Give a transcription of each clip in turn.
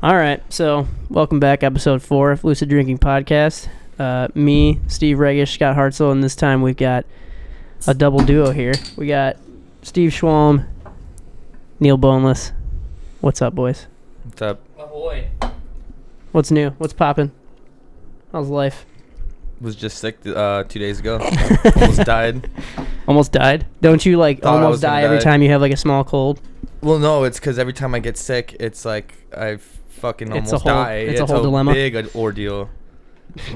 All right, so welcome back, episode 4 of Lucid Drinking Podcast. Me, Steve Regish, Scott Hartzell, and this time we've got a double duo here. We got Steve Schwalm, Neil Boneless. What's up, boys? What's up? Ahoy. What's new? What's popping? How's life? Was just sick 2 days ago. Almost died. Almost died? Don't you Thought I almost was gonna die every die. time you have like a small cold? Well, no, it's because every time I get sick, it's like I fucking It's almost a whole- die. it's a whole dilemma. Big ordeal.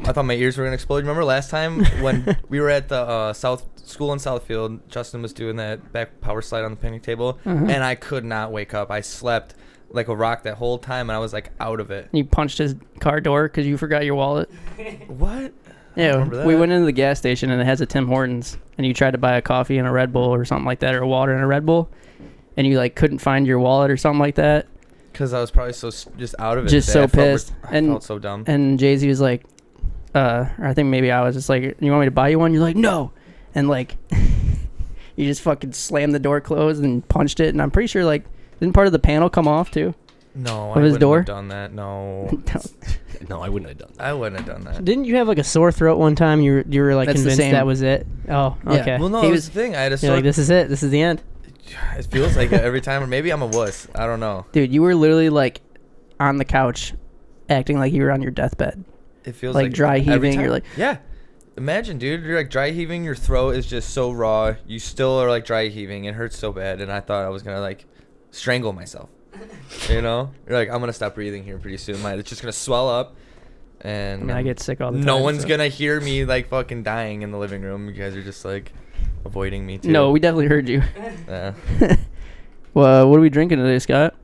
I thought my ears were gonna explode. Remember last time when we were at the school in Southfield? Justin was doing that back power slide on the picnic table, Uh-huh. and I could not wake up. I slept like a rock that whole time, and I was like out of it. You punched his car door because you forgot your wallet? What? Yeah, remember we that. went into the gas station and it has a Tim Hortons, and you tried to buy a coffee and a Red Bull or something like that, or a water and a Red Bull, and you like couldn't find your wallet or something like that. Because I was probably just out of it. Just today. so I felt pissed. I felt so dumb. And Jay-Z was like, or I think maybe I was just like, you want me to buy you one? You're like, no. And like, you just fucking slammed the door closed and punched it. And I'm pretty sure like, didn't part of the panel come off too? No, Of I his wouldn't door? have done that. No, No, I wouldn't have done that. I wouldn't have done that. Didn't you have like a sore throat one time? You were like That's the convinced same. that was it? Oh, Yeah. okay. Well, no, He it was, was the thing. I had a you're sore. like, this is it. This is the end. It feels like it every time, or maybe I'm a wuss. I don't know. Dude, you were literally like on the couch acting like you were on your deathbed. It feels Like like dry every heaving, time. you're like- yeah. Imagine, dude, you're like dry heaving. Your throat is just so raw. You still are like dry heaving. It hurts so bad, and I thought I was gonna like strangle myself. You know, you're like, I'm gonna stop breathing here pretty soon. It's just gonna swell up, and I mean, I get sick all the time. no one's so. gonna hear me like fucking dying in the living room. You guys are just like avoiding me too. No, we definitely heard you. Yeah. Well, what are we drinking today, Scott?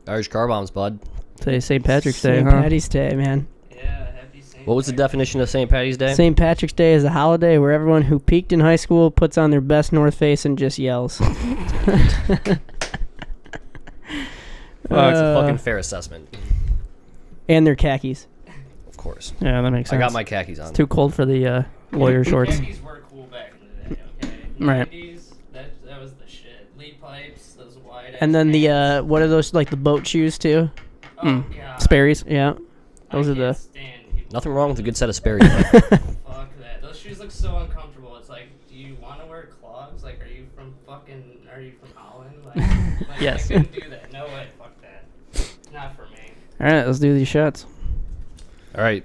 Irish car bombs, bud. Today's St. Patrick's Day, St. huh? Patty's Day, man. Yeah, happy St. What was the definition of St. Patty's Day? St. Patrick's Day is a holiday where everyone who peaked in high school puts on their best North Face and just yells. Well, it's a fucking fair assessment. And their khakis. Of course. Yeah, that makes sense. I got my khakis on. It's too cold for the lawyer shorts. Khakis were cool back in the day, okay? Right. 90s, that was the shit. Lead pipes, those wide And then the, what are those, like the boat shoes too? Oh, God. Sperry's, yeah. I Those are can't the... stand people. Nothing wrong with a good set of Sperry's. bud. Fuck that. Those shoes look so uncomfortable. It's like, do you want to wear clogs? Like, are you from Holland? Like Yes. I couldn't do that. No way. Fuck that. Not for me. All right, let's do these shots. All right.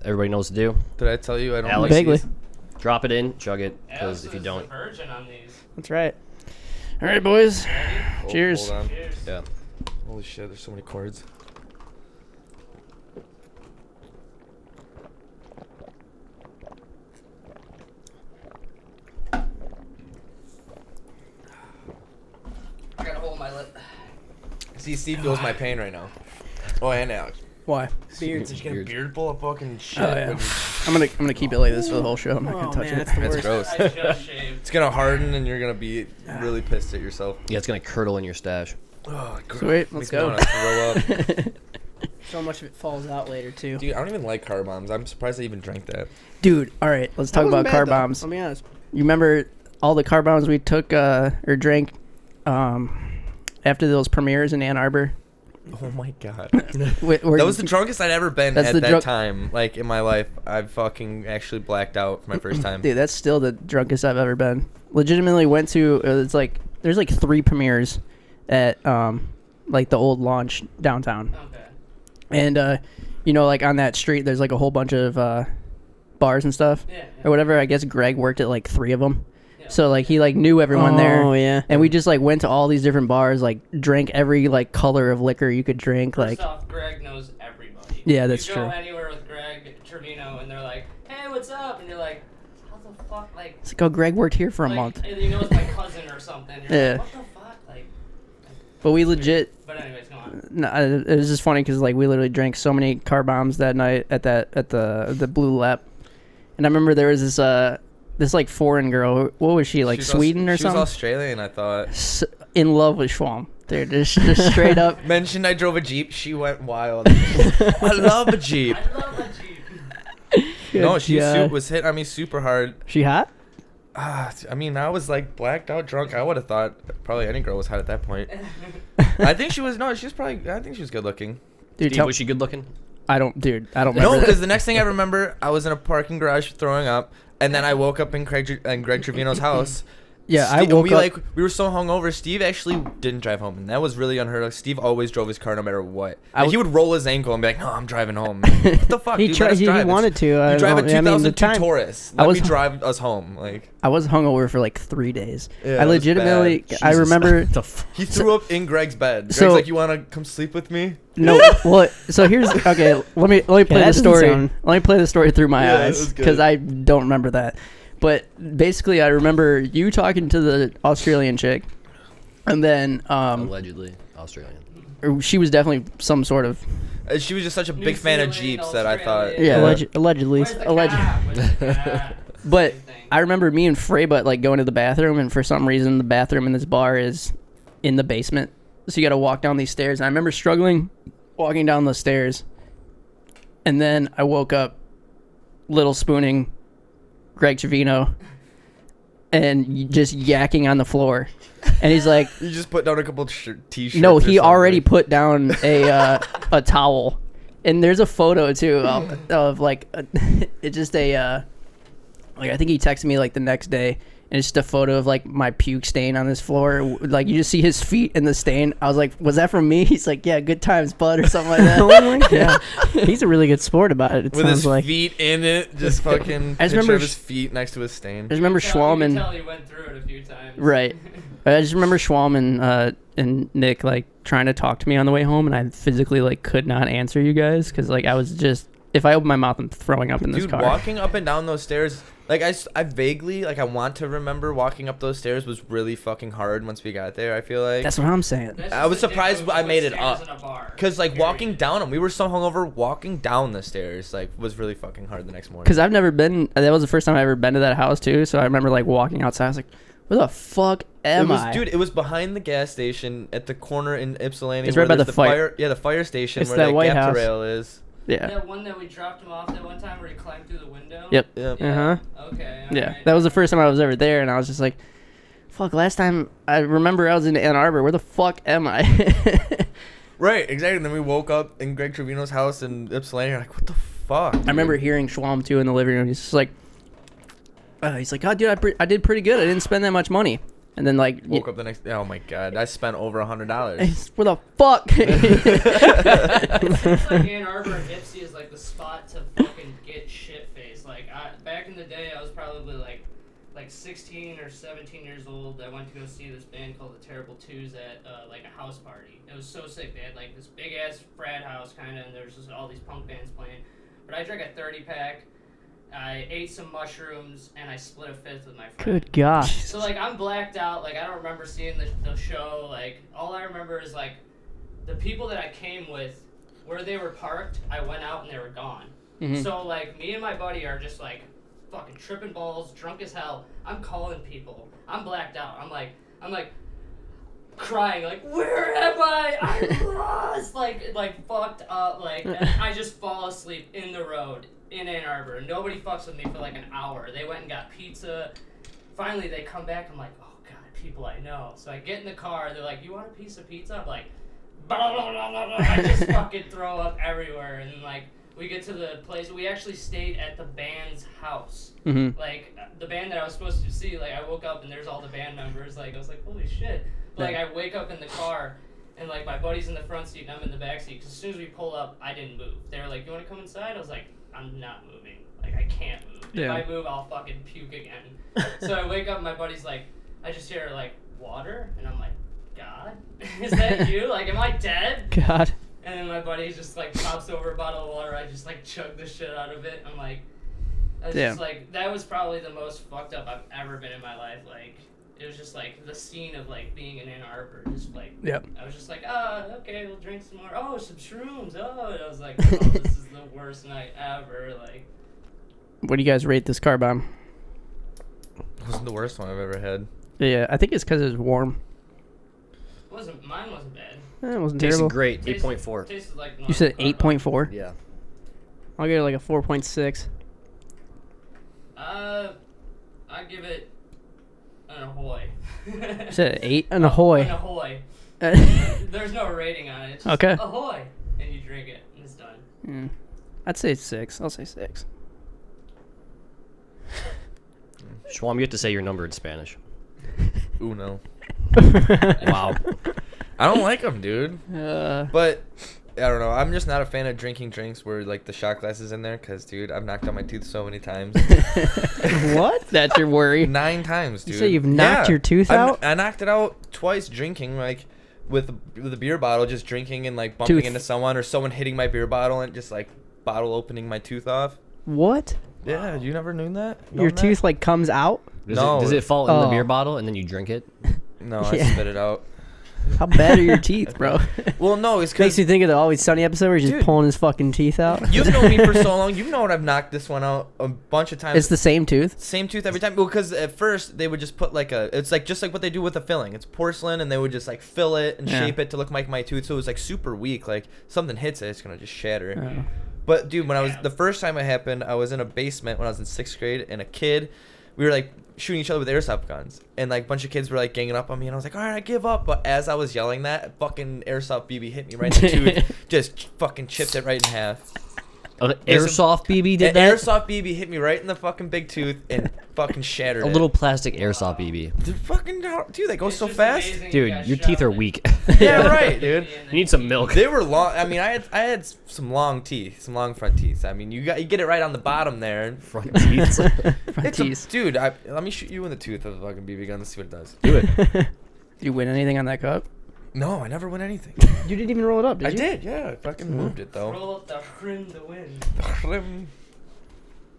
Everybody knows what to do. Did I tell you I don't Alex. like Vaguely. these? Drop it in, chug it, Alex because if you is don't... a virgin on these. That's right. All right, boys. Ready? Cheers. Hold on. Cheers. Yeah. Holy shit, there's so many chords. I got a hole in my lip. See, Steve feels my pain right now. Oh, and Alex. Why? Beards. He's getting a Beards. beard full of fucking shit. Oh, yeah. I'm gonna keep it like this for the whole show. I'm not gonna touch it. That's gross. I just shaved. It's gonna harden, and you're gonna be really pissed at yourself. Yeah, it's going to curdle in your stash. Oh, gross. Sweet, let's Makes me go. wanna throw up. So much of it falls out later too. Dude, I don't even like car bombs. I'm surprised I even drank that. Dude, all right, let's talk about car bombs. Let me honest. You remember all the car bombs we took or drank after those premieres in Ann Arbor? Oh my god. That That was the drunkest I'd ever been That's at the that drunk- time. Like, in my life, I fucking actually blacked out for my first time. Dude, that's still the drunkest I've ever been. Legitimately went to it's like there's like 3 premieres at like the old launch downtown. Okay. And you know, like on that street there's like a whole bunch of bars and stuff Yeah. or whatever. I guess Greg worked at like 3 of them. Yeah. So like he like knew everyone there. Oh, yeah. And we just like went to all these different bars, like drank every like color of liquor you could drink. First Like off, Greg knows everybody. Yeah, that's you true. go anywhere with Greg Trevino, and they're like, "Hey, what's up?" And you're like, "How the fuck?" Like, it's like, oh, Greg worked here for a like, month. You know, it's my cousin or something. You're Yeah. like, what the fuck? Like, But we legit. but anyways, go on. No, it was just funny because like we literally drank so many car bombs that night at the Blue Lap, and I remember there was this like foreign girl. What was she, like She was Sweden or She was something? Australian, I thought. In love with Schwalm. Dude, just straight up. Mentioned I drove a Jeep. She went wild. I love a Jeep. I love a Jeep. No, she God. was hit on me super hard. She hot? I mean, I was like blacked out drunk. I would have thought probably any girl was hot at that point. I think she was. No, she was probably. I think she was good looking. Dude, Steve, was she good looking? I don't remember. No, that. because the next thing I remember, I was in a parking garage throwing up, and then I woke up in Greg Trevino's house. Yeah, I and woke we, up. we were so hungover. Steve actually didn't drive home, and that was really unheard of. Steve always drove his car no matter what. He would roll his ankle and be like, "No, I'm driving home." Like, what the fuck? He dude, tried. let us He drive. wanted to. You drive a I mean, the 2002 time- Taurus. I Let was- me drive us home. Like I was hungover for like 3 days. Yeah, I it was legitimately. bad. I remember. he threw up in Greg's bed. Greg's So- like, "You want to come sleep with me?" No, well, so here's okay. Let me play that the doesn't story. sound- Let me play the story through my Yeah, it eyes was good. because I don't remember that. But basically, I remember you talking to the Australian chick, and then Allegedly Australian. or she was definitely some sort of She was just such a New big fan of Zealand, Jeeps that I thought. Australia. allegedly. Where's the cat? Where's the cat? But Same thing. I remember me and Frey Butt like going to the bathroom, and for some reason the bathroom in this bar is in the basement, so you got to walk down these stairs. And I remember struggling walking down the stairs, and then I woke up, little spooning Greg Trevino, and just yakking on the floor. And he's like, You just put down a couple t-shirts. "No, or he already something. put down a towel." And there's a photo too of like it's just a like I think he texted me like the next day, and it's just a photo of like my puke stain on his floor. Like you just see his feet in the stain. I was like, "Was that from me?" He's like, "Yeah, good times, bud," or something like that. Oh my God. He's a really good sport about it. It With sounds his like. feet in it, just fucking I just picture remember of his feet next to his stain. I just remember You Schwalm can and tell you went through it a few times. right. I just remember Schwalm and Nick like trying to talk to me on the way home, and I physically like could not answer you guys because like I was just if I open my mouth, I'm throwing up in this Dude, car. walking up and down those stairs, like I vaguely like I want to remember walking up those stairs was really fucking hard once we got there. I feel like That's what I'm saying. That's I was just the surprised difference I with made it stairs up. in a bar. Cause like Period. walking down them, we were so hungover. Walking down the stairs like was really fucking hard the next morning. Because I've never been. That was the first time I ever been to that house too. So I remember like walking outside. I was like, "Where the fuck am I?" Dude, it was behind the gas station at the corner in Ypsilanti. It's right where by there's the fire- Yeah, the fire station It's where that that White gap House. to rail is. Yeah. That one that we dropped him off that one time where he climbed through the window. Yep. Yep. Yeah. Uh-huh. Okay. Yeah. alright. That was the first time I was ever there, and I was just like, "Fuck!" Last time I remember I was in Ann Arbor. Where the fuck am I? Right, exactly. And then we woke up in Greg Trevino's house in Ypsilanti. You're like, what the fuck? I remember hearing Schwalm too in the living room. He's just like, he's like, "Oh, dude, I did pretty good. I didn't spend that much money." And then like, Woke up the next day. Oh my god, I spent over $100. where the fuck? It seems like Ann Arbor and Ipsy is like the spot to fucking get shit faced. Like back in the day, I was probably like 16 or 17 years old. I went to go see this band called the Terrible Twos at like a house party. It was so sick. They had like this big ass frat house kind of, and there was just all these punk bands playing. But I drank a 30-pack. I ate some mushrooms and I split a fifth with my friend. Good God. So like I'm blacked out. Like I don't remember seeing the show. Like all I remember is like the people that I came with, where they were parked. I went out and they were gone. Mhm. So like me and my buddy are just like fucking tripping balls, drunk as hell. I'm calling people. I'm blacked out. I'm like crying like, where am I? I'm lost. Like fucked up. Like and I just fall asleep in the road in Ann Arbor. Nobody fucks with me for like an hour. They went and got pizza. Finally they come back. I'm like, oh god, people I know. So I get in the car. They're like, you want a piece of pizza? I'm like, blah, blah, blah, blah, blah. I just fucking throw up everywhere. And like we get to the place. We actually stayed at the band's house. Mhm. Like the band that I was supposed to see. Like I woke up and there's all the band members. Like I was like, holy shit. But, like I wake up in the car. And like my buddy's in the front seat and I'm in the back seat. Cause as soon as we pull up, I didn't move. They were like, "You want to come inside?" I was like, "I'm not moving. Like I can't move. Yeah. If I move, I'll fucking puke again." So I wake up. And my buddy's like, I just hear like water, and I'm like, "God, is that you? Like, am I dead?" God. And then my buddy just like pops over a bottle of water. I just like chug the shit out of it. I'm like, I was Yeah. just like, that was probably the most fucked up I've ever been in my life. Like. It was just like the scene of like being in Ann Arbor, just like Yep. I was just like, okay, we'll drink some more. Oh, some shrooms. Oh, and I was like, oh, this is the worst night ever. Like, What do you guys rate this car bomb? It wasn't the worst one I've ever had. Yeah, I think it's because it was warm. mine wasn't bad. It wasn't Tasted terrible. great. Tasted- 8.4. Tasted like You said normal car bomb. 8.4. Yeah. I'll give it like a 4.6. I give it an ahoy. You said 8 and ahoy. An ahoy. There's no rating on it. It's just Okay. ahoy. and you drink it, and it's done. Mm. I'd say 6. I'll say 6. Schwalm, you have to say your number in Spanish. Uno. Wow. I don't like them, dude. Uh, But I don't know. I'm just not a fan of drinking drinks where like the shot glass is in there, cause dude, I've knocked out my tooth so many times. what? That's your worry? 9 times, dude. You say you've knocked your tooth out? I knocked it out twice drinking, like with a beer bottle, just drinking and like bumping Tooth. into someone or someone hitting my beer bottle and just like bottle opening my tooth off. What? Yeah, you never knew that? Your Known that? tooth like comes out? Does it fall in the Oh. beer bottle and then you drink it? No, I Yeah. spit it out. How bad are your teeth, bro? Well, no, it's Makes because me think of the Always Sunny episode where he's just Dude. pulling his fucking teeth out. you've known me for so long. You know what I've knocked this one out a bunch of times. It's the same tooth. Same tooth every time. Well, because at first they would just put like it's like just like what they do with the filling. It's porcelain, and they would just like fill it and Yeah. shape it to look like my tooth. So it was like super weak. Like something hits it, it's gonna just shatter. Oh. But dude, when I was the first time it happened, I was in a basement when I was in 6th grade, and a kid, we were like shooting each other with airsoft guns, and like a bunch of kids were like ganging up on me, and I was like, all right, I give up. But as I was yelling that, a fucking airsoft BB hit me right in the tooth, just fucking chipped it right in half. Airsoft BB did An that? airsoft BB hit me right in the fucking big tooth and fucking shattered A it. little plastic airsoft BB. Dude, fucking dude, they go It's so just fast. amazing you Dude, got your shot teeth are with it. weak. Yeah, right, dude. You need some milk. They were long. I mean, I had some long teeth, some long front teeth. I mean, you get it right on the bottom there. Front teeth. Front It's teeth. dude. Let me shoot you in the tooth with a fucking BB gun. Let's see what it does. Do it. You win anything on that cup? No, I never win anything. You didn't even roll it up, did I you? did, yeah. I fucking moved it though. Roll up the rim to win.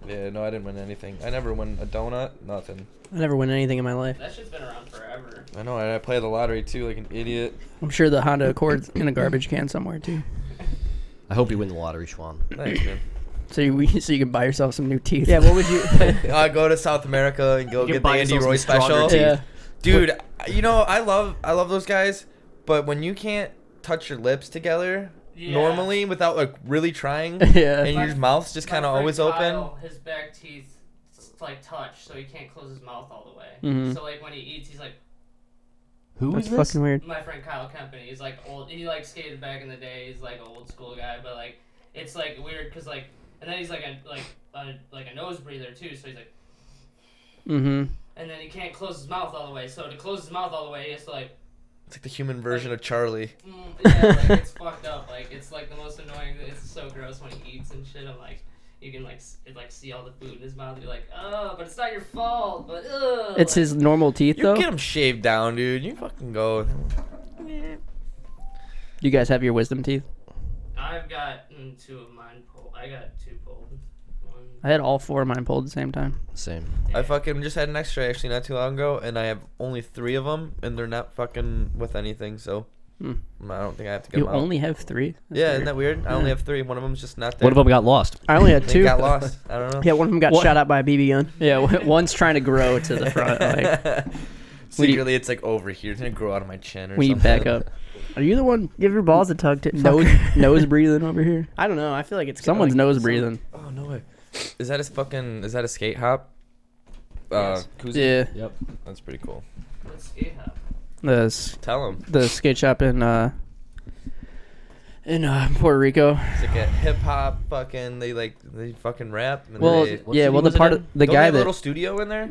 Yeah, no, I didn't win anything. I never won a donut. Nothing. I never win anything in my life. That shit's been around forever. I know. I play the lottery too, like an idiot. I'm sure the Honda Accord's in a garbage can somewhere too. I hope you win the lottery, Schwalm. Thanks, man. So you can buy yourself some new teeth. Yeah, what would you? I go to South America and go You can get the buy Andy yourself some Roy stronger special. teeth. Yeah. Dude, you know, I love those guys, but when you can't touch your lips together Yeah. normally without like really trying, Yeah. and your mouth's just kind of My always friend open. Kyle, his back teeth like touch, so he can't close his mouth all the way. Mhm. So like when he eats, he's like, Who That's is this? fucking weird. my friend Kyle Kempany. He's like old. He like skated back in the day. He's like an old school guy, but like it's like weird because like, and then he's like a nose breather too. So he's like, Mm-hmm. and then he can't close his mouth all the way. So to close his mouth all the way, he has to like. It's like the human version of Charlie. Yeah, like it's fucked up. Like it's like the most annoying. It's so gross when he eats and shit. I'm like, you can like see all the food in his mouth. And you're like, oh, but it's not your fault. But It's like, his normal teeth You though. get them shaved down, dude. You fucking go. You guys have your wisdom teeth. I've got 2 of mine pulled. I got 2 pulled. One. I had all 4 of mine pulled at the same time. Same. I fucking just had an X-ray actually not too long ago, and I have only 3 of them, and they're not fucking with anything. So Hmm. I don't think I have to get You them out. only have 3. That's Yeah, weird. isn't that weird? I only Yeah. have 3. One of them's just not there. One of them got lost. I only had They 2. got lost. I don't know. Yeah, one of them got What? shot at by a BB gun. Yeah, one's trying to grow to the front. Like, Secretly, it's like over here. It's gonna grow out of my chin or we something. back up. Are you the one? Give your balls a tug to nose breathing over here. I don't know. I feel like it's Someone's like, nose breathing. Oh no way! Is that a skate hop? Yes. Koozie? Yeah, Yep. That's pretty cool. Let's skate hop. Tell him. the skate shop in Puerto Rico. It's like a hip hop fucking. They fucking rap. And Well, they, What yeah, city well the was it part in? of the Don't they guy have a that little studio in there.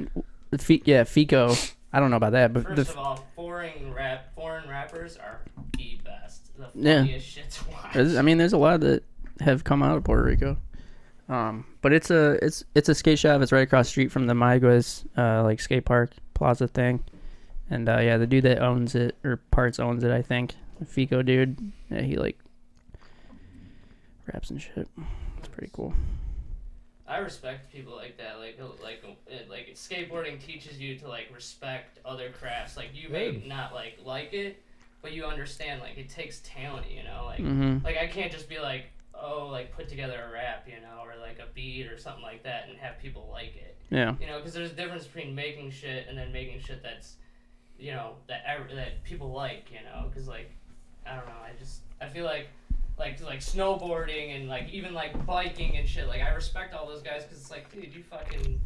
Fico. I don't know about that, but First of all, foreign rappers are the best. The Yeah. funniest shit to watch. there's a lot that have come out of Puerto Rico. But it's a skate shop. It's right across the street from the Maiguas like skate park plaza thing. And yeah, the dude that owns it or parts owns it, I think. The Fico dude. Yeah, he like raps and shit. It's pretty cool. I respect people like that. Like skateboarding teaches you to like respect other crafts. Like you may Good. not like it, but you understand like it takes talent. You know, like Mhm. like I can't just be like, oh, like put together a rap, you know, or like a beat or something like that, and have people like it. Yeah. You know, because there's a difference between making shit and then making shit that's, you know, that people like. You know, because like I don't know, I feel like snowboarding and like even like biking and shit. Like I respect all those guys because it's like, dude, you fucking.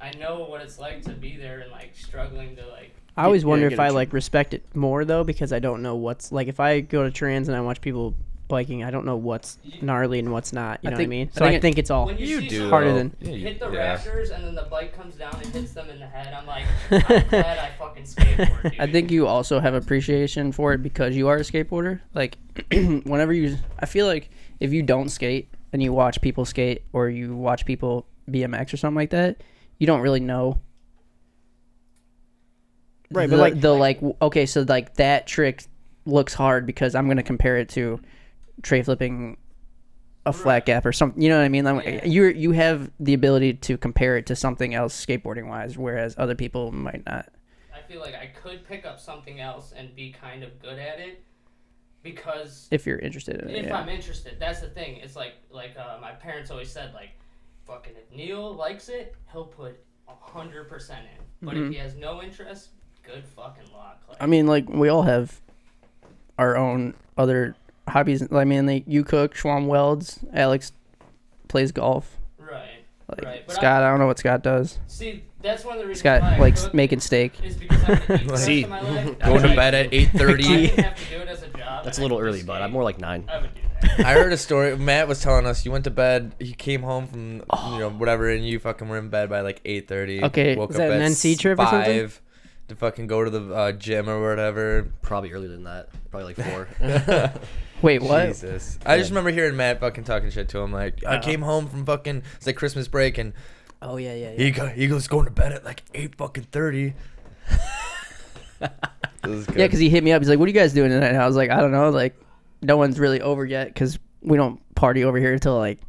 I know what it's like to be there and like struggling to like. I always Yeah, wonder get if a I tr- like respect it more though because I don't know what's like if I go to trans and I watch people biking. I don't know what's gnarly and what's not. You know what I mean? I So I think think it's all When You see do someone harder though. than- hit the Yeah. rafters and then the bike comes down and hits them in the head, I'm like, I'm glad I fucking skateboard, dude. I think you also have appreciation for it because you are a skateboarder. Like, I feel like if you don't skate and you watch people skate or you watch people BMX or something like that, you don't really know. Right, The, but like, okay, so like that trick looks hard because I'm gonna compare it to tray flipping a flat gap or something. You know what I mean? Like, Yeah. you have the ability to compare it to something else skateboarding wise, whereas other people might not. I feel like I could pick up something else and be kind of good at it because If you're interested in it, if yeah. I'm interested, that's the thing. It's like my parents always said, like, fucking if Neil likes it, he'll put 100% in. But if he has no interest, good fucking luck. Like, I mean, like, we all have our own other hobbies. I mean, like, you cook, Schwalm welds, Alex plays golf. right. Like, Right, but Scott, I don't know what Scott does. See, that's one of the reasons Scott why I likes cook making steak. is because I can eat the rest See. of my life. Going to bed at If I 8:30. didn't have to do it as a job. That's a and I little could early, just but I'm skate, more like 9. I would do that. I heard a story. Matt was telling us you went to bed. He came home from whatever, and you fucking were in bed by like 8:30. Okay, woke was up that an at NC trip or something? 5 to fucking go to the gym or whatever. Probably earlier than that. Probably like 4. Wait, what? Jesus. I just remember hearing Matt fucking talking shit to him. Like, I came home from fucking, it's like Christmas break, and Oh, yeah. he goes going to bed at like 8:30. Yeah, because he hit me up. He's like, what are you guys doing tonight? And I was like, I don't know. Like, no one's really over yet because we don't party over here until like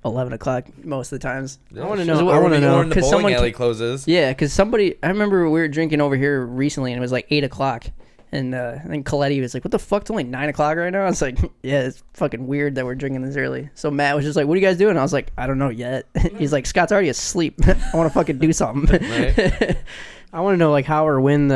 11 o'clock most of the times. I want to So know. what- I want to know. When the 'cause bowling someone alley ca- closes. Yeah, because somebody, I remember we were drinking over here recently and it was like 8 o'clock. And I think Coletti was like, what the fuck? It's only 9 o'clock right now. I was like, yeah, it's fucking weird that we're drinking this early. So Matt was just like, what are you guys doing? I was like, I don't know yet. He's like, Scott's already asleep. I want to fucking do something. Right. I want to know like how or when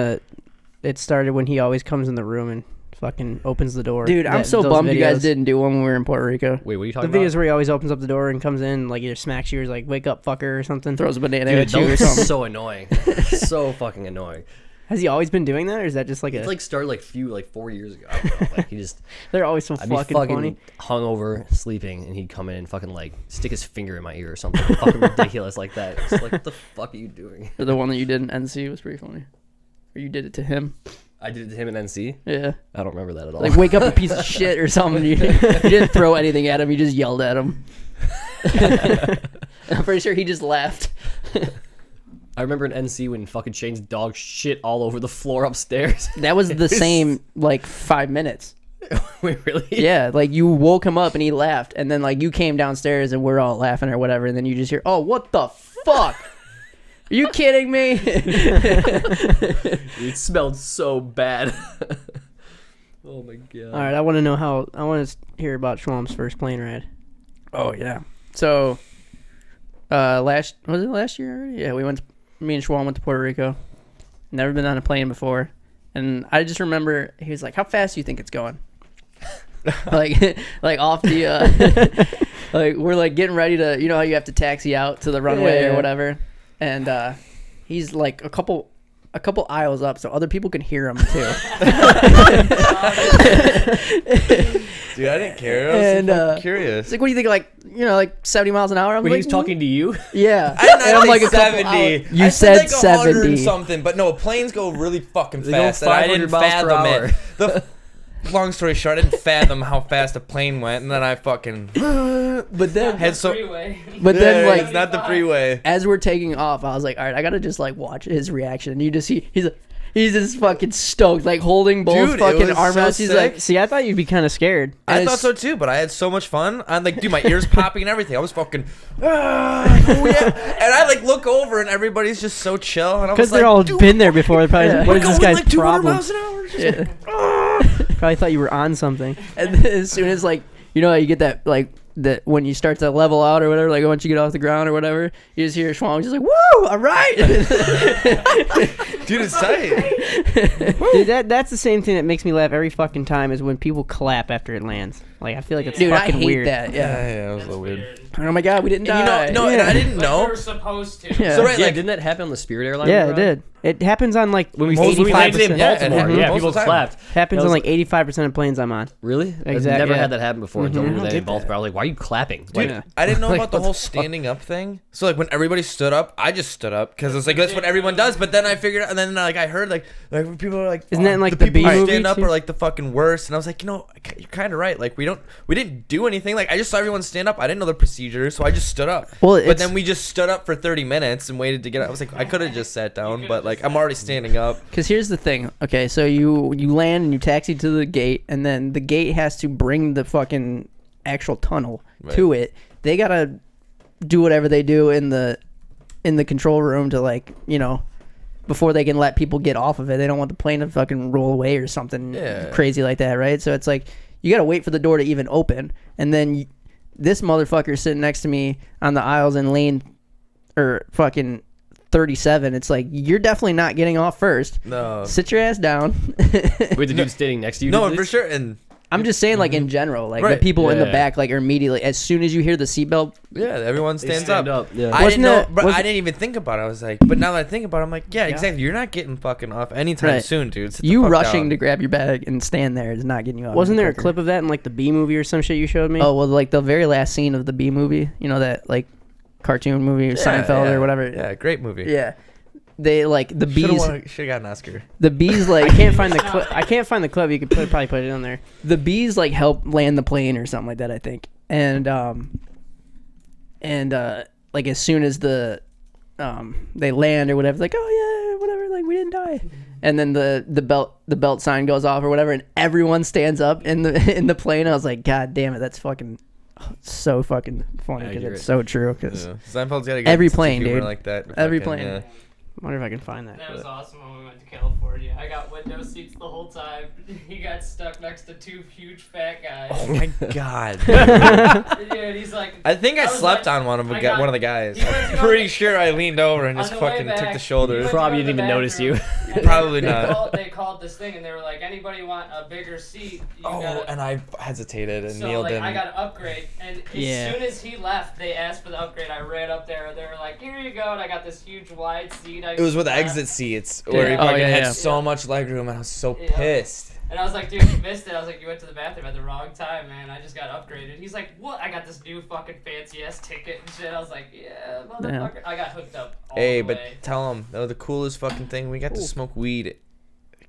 it started when he always comes in the room and fucking opens the door. Dude, I'm so those bummed you guys videos. didn't do one when we were in Puerto Rico. Wait, what are you The talking videos about? where he always opens up the door and comes in and, like either smacks you or is like, wake up fucker or something. Throws a banana Dude, at you or those something. so annoying. So fucking annoying. Has he always been doing that or is that just like It's a... like started like 4 years ago. I don't know. Like he just, They're always so I'd be fucking fucking funny. hungover, sleeping, and he'd come in and fucking like stick his finger in my ear or something fucking ridiculous like that. It's like, what the fuck are you doing? The one that you did in NC was pretty funny. Or you did it to him. I did it to him in NC. Yeah. I don't remember that at all. Like, wake up, a piece of shit or something. You didn't throw anything at him. You just yelled at him. I'm pretty sure he just laughed. I remember in NC when fucking Shane's dog shit all over the floor upstairs. That was the same, like, 5 minutes. Wait, really? Yeah, like, you woke him up and he laughed. And then, like, you came downstairs and we're all laughing or whatever. And then you just hear, oh, what the fuck? Are you kidding me? It smelled so bad. Oh my god. All right, I want to know how... I want to hear about Schwalm's first plane ride. Oh, yeah. So, was it last year already? Yeah, me and Schwalm went to Puerto Rico. Never been on a plane before. And I just remember, he was like, how fast do you think it's going? like off the, like, we're like getting ready to, you know how you have to taxi out to the runway Yeah. or whatever. And he's like a couple aisles up so other people can hear him too. Dude, I didn't care. I was And, fucking curious. It's like, what do you think, like, 70 miles an hour? I'm Wait, like, he's talking to you? Yeah. I didn't And I'm like like a couple 70. hours- You I said like 100 70. and something, but no, planes go really fucking They go fast. And I didn't 500 miles per fathom hour. it. Long story short, I didn't fathom how fast a plane went, and then I fucking But then, had so. Freeway. but then, Yeah, like, it's not the freeway. as we're taking off, I was like, all right, I gotta just like watch his reaction. And you just see he's just fucking stoked, like holding both Dude, it fucking was arm so outs. He's sick. like, See, I thought you'd be kind of scared. I And thought it's- so too, but I had so much fun. I'm like, dude, my ears popping and everything. I was fucking, oh yeah. And I like look over and everybody's just so chill. And I Because was like, they're all dude, been there before. They're probably Yeah. what we're is this going guy's like 200 problem? miles an hour. Just yeah. Probably thought you were on something. And then as soon as like, you know how you get that like that when you start to level out or whatever, like once you get off the ground or whatever, you just hear Schwalm just like, woo, all right. Dude, it's tight. Dude, that's the same thing that makes me laugh every fucking time is when people clap after it lands. Like I feel like it's Dude, I fucking hate weird. that. Yeah. Yeah, it was a That's little weird. Oh my god, we didn't And die. no, and I didn't Like know. we were supposed to. Yeah. So right, Yeah, like didn't that happen on the Spirit Airlines? Yeah, we it were on? did. It happens on like When we Most- we landed 85%. in Baltimore, Yeah, yeah, most people of the time. clapped. Happens That on was like 85% of planes I'm on. Really? I've Exact- never yeah. had that happen before until we I were don't there in get Baltimore. I was like, why are you clapping? Dude, Yeah. I didn't know Like, about the what whole the fuck? standing up thing. So like when everybody stood up, I just stood up because it's like that's what everyone does. But then I figured, and then like I heard like people are like, Isn't that in, like, the the people B who movie, stand up too? are like the fucking worst? And I was like, you're kind of right. Like we didn't do anything. Like I just saw everyone stand up. I didn't know the procedure, so I just stood up. Well, but it's- then we just stood up for 30 minutes and waited to get up. I was like, I could have just sat down, but like I'm already standing up. Because here's the thing. Okay, so you land and you taxi to the gate, and then the gate has to bring the fucking actual tunnel to it. They gotta do whatever they do in the control room to like before they can let people get off of it. They don't want the plane to fucking roll away or something crazy like that, right? So it's like you gotta wait for the door to even open, and then this motherfucker sitting next to me on the aisles in lane or fucking 37. It's like you're definitely not getting off first. No. Sit your ass down. Wait, the dude standing next to you? No, did for this? sure. And I'm just saying, like in general, like the Right. people in the Yeah. back, like are immediately as soon as you hear the seatbelt. yeah, everyone They stands stand up. Yeah. I didn't know, Wasn't it- but I wasn't- didn't even think about it. I was like, but now that I think about it, I'm like, yeah, exactly. You're not getting fucking off anytime Right. soon, dude. Sit the You fuck rushing down. to grab your bag and stand there is not getting you off. Wasn't any there a quicker. clip of that in like the B movie or some shit you showed me? Oh well, like the very last scene of the B movie, that like cartoon movie or Seinfeld or whatever. Yeah, great movie. Yeah. They like the bees. Should have got an Oscar. The bees like I can't find the clip. I can't find the clip. You could probably put it on there. the bees like help land the plane or something like that, I think. And like as soon as they land or whatever, like, oh yeah, whatever, like we didn't die. And then the belt sign goes off or whatever, and everyone stands up in the plane. I was like, God damn it, that's fucking so fucking funny because Accurate. it's so true. Because Yeah. Seinfeld's got to get Every sense of plane, humor dude. like that. Every Fucking, plane. yeah. I wonder if I can find that. That was awesome when we went to California. I got window seats the whole time. He got stuck next to two huge fat guys. Oh my god. Dude, he's like, I think I was slept like- on one of I got- one of the guys. he went to I'm go- pretty sure I leaned over and On just the way fucking took back, the he shoulders. went to Probably go to didn't the even notice you. bathroom, and Probably they not. They called this thing and they were like, anybody want a bigger seat? You Oh, gotta, and I hesitated and so kneeled like in. I got an upgrade, and Yeah. as soon as he left, they asked for the upgrade. I ran up there. They were like, "Here you go," and I got this huge wide seat. It was with the sat- exit seats where he Yeah. fucking Oh, yeah, had yeah. so much leg room, and I was so Yeah. pissed. And I was like, dude, you missed it. I was like, you went to the bathroom at the wrong time, man. I just got upgraded. He's like, what? I got this new fucking fancy ass ticket and shit. I was like, yeah, motherfucker. I got hooked up all Hey, the but way. tell him that was the coolest fucking thing. We got to smoke weed.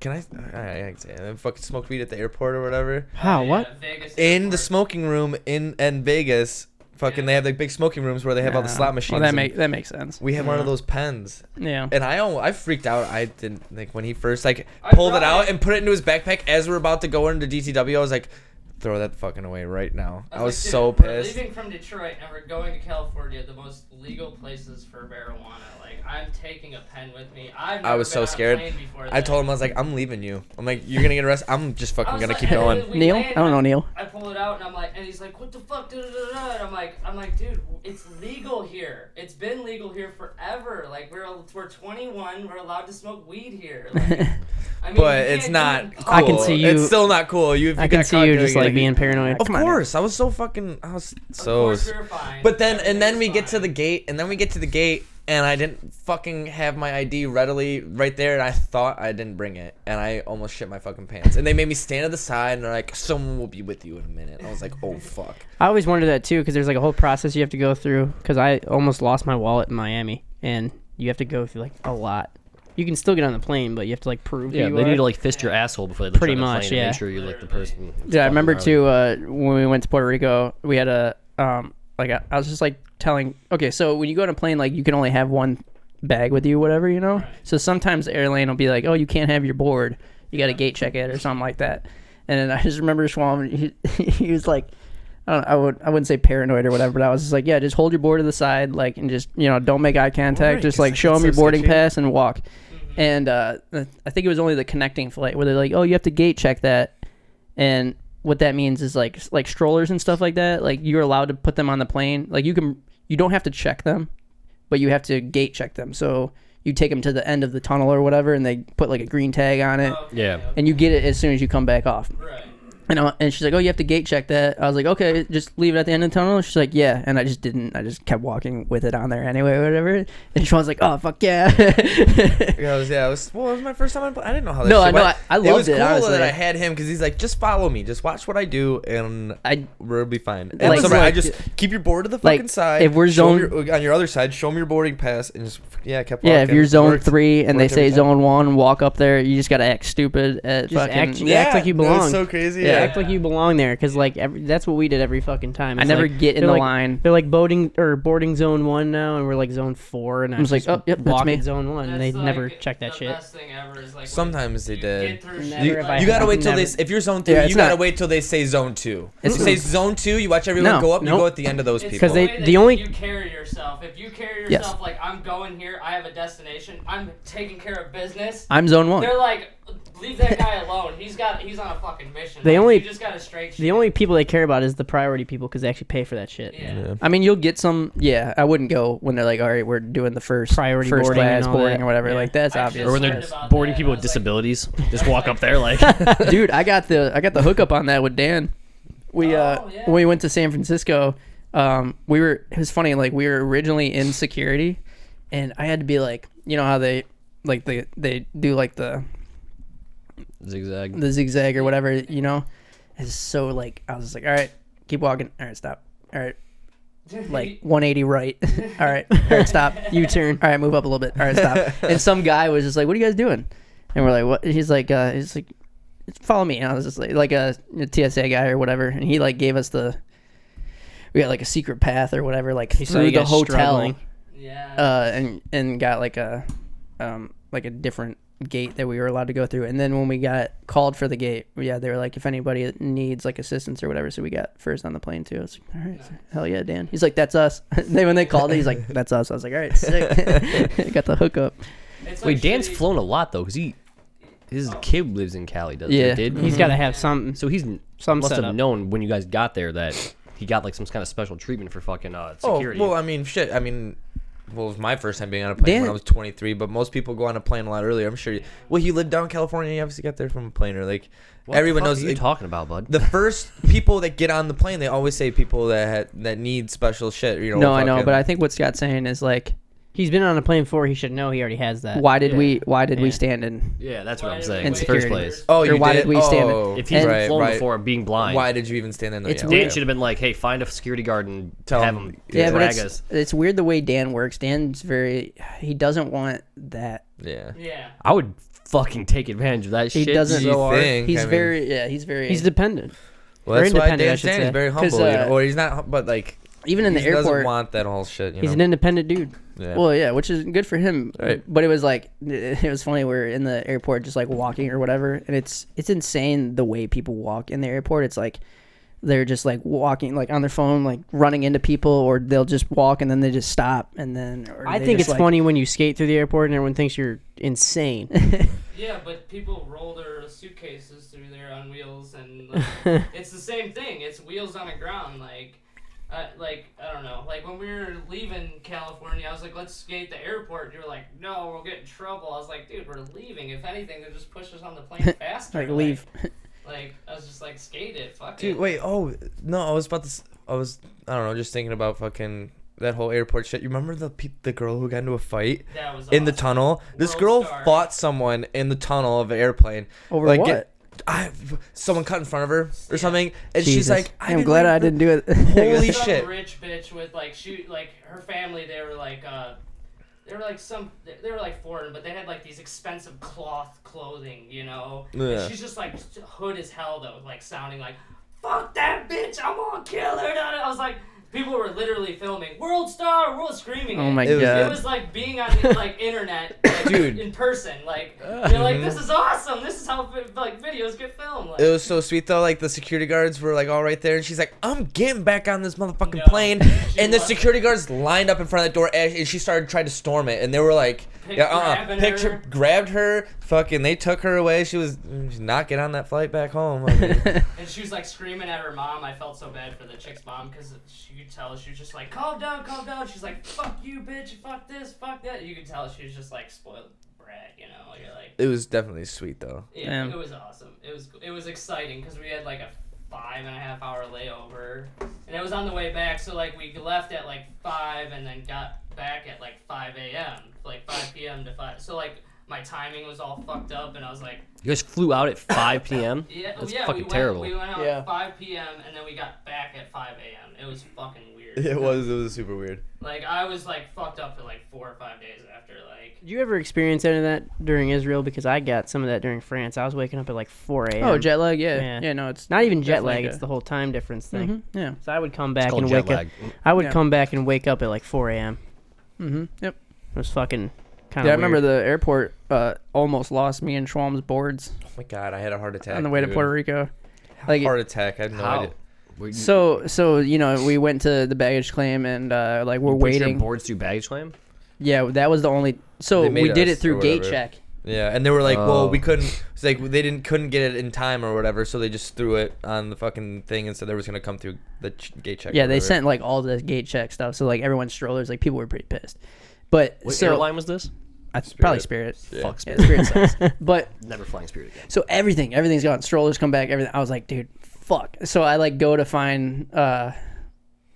Can I can say it. I fucking smoked weed at the airport or whatever. How? Yeah, What? Vegas In the airport. smoking room in Vegas, fucking they have like big smoking rooms where they have all the slot machines. Well, and that makes sense. we had one of those pens. Yeah. And I freaked out. I didn't like when he first like I pulled it brought out it. and put it into his backpack as we're about to go into DTW. I was like, throw that fucking away right now. I was like, dude, so we're pissed. leaving from Detroit and we're going to California, the most legal places for marijuana. Like, I'm taking a pen with me. I've never I was been so on a scared. plane before I that. told him I was like, I'm leaving you. I'm like, you're gonna get arrested. I'm just I fucking was gonna like- keep and going. then we Neil? land, I don't know Neil. I pull it out and I'm like, and he's like, what the fuck? Da, da, da, da. And I'm like, dude, it's legal here. It's been legal here forever. Like, we're 21. We're allowed to smoke weed here. Like, I mean, But you it's can't not do it in cool. I can see you- It's still not cool. I can see you just like being paranoid. Of Come on, course, I was so fucking. I was Of so. course we were fine. But then, and then Everything we was get to fine. the gate, and I didn't fucking have my ID readily right there, and I thought I didn't bring it, and I almost shit my fucking pants. And they made me stand at the side, and they're like, "Someone will be with you in a minute." I was like, "Oh fuck." I always wondered that too because there's like a whole process you have to go through. Because I almost lost my wallet in Miami, and you have to go through like a lot. You can still get on the plane, but you have to like prove. Yeah, who they you need are. to like fist your asshole before they let Pretty you on the much, plane and yeah. make sure you're like the person. that's Yeah, I fucking remember around. too when we went to Puerto Rico, we had a like I was just like telling. Okay, so when you go on a plane, like you can only have one bag with you, whatever, you know. Right. So sometimes the airline will be like, "Oh, you can't have your board. You got to gate check it or something like that." And then I just remember Schwalm. He was like, I don't know, I wouldn't say paranoid or whatever, but I was just like, yeah, just hold your board to the side, like, and just don't make eye contact. Right, just 'cause like that's show them so your boarding sketchy. pass and walk. And I think it was only the connecting flight where they're like, oh, you have to gate check that. And what that means is like strollers and stuff like that. Like you're allowed to put them on the plane. Like you don't have to check them, but you have to gate check them. So you take them to the end of the tunnel or whatever, and they put like a green tag on it, Okay, Yeah. okay. and you get it as soon as you come back off. Right. And she's like, oh, you have to gate check that. I was like, okay, just leave it at the end of the tunnel. She's like, yeah. And I just didn't. I just kept walking with it on there anyway or whatever. And she was like, oh, fuck yeah. It was my first time. I didn't know how that No, shit I know. went. I loved it. Was cool honestly. that I had him because he's like, just follow me. Just watch what I do, and we'll be fine. And Like- so like- I just keep your board to the fucking side. if we're show zone- me on your other side, show me your boarding pass, and just kept walking. Yeah, if you're zone Worked. 3 and they Worked say every time. zone 1, walk up there. You just got to act stupid at Just fucking... act like you that was belong. so crazy. Yeah, Yeah. act like you belong there, because like that's what we did every fucking time. I It's never like, get in they're the like- line. They're like boarding zone 1 now, and we're like zone 4, and I I was like, just oh, yep, that's walk me. in zone 1, and they That's, never like, check that the shit. best thing ever is, like, when Sometimes they you did. get through Never shit, have I like- You gotta wait till Never. if you're zone 3, Yeah, you it's gotta not- wait till they say zone 2. It's- If it says zone 2, you watch everyone No, go up. You nope. go at the end of those It's people. Because the they- way the that only- you carry yourself. If you carry Yes. yourself like I'm going here, I have a destination, I'm taking care of business. I'm zone 1. They're like, leave that guy alone. He's on a fucking mission. They Like, only- you just got to straight. The only people they care about is the priority people, because they actually pay for that shit. Yeah. I mean, you'll get some... Yeah, I wouldn't go when they're like, all right, we're doing the first Priority first boarding class and all boarding that. or whatever. Yeah. Like, that's I obvious. Or when learned they're about boarding that, people I with was like- disabilities, just walk up there like. Dude, I got the hookup on that with Dan. We yeah. when we went to San Francisco, it was funny, like we were originally in security, and I had to be like, you know how they do like the Zigzag. zigzag or whatever, you know. It's so like I was just like, all right, keep walking, all right, stop, all right, like 180 right, all right, stop, U-turn, all right, move up a little bit, all right, stop. And some guy was just like, what are you guys doing? And we're like, what? He's like follow me. And I was just like a TSA guy or whatever, and he like gave us we got like a secret path or whatever, like He saw through you the guys hotel, struggling. Yeah. and got like a different gate that we were allowed to go through. And then when we got called for the gate, they were like, if anybody needs like assistance or whatever, so we got first on the plane too. I was like, all right, hell yeah, Dan. He's like, that's us. Then when they called it, he's like, that's us. I was like, all right, sick. Got the hookup. It's Wait, like Dan's shitty- flown a lot though, because his kid lives in Cali, doesn't Yeah. he? Did He's got to have some. so he's Some must setup. have known when you guys got there that he got like some kind of special treatment for fucking Oh, security. well, I mean, shit. I mean, well, it was my first time being on a plane Dan- when I was 23, but most people go on a plane a lot earlier. I'm sure. You lived down in California. You obviously got there from a plane, or like What everyone the fuck knows. are you like, talking about, bud? the first people that get on the plane, they always say people that need special shit. You know. No, I know, fucking- but I think what Scott's saying is like, He's been on a plane before. He should know. He already has that. why did we Yeah. stand in? Yeah, that's what Why I'm did saying. we In wait the first security? place. Oh, Or you why did we stand? Oh, If he's right, flown right. before being blind, Why did you even stand in there? It's Yeah, weird. Dan okay. should have been like, "Hey, find a security guard and Tell have him- him Yeah, but drag us." it's weird the way Dan works. Dan's he doesn't want that. Yeah. Yeah. I would fucking take advantage of that He shit doesn't- so You hard. think? He's I mean- very He's dependent. Well, very that's why independent, I Dan's should saying he's say. very 'Cause, humble. You know? Or he's not, but like even in the he doesn't airport. want that whole shit. You He's know? an independent dude. Yeah. Well, yeah, which is good for him. Right. But it was like it was funny. We're in the airport, just like walking or whatever, and it's insane the way people walk in the airport. It's like they're just like walking, like on their phone, like running into people, or they'll just walk and then they just stop, and then. Or I they think just, it's like, funny when you skate through the airport and everyone thinks you're insane. Yeah, but people roll their suitcases through there on wheels, and like, it's the same thing. It's wheels on the ground. Like I don't know. Like when we were leaving California, I was like, "Let's skate the airport." And you were like, "No, we'll get in trouble." I was like, "Dude, we're leaving. If anything, they'll just push us on the plane faster." Like leave. Like I was just like, "Skate it, fuck Dude, it." wait. Oh no, I was about to. I don't know. Just thinking about fucking that whole airport shit. You remember the girl who got into a fight That was in the awesome. tunnel? This World girl star. fought someone in the tunnel of an airplane. Over like, what? Someone cut in front of her or something, and Jesus. she's like, I'm glad I didn't do it. Holy Some shit. rich bitch with like her family. They were like foreign, but they had like these expensive cloth clothing, you know. Yeah. And she's just like hood as hell though, like sounding like, "Fuck that bitch, I'm gonna kill her." I was like, people were literally filming world star, world screaming. Oh it. my It was- god. It was like being on like internet, like, Dude. in person. Like you're like, "This is awesome. This is how like videos get filmed." Like, It was so sweet though. Like the security guards were like all right there, and she's like, "I'm getting back on this motherfucking No, plane." she And the wasn't. security guards lined up in front of the door, and she started trying to storm it, and they were like, Grabbing her. grabbed her, fucking, they took her away. She was not get on that flight back home. I mean, And she was like screaming at her mom. I felt so bad for the chick's mom because you could tell she was just like, calm down, calm down. She's like, "Fuck you, bitch, fuck this, fuck that." You could tell she was just like spoiled brat, you know. You're like, it was definitely sweet though. yeah, Damn. it was awesome. it was exciting because we had like a 5.5 hour layover, and it was on the way back. So like we left at like 5 and then got back at like 5 a.m. like 5 p.m. to 5. So like my timing was all fucked up, and I was like, You guys flew out at 5 p.m. yeah, That's yeah, fucking terrible. We went out Yeah. at 5 p.m. and then we got back at 5 a.m. It was fucking weird. It was super weird. Like I was like fucked up for like 4 or 5 days after. Like, Did you ever experience any of that during Israel? Because I got some of that during France. I was waking up at like 4 a.m. Oh, jet lag. Yeah. Yeah. Yeah. No, it's Not even jet definitely lag. a- It's the whole time difference thing. Yeah. So I would come It's back called and jet wake up. lag. I would Yeah. come back and wake up at like 4 a.m. Yep. It was fucking kind of Yeah, I remember the airport almost lost me and Schwalm's boards Oh my god, I had a heart attack. on the way to dude. Puerto Rico. Like, Heart attack. I had no How? idea. Were you- so you know, we went to the baggage claim and like we're you put your waiting. boards through baggage claim? Yeah, that was the only. So They made we did us it through or gate whatever. check. Yeah, and they were like, Oh. well, we couldn't. It's like they couldn't get it in time or whatever, so they just threw it on the fucking thing and said they was gonna come through the gate check. Yeah, or they whatever. sent like all the gate check stuff. So like everyone's strollers, like people were pretty pissed. But What so airline was this? probably Spirit. Yeah. Fuck Yeah, Spirit. Spirit sucks. But Never flying Spirit again. so everything's gone. Strollers come back. Everything. I was like, dude, fuck. So I like go to find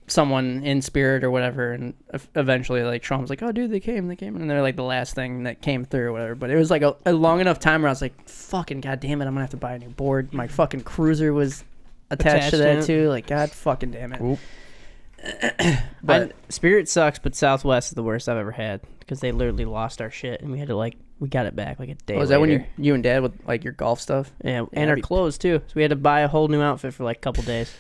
someone in Spirit or whatever, and eventually like Sean was like, oh dude, they came, and they're like the last thing that came through or whatever. But it was like a long enough time where I was like, fucking goddamn it, I'm gonna have to buy a new board. My fucking cruiser was attached to that Attached too. Like, god fucking damn it. Oop. But Spirit sucks, but Southwest is the worst I've ever had because they literally lost our shit and we had to we got it back like a day. was that when later. you and Dad with like your golf stuff? Yeah, Yeah, and our we- clothes too. So we had to buy a whole new outfit for like a couple days.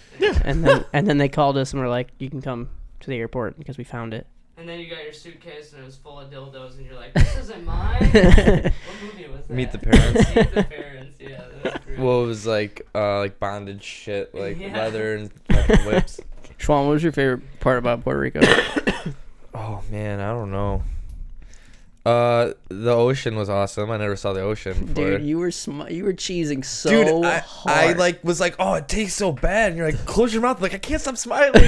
And then they called us and were like, "You can come to the airport because we found it." and then you got your suitcase and it was full of dildos, and you're like, this isn't mine. What movie was that? Meet the Parents. Meet the Parents. Yeah, that was great. Well, it was like bondage shit, like Yeah. leather and fucking whips. Schwalm, what was your favorite part about Puerto Rico? Oh man, I don't know. The ocean was awesome. I never saw the ocean before. Dude, you were you were cheesing so Dude, I hard. like was like, oh, it tastes so bad, and you're like, close your mouth. I'm like, I can't stop smiling.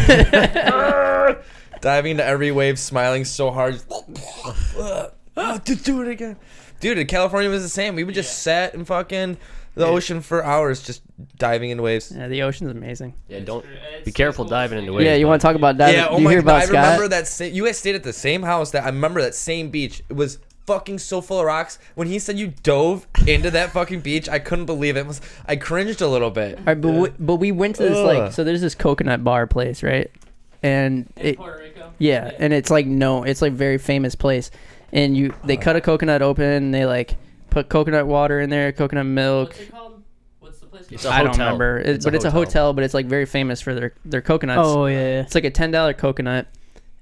Diving into every wave, smiling so hard. Do it again, dude. In California was the same. We would just sat in fucking the ocean for hours, just diving in waves. Yeah, the ocean's amazing. Yeah, don't It's be careful the diving coolest into thing. waves. Yeah, you want to talk about diving? Yeah, oh Do you my hear god, about I Scott? remember that. You guys stayed at the same house. That I remember that same beach. It was fucking so full of rocks. When he said you dove into that fucking beach, I couldn't believe it. I cringed a little bit. All right, but we went to this Ugh. like, so there's this coconut bar place, right? And In it, Puerto Rico. yeah, and it's like it's like very famous place, and they cut a coconut open, they like put coconut water in there, coconut milk. What's it called? What's the place called? It's a I don't hotel. remember, It's but a it's a hotel. hotel, but it's like very famous for their coconuts. Oh yeah. It's like a $10 coconut,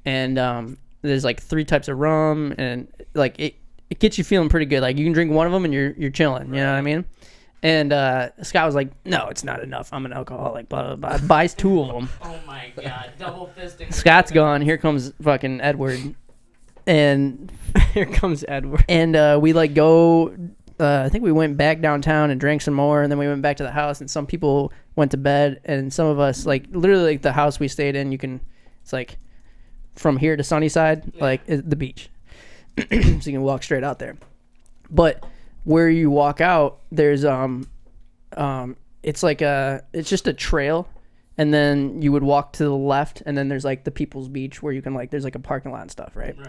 and there's like 3 types of rum, and like it gets you feeling pretty good. Like you can drink one of them and you're chilling. You know what I mean? And Scott was like, "No, it's not enough. I'm an alcoholic." Blah blah blah. Buys 2 of them. Oh my god, double fisting. Scott's gone. Here comes fucking Edward, and Here comes Edward. we like go. I think we went back downtown and drank some more, and then we went back to the house. And some people went to bed, and some of us like literally like the house we stayed in. It's like from here to Sunnyside, like is the beach, so you can walk straight out there. But where you walk out, there's it's like it's just a trail, and then you would walk to the left, and then there's like the People's Beach where you can like there's like a parking lot and stuff, right? Right.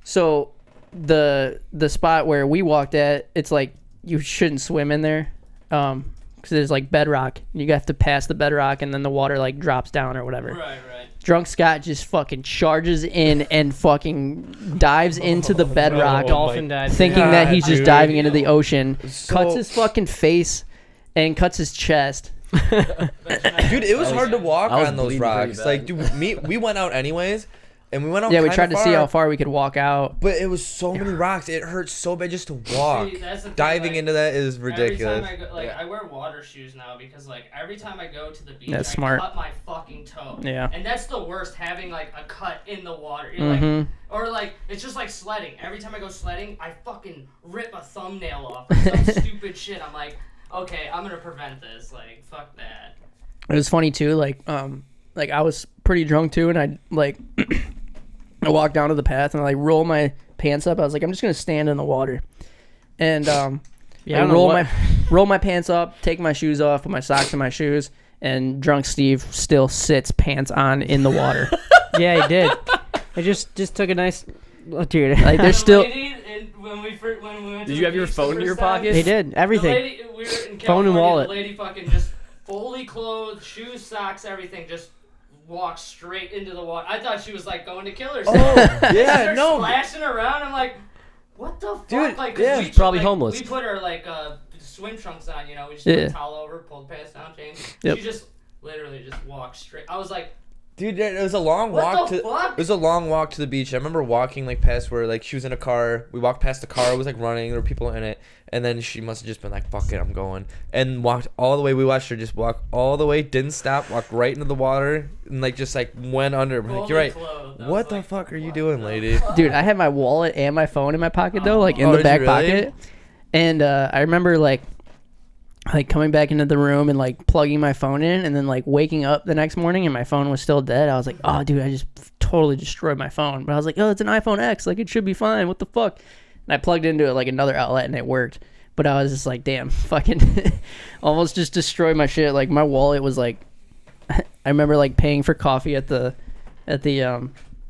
So the spot where we walked at, it's like you shouldn't swim in there, because there's like bedrock. You have to pass the bedrock, and then the water like drops down or whatever. Right. Drunk Scott just fucking charges in and fucking dives into the bedrock, Dolphin dive. thinking that he's just dude. diving into the ocean. So- Cuts his fucking face and cuts his chest. Dude, it was hard to walk I was on those bleeding pretty rocks. bad. Like, dude, we went out anyways, and we went out. Yeah, we kinda tried to see far, how far we could walk out. But it was so many rocks. It hurt so bad just to walk. See, that's the thing, Diving like, into that is ridiculous. Every time I go, I wear water shoes now because like every time I go to the beach, That's I smart. cut my fucking toe. Yeah. And that's the worst, having like a cut in the water. You're like, Mhm. or like it's just like sledding. Every time I go sledding, I fucking rip a thumbnail off or some stupid shit. I'm like, okay, I'm gonna prevent this. Like, fuck that. It was funny too, like I was pretty drunk too, and I like I walked down to the path and I like roll my pants up. I was like, I'm just gonna stand in the water, and Yeah, I I don't know roll what- my roll my pants up, take my shoes off, put my socks in my shoes, and drunk Steve still sits pants on in the water. Yeah, he did. I just took a nice. Oh, dude. Like there's still. When we went Did to you the have your beach phone the in your first time, pocket? He did everything. The lady, we were in Phone and California, wallet. The lady fucking just fully clothed, shoes, socks, everything, just walked straight into the water. I thought she was like going to kill herself. Yeah, no. Splashing around. I'm like, what the fuck? Dude, like, 'cause yeah. we She's probably like, homeless. We put her like swim trunks on, you know. We just Yeah. put a towel over, pulled pants down, changed. Yep. She just literally just walked straight. I was like, Dude, it was a long What walk the to. fuck? It was a long walk to the beach. I remember walking like past where like she was in a car. We walked past the car. It was like running. There were people in it, and then she must have just been like, "Fuck it, I'm going," and walked all the way. We watched her just walk all the way. Didn't stop. Walked right into the water and like just like went under. Like, you're right. clothed. I What was the like, fuck are you what doing, the lady? fuck? Dude, I had my wallet and my phone in my pocket though, like in Oh, the did back you really? pocket. And I remember like coming back into the room and like plugging my phone in, and then like waking up the next morning and my phone was still dead. I was like, oh, dude, I just totally destroyed my phone. But I was like, oh, it's an iPhone X, like it should be fine. What the fuck? And I plugged into it like another outlet and it worked. But I was just like, damn, fucking almost just destroyed my shit. Like my wallet was like, I remember like paying for coffee at the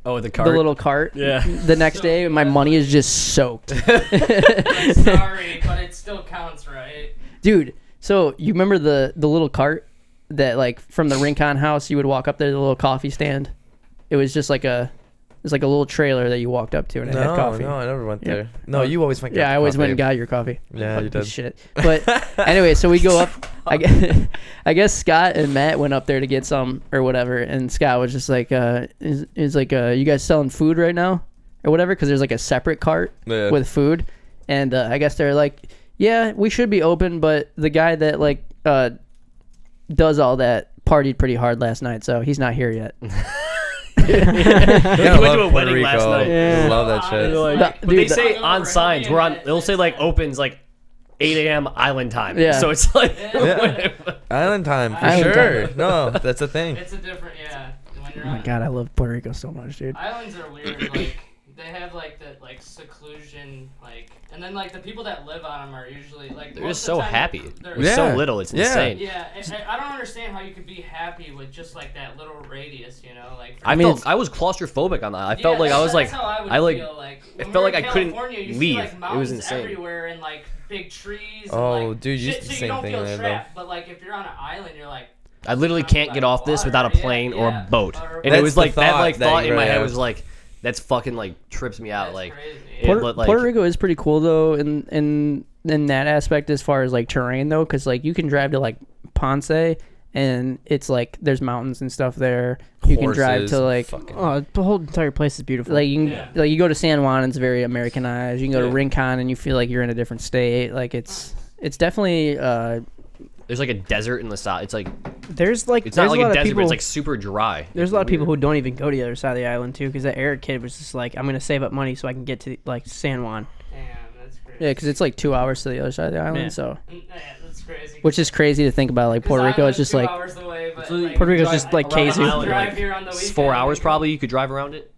Oh, the cart. the little cart. Yeah. The next day, my money is just soaked. Like, sorry, but it still counts, right? Dude, so you remember the little cart that like from the Rincon house, you would walk up there to the little coffee stand? It was just like a little trailer that you walked up to and it had coffee. No, I never went Yeah. there. No, you always went. Yeah, I always went and got. got your coffee. Yeah, you Fucking did. Shit. But anyway, so we go up. I guess Scott and Matt went up there to get some or whatever, and Scott was just like, "Is like, you guys selling food right now or whatever?" Because there's like a separate cart Yeah. with food, and I guess they're like, "Yeah, we should be open, but the guy that like does all that partied pretty hard last night, so he's not here yet." We went to a wedding last night. Yeah. I love that shit. Honestly, But But they Dude, say the- on signs, we're on. They'll say like opens like 8 a.m. Island time. Yeah. So it's like. Yeah. Island time for Island sure. time. No, that's a thing. It's a different, yeah. When you're Oh my on, god, I love Puerto Rico so much, dude. islands are weird. Like they have like that like seclusion, like, and then like the people that live on them are usually like They're most just of the so time, happy. they're- With so little, it's Yeah. insane. Yeah, and I don't understand how you could be happy with just like that little radius, you know? Like, I mean, felt I was claustrophobic on that. I felt like I was like that's how I would I like feel, like it when felt we were like in I couldn't California, you leave. See, like, It was mountains insane. everywhere and like big trees. Oh, and, like, dude, you shit, used the so same you don't thing feel there, though. trapped. But like if you're on an island, you're like, I literally can't get off this without a plane or a boat. Or- And it That's was the like that thought like that thought you in my really head have. was like that's fucking like trips me out That's like crazy. it Puerto, looked like Puerto Rico is pretty cool though in that aspect as far as like terrain though, because like you can drive to like Ponce and it's like there's mountains and stuff there. You can drive Horses, to like fucking- Oh, the whole entire place is beautiful. like you can Yeah. like you go to San Juan and it's very Americanized. You can go Yeah. to Rincon and you feel like you're in a different state. Like it's definitely there's like a desert in the south. It's like there's like it's there's not like a a lot of desert, people. but it's like super dry. There's a lot of people who don't even go to the other side of the island too, because that Eric kid was just like, I'm gonna save up money so I can get to like San Juan. Damn, that's crazy. yeah, because it's like 2 hours to the other side of the island. Yeah. So Yeah, that's crazy. which is crazy to think about. Like Puerto Rico is just like hours away, but, literally- like, Puerto Rico's drive just like around the Kazoo. island, drive Like, here on the It's weekend, 4 hours like, probably. You could drive around it.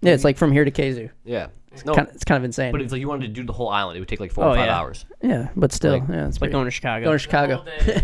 yeah, it's like from here to Kazoo. Yeah. No, It's kind of insane. but if like you wanted to do the whole island, it would take like 4 Oh, or 5 yeah. hours. yeah, but still, Like- yeah, it's It's like pretty- going to Chicago. going to the Chicago. whole day.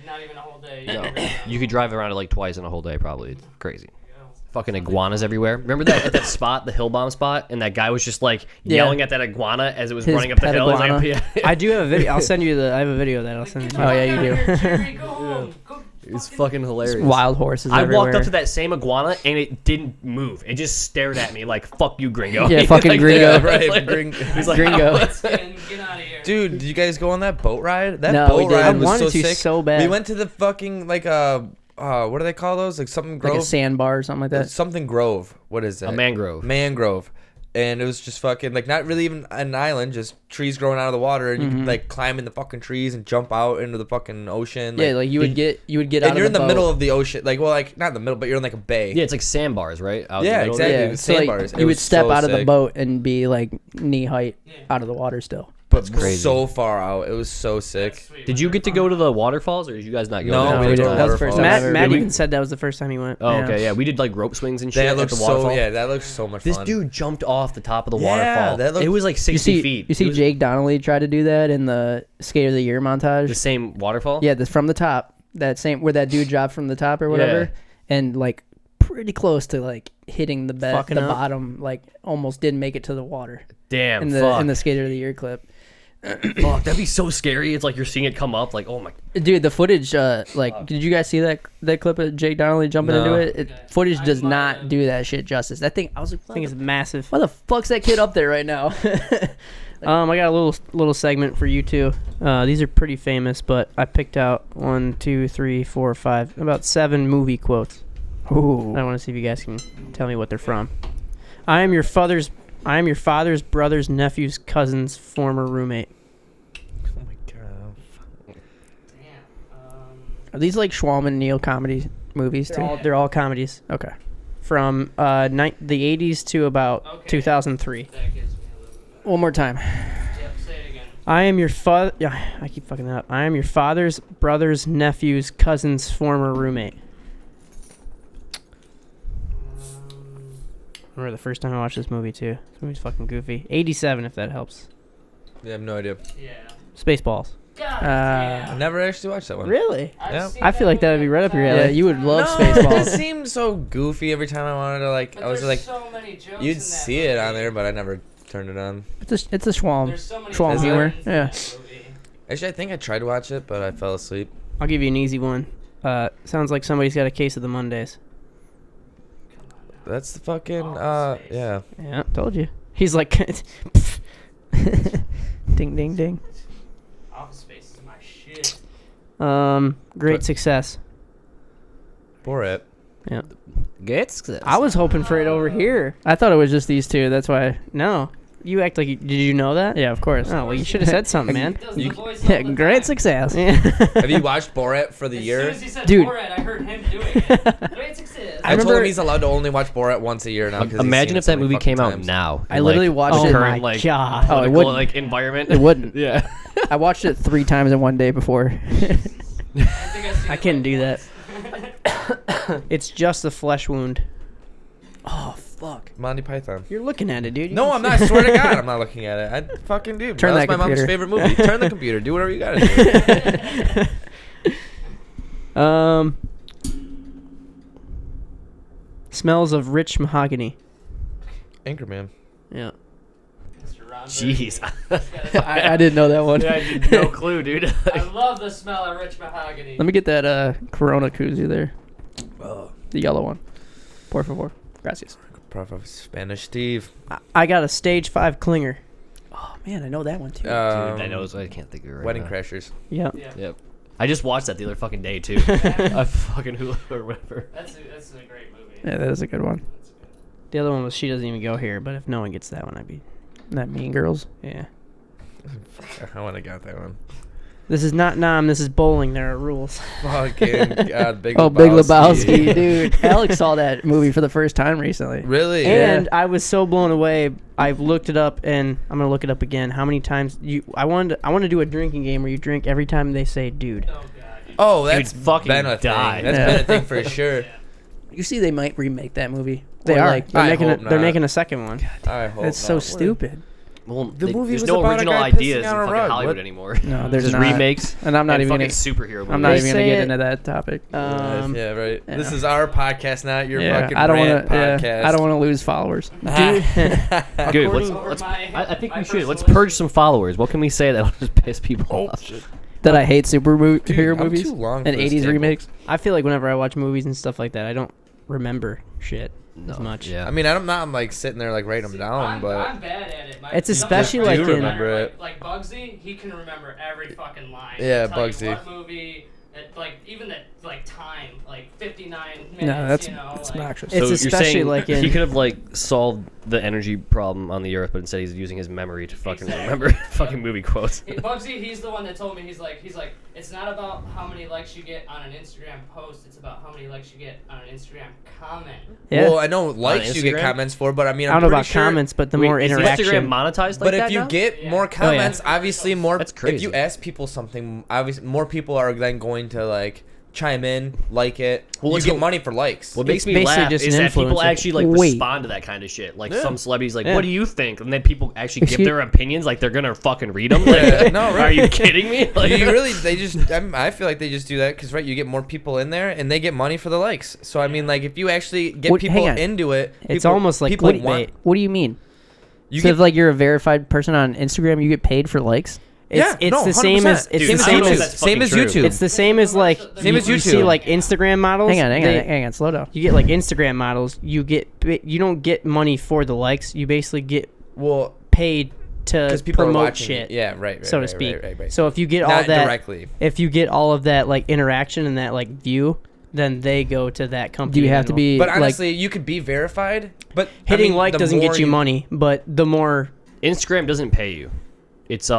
Not even a whole day. No, can go you could drive around it like twice in a whole day probably. It's crazy. down. Fucking iguanas everywhere. Remember that at that spot, the hill bomb spot, and that guy was just like Yeah. yelling at that iguana as it was His running up the pet hill. He's like, iguana. yeah. I do have a video. I'll send you the. I have a video that I'll send you. Oh, yeah, you do. Jerry, go home. Go It's fucking hilarious. Wild horses. I everywhere. walked up to that same iguana and it didn't move. It just stared at me like "fuck you, gringo." Yeah, fucking Like, gringo. Yeah, right. Like, He's like, Gringo. Get out of here. Dude, did you guys go on that boat ride? That No, we boat didn't. ride I was wanted so to sick. so bad. We went to the fucking like what do they call those? Like something like grove. a sandbar or something like that. Something grove. What is it? A mangrove. Mangrove. And it was just fucking like not really even an island, just trees growing out of the water, and you could like climb in the fucking trees and jump out into the fucking ocean. Yeah, like you would get out and you're of in the boat. middle of the ocean, like like not in the middle, but you're in like a bay. Yeah, it's like sandbars, right? Out Yeah, the middle. exactly. Yeah, the so like, sandbars. It you would was step so out of the sick. boat and be like knee height Yeah. out of the water still. but crazy. so far out. It was so sick. Did you get to go to the waterfalls, or did you guys not go? No, there? we didn't. That was the first time. Waterfalls. Matt Did we? even said that was the first time he went. Oh, okay, yeah. We did like rope swings and shit That at looks the waterfall. that looks so much This fun. dude jumped off the top of the Yeah, waterfall. that looked- It was like 60 feet. You see It was Jake Donnelly try to do that in the Skate of the Year montage. the same waterfall. Yeah, this from the top. That same where that dude dropped from the top or whatever, and like pretty close to like hitting the Fucking up. bottom. Like almost didn't make it to the water Damn. in the Skater of the Year clip. Fuck, that'd be so scary. It's like you're seeing it come up. Like, oh my. Dude, the footage, did you guys see that clip of Jake Donnelly jumping No. into it? Footage does not do that shit justice. That thing, I was like, I think it's massive. why the fuck's that kid up there right now? I got a little segment for you two. These are pretty famous, but I picked out 1, 2, 3, 4, 5, about 7 movie quotes. Ooh. I want to see if you guys can tell me what they're from. I am your father's brother's nephew's cousin's former roommate. Oh my god. Damn. Are these like Schwalm and Neil comedy movies too? They're all comedies. Okay. From the 80s to about Okay. 2003. That gives me a little bit. One more time. Yep, say it again. I am your father. Yeah, I keep fucking that up. I am your father's brother's nephew's cousin's former roommate. I remember the first time I watched this movie too. This movie's fucking goofy. 87, if that helps. Yeah, I have no idea. Yeah. Spaceballs. God I damn. never actually watched that one. Really? I've Yeah. seen I feel like that would be right up your Yeah, alley. you would love No, it Spaceballs. seemed so goofy every time I wanted to like. But I was there's like, so many jokes in you'd that see it on movie. there, but I never turned it on. It's a Schwalm. There's so many Schwalm lines humor, in yeah. that movie. Actually, I think I tried to watch it, but I fell asleep. I'll give you an easy one. Sounds like somebody's got a case of the Mondays. That's the fucking Office Space. yeah. Yeah, told you. He's like, ding, ding, ding. Office Space is my shit. Great But- success. Borat. Yeah. Good success. I was hoping for it over here. I thought it was just these two. That's why. No, you act like. Did you know that? Yeah, of course. Oh well, you should have said something, man. He does the You- voice Yeah, all the great time. success. Yeah. Have you watched Borat for the As year? soon as he said Dude. Borat, I heard him doing it. Great success. I told remember- him he's allowed to only watch Borat once a year now. 'cause he's Imagine seen it if so that many movie fucking came out times. now. I in, literally like, watched the it. current, my like, God. Oh, it political, wouldn't. like environment. It wouldn't. Yeah. I watched it 3 times in one day before. I couldn't do that. It's just a flesh wound. Oh fuck! Monty Python. You're looking at it, dude. You No, can I'm see- not. I swear to God, I'm not looking at it. I fucking do. Turn That's that my mom's computer. favorite movie. Turn the computer. Do whatever you gotta do. Smells of rich mahogany. Anchorman. Yeah. Mr. Ron Jeez. Burgundy. I didn't know that one. Yeah, I had no clue, dude. I love the smell of rich mahogany. Let me get that Corona koozie there, Oh, the yellow one. Por favor. Gracias. Prof of Spanish Steve. I got a stage 5 clinger. Oh man, I know that one too. Dude, I know. I can't think of it right Wedding now. Crashers. Yeah. Yeah. Yep. I just watched that the other fucking day too. I fucking Hulu or whatever. That's a great movie. Yeah, that is a good one. That's good. The other one was She Doesn't Even Go Here, but if no one gets that one, I'd be. That Mean Girls. Yeah. I would have got that one. This is not Nam, this is bowling. There are rules. Fucking God, Big Oh, Lebowski. Big Lebowski, dude. Alex saw that movie for the first time recently. Really? And I was so blown away. I looked it up, and I'm gonna look it up again. How many times I want to do a drinking game where you drink every time they say "dude." Oh god. Oh, that's Dude, fucking been a died. thing. That's Yeah. been a thing for sure. Yeah. You see, they might remake that movie. They Or, are. like, They're I making hope they're not. making a second one. I hope it's so not. stupid. Well, The movie there's was no about a original guy ideas pissing in on a fucking rug. Hollywood What? anymore. No, there's just not. remakes. And I'm not and even fucking gonna. superhero movies. I'm not They even gonna say get it- into that topic. Yeah, right. yeah. This is our podcast, not your Yeah, fucking I don't rant want to. podcast. Yeah, I don't want to lose followers. Good. Let's. Over let's my- I think my we should. Let's personal purge some followers. What can we say that will just piss people off? That I hate superhero Dude, I'm movies too long and for this 80s table. remakes. I feel like whenever I watch movies and stuff like that, I don't remember shit No. as much. Yeah. I mean, I'm not like sitting there like writing them down, I'm but bad at it. My It's younger especially brother like do in- remember it. Like Bugsy, he can remember every fucking line. Yeah, He'll tell you Bugsy. what movie, Like even that like time, like 59 minutes. No, that's you know, it's like, obnoxious. So It's you're especially saying like in he could have like solved the energy problem on the Earth, but instead he's using his memory to fucking Exactly. remember fucking movie quotes. Bugsy, he's the one that told me. He's like, it's not about how many likes you get on an Instagram post. It's about how many likes you get on an Instagram comment. yeah. Well, I know likes you get Instagram? comments for, but I mean, I I'm don't know pretty about sure. comments, but the Wait, more is interaction. Instagram monetized like But that if you now? get Yeah. more Oh, yeah. comments, obviously more. That's If crazy. you ask people something, obviously more people are then going to like chime in, like it. Well, You it's get a- money for likes. What makes me basically laugh just is an that people influencer. actually like Wait. respond to that kind of shit. Like Yeah. some celebrities, like, Yeah. "What do you think?" And then people actually give Excuse- their opinions. Like they're gonna fucking read them. Yeah, Like, no, are right. you kidding me? Like, You really, they just. I feel like they just do that because right, you get more people in there and they get money for the likes. So I mean, like if you actually get What- hang people on. into it, It's people- almost like people clickbait. want. What do you mean? You So get if like you're a verified person on Instagram, you get paid for likes? Yeah, it's no, the same 100%. as it's Dude, the I same don't know if as that's same as fucking true. YouTube. it's the same as like Same as you see YouTube. like Instagram models. Hang on, they- hang on, slow down. You get like Instagram models. You don't get money for the likes. You basically get well paid to because people are promote watching shit. it. Yeah, right, so to right, speak. Right. So if you get all Not that directly. if you get all of that like interaction and that like view, then they go to that company. Do you have and to will- be But like honestly, you could be verified. But hitting I mean, like the doesn't more get you money, but the more Instagram doesn't pay you. It's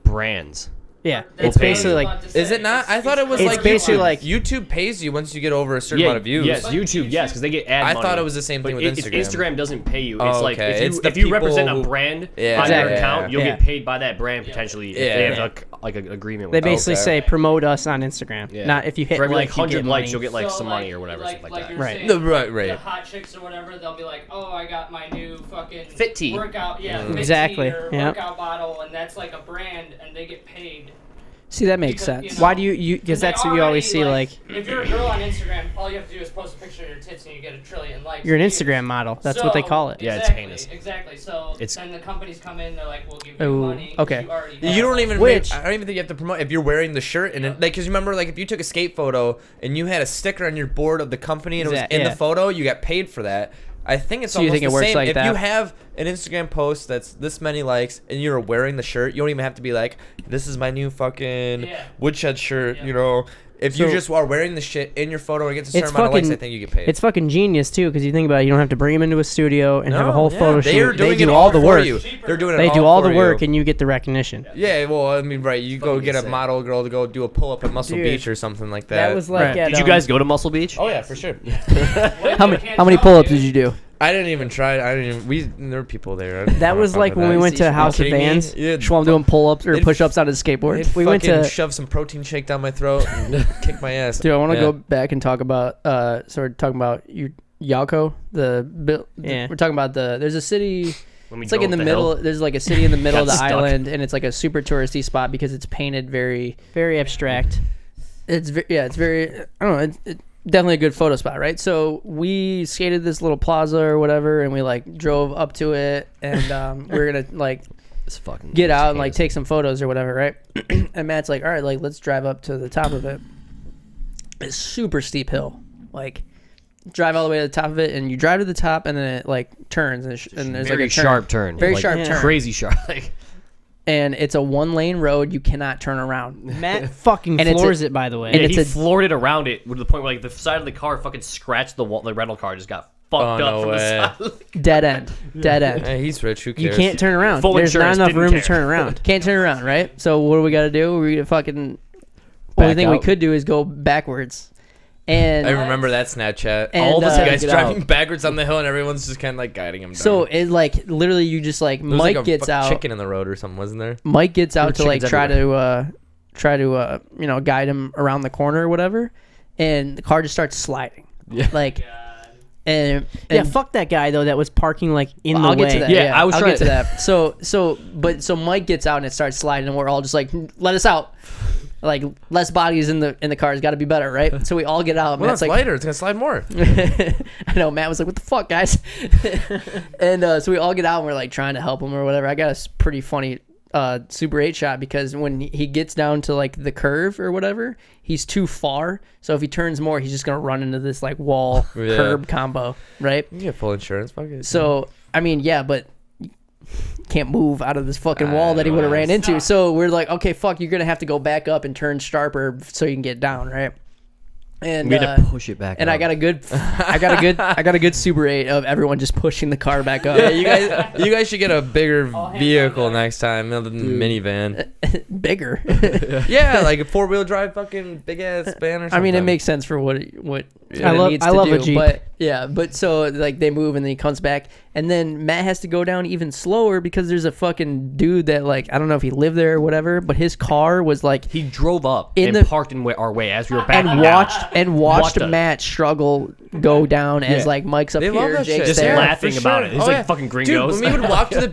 brands. yeah, That's it's what I basically was like about to say. Is it not? I thought it was It's like basically YouTube. like- YouTube pays you once you get over a certain amount of views. Yes, But YouTube, yes, because they get ad I money. thought it was the same thing But with if Instagram. Instagram doesn't pay you. It's Oh, like okay. It's if the you, if you people represent a who- brand Yeah, on Exactly. your account, you'll Yeah. get paid by that brand potentially if Yeah. they have Yeah. like an agreement they with basically Okay. say promote us on Instagram. Yeah. Not if you hit for every like like you 100 get likes, money. you'll get like So, some money or whatever, something like that. you were Right. saying, No, right. The hot chicks or whatever, they'll be like, "Oh, I got my new fucking Fit tea. workout, yeah, Fit Exactly, tea or yep. workout bottle," and that's like a brand, and they get paid. See, that makes Because, sense. you know, Why do you? Because they that's what you always see. already, Like if you're a girl on Instagram, all you have to do is post a picture of your tits and you get 1 trillion likes. you're an views. Instagram model. That's what they So, call it. Yeah, it's exactly, heinous. Exactly. So It's- then the companies come in, they're like, "We'll give you Ooh, money." 'cause okay. You, already You have don't it. even. Which- I don't even think you have to promote if you're wearing the shirt and like because remember like if you took a skate photo and you had a sticker on your board of the company and it was in Yeah. the photo, you got paid for that. I think it's So you almost think it the works same. like if that? you have an Instagram post that's this many likes and you're wearing the shirt, you don't even have to be like, "This is my new fucking Yeah. woodshed shirt." Yeah. You know, if you So- just are wearing the shit in your photo and it gets a certain It's amount of likes, I fucking- think you get paid. It's fucking genius too, because you think about it, you don't have to bring them into a studio and have a No, whole yeah, photo they are shoot. doing They do it all the for work. you. They're doing it. They do all the for work, you. and you get the recognition. Yeah, well, I mean, right? You go Fucking get a sick. model girl to go do a pull up at Muscle Dude, Beach or something like that. That was like Right. at, Did you guys go to Muscle Beach? Oh yeah, for sure. How many pull-ups did you do? I didn't even try. I didn't. There were people there. That was like when we went to House of kidding me? Vans. Yeah, Schwalm doing pull-ups or They'd- push-ups on his skateboard. They'd We went fucking to- shove some protein shake down my throat and kick my ass. Dude, I want to Yeah. go back and talk about sort of talking about Yalco, Yeah. we're talking about there's a city. When we It's like in drove the up middle. hill. There's like a city in the middle of the Got stuck. island, and it's like a super touristy spot because it's painted very. Very abstract. It's it's very. I don't know. It's definitely a good photo spot, right? So we skated this little plaza or whatever, and we like drove up to it, and we're gonna like It's fucking get out and like heinous. take some photos or whatever, right? And Matt's like, all right, like let's drive up to the top of it. It's super steep hill, like drive all the way to the top of it, and you drive to the top, and then it like turns, and there's very like a turn. sharp turn. Very like, sharp Yeah. turn. Crazy sharp. Like, And it's a 1-lane road. You cannot turn around. Matt fucking And it's a- floors it, by the way. and yeah, it's he a- floored it around it to the point where like the side of the car fucking scratched the wall. The rental car just got fucked Oh, up no from way. the side. Dead end. Dead end. Hey, he's rich. Who cares? You can't turn around. Full There's not insurance, enough didn't room to care. turn around. Can't turn around, right? So what do we got to do? We fucking. Only Back thing we out. could do is go backwards. And I remember that Snapchat. And, All the uh, guys get driving out. backwards on the hill, and everyone's just kind of like guiding him down. so it like literally you just like there was Mike like a gets fucking out. chicken in the road or something, wasn't there? Mike gets out to There were like chickens try to you know guide him around the corner or whatever, and the car just starts sliding. Yeah. Like God. and Yeah, fuck that guy though that was parking like in I'll the get way. to that. Yeah, Yeah, I was I'll trying get to to- that. So Mike gets out and it starts sliding, and we're all just like, let us out. Like less bodies in the car has got to be better, right? So we all get out. Well, Matt's it's like, lighter. It's gonna slide more. I know. Matt was like, "What the fuck, guys?" And so we all get out and we're like trying to help him or whatever. I got a pretty funny Super 8 shot because when he gets down to like the curve or whatever, he's too far. So if he turns more, he's just gonna run into this like wall Yeah. curb combo, right? You get full insurance. Fuck it. So I mean, yeah, but can't move out of this fucking wall that he would have ran into. So we're like, okay, fuck, you're gonna have to go back up and turn sharper so you can get down, right? And we had to push it back. and up. I got a good Super 8 of everyone just pushing the car back up. Yeah, you guys should get a bigger vehicle next time other than minivan. Bigger. Yeah, like a 4-wheel drive fucking big ass van or something. I mean, it makes sense for what it I love needs to do. a Jeep. But yeah, but so like they move and then he comes back, and then Matt has to go down even slower because there's a fucking dude that like I don't know if he lived there or whatever, but his car was like He drove up In and the- parked in our way as we were backing and down. watched Watched us. Matt struggle go down as like Mike's up They love here, that Jake's shit. Just there. laughing for about sure. it. It's Oh, like yeah. fucking gringos. Dude, when we would walk to the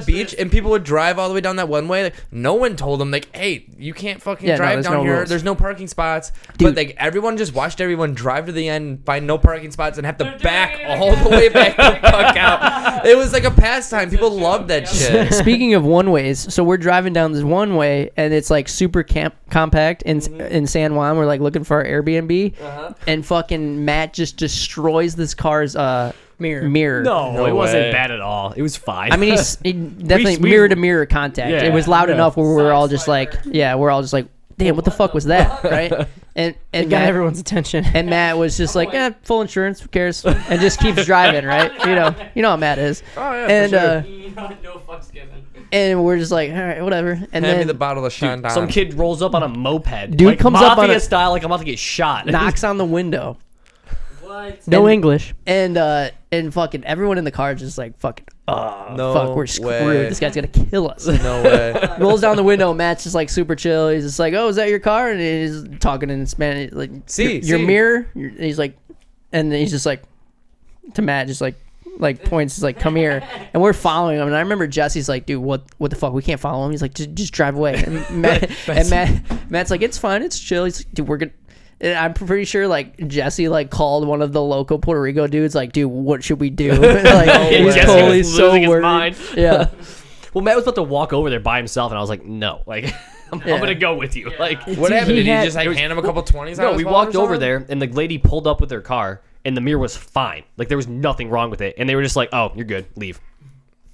beach, and people would drive all the way down that one way, like, no one told them, like, hey, you can't fucking Yeah, no, drive there's down no here. rules. There's no parking spots. Dude. But like everyone just watched everyone drive to the end, find no parking spots, and have to back all the way back the fuck out. It was like a pastime. People loved that shit. Speaking of one ways, so we're driving down this one way, and it's like super compact in San Juan. We're like looking for our Airbnb, and fucking Matt just destroys this car's mirror. no, it No wasn't way. bad at all. It was fine. I mean, he definitely we- mirror to mirror contact. Yeah, It was loud yeah. enough where we're all just Side like, we're all just like, damn, what the fuck was that, right? And It got everyone's attention. and Matt was just like, full insurance, who cares? And just keeps driving, right? You know how Matt is. Oh yeah, And No fucks given. and we're just like, all right, whatever. And hand me then the bottle of Sean Some Don. kid rolls up on a moped. Dude like, comes up on mafia a- style, like I'm about to get shot. knocks on the window. What? No And- English. And fucking everyone in the car is just like, fucking, No fuck, we're screwed. way. This guy's gonna kill us. No way. Rolls down the window. Matt's just like super chill. He's just like, "Oh, is that your car?" And he's talking in Spanish, like, See, your see. mirror?" mirror." He's like, and then he's just like, to Matt, just like points, he's like, "Come here." And we're following him. And I remember Jesse's like, "Dude, what the fuck? We can't follow him." He's like, "Just drive away." And Matt's like, "It's fine. It's chill." He's like, "Dude, we're gonna." And I'm pretty sure like Jesse like called one of the local Puerto Rico dudes like, "Dude, what should we do?" Like he was Jesse totally was so losing his worried. mind. Yeah. Well, Matt was about to walk over there by himself, and I was like, no, like I'm gonna go with you. Like, What happened? Did he just like hand him a couple 20s? no, out of we his wallet walked or over something? there, and the lady pulled up with her car, and the mirror was fine. Like there was nothing wrong with it, and they were just like, "Oh, you're good, leave."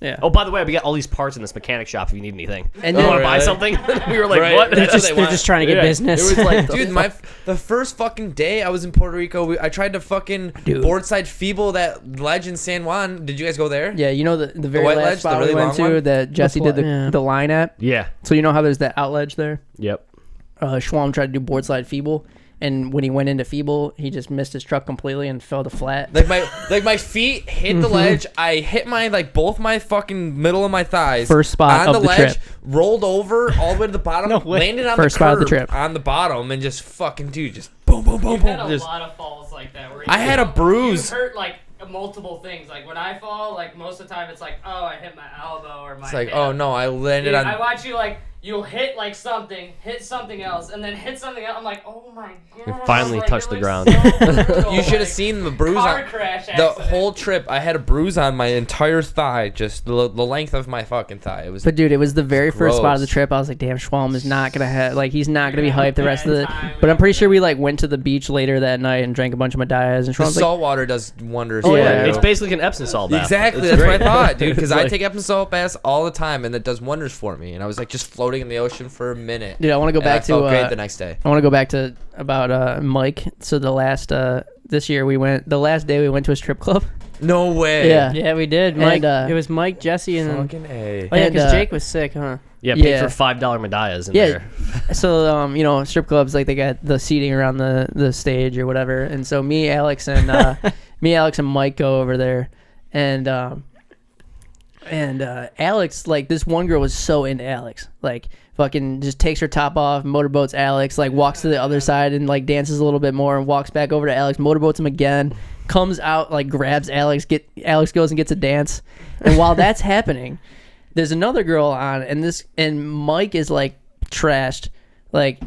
Yeah. Oh, by the way, we got all these parts in this mechanic shop if you need anything. And You then- want to buy really? something? We were like, Right. "What?" That's what they They're want. just trying to get Yeah. business. It was like, dude, the first fucking day I was in Puerto Rico, I tried to fucking boardside feeble that ledge in San Juan. Did you guys go there? Yeah, you know the very white last ledge, the spot really we went long to one? that Jesse did Yeah. the line at. Yeah. So you know how there's that out ledge there? Yep. Schwalm tried to do board slide feeble, and when he went into feeble, he just missed his truck completely and fell to flat. Like my feet hit the ledge. I hit both my fucking middle of my thighs. First spot on of the ledge, trip. rolled over all the way to the bottom, No way. landed on First the spot curb of the trip. on the bottom, and just fucking just boom, boom, boom, You've had boom. a Just lot of falls like that. Where I had a bruise. You hurt like multiple things. Like when I fall, like most of the time it's like, oh, I hit my elbow or my. it's like, hip. oh no, I landed Dude, on. I watch you like you'll hit like something, hit something else, and then hit something else. I'm like, oh my god. finally Like, touched it the looks ground. so brutal, You should have like, seen the bruise car on crash the accident. whole trip. I had a bruise on my entire thigh, just the length of my fucking thigh. It was. But dude, it was the very first spot of the Gross. trip. I was like, damn, Schwalm is not gonna have he's not gonna be You're gonna hyped the have a rest of the. bad time But I'm and pretty sure we like went to the beach later that night and drank a bunch of medallas. And the Schwalm's like, salt water does wonders. Oh, for yeah. you. It's basically an Epsom salt bath. Exactly, It's that's great. what I thought, dude. Because It's I like- take Epsom salt baths all the time, and it does wonders for me. And I was like just floating in the ocean for a minute. dude, I want to go And I back to. felt great the next day. I want to go back to about Mike. So the last this year the last day we went to a strip club. No way. Yeah. Yeah, we did. Mike. And, it was Mike, Jesse, and then, Fucking A. oh yeah, and, because uh, Jake was sick, huh? Yeah, paid Yeah. for $5 medallas in Yeah. there. So strip clubs like they got the seating around the stage or whatever, and so me, Alex, and Mike go over there, and Alex, like, this one girl was so into Alex, like fucking just takes her top off, motorboats Alex, like walks to the other side and like dances a little bit more and walks back over to Alex, motorboats him again, comes out, like grabs Alex, Alex goes and gets a dance, and while that's happening, there's another girl on, and Mike is like trashed, like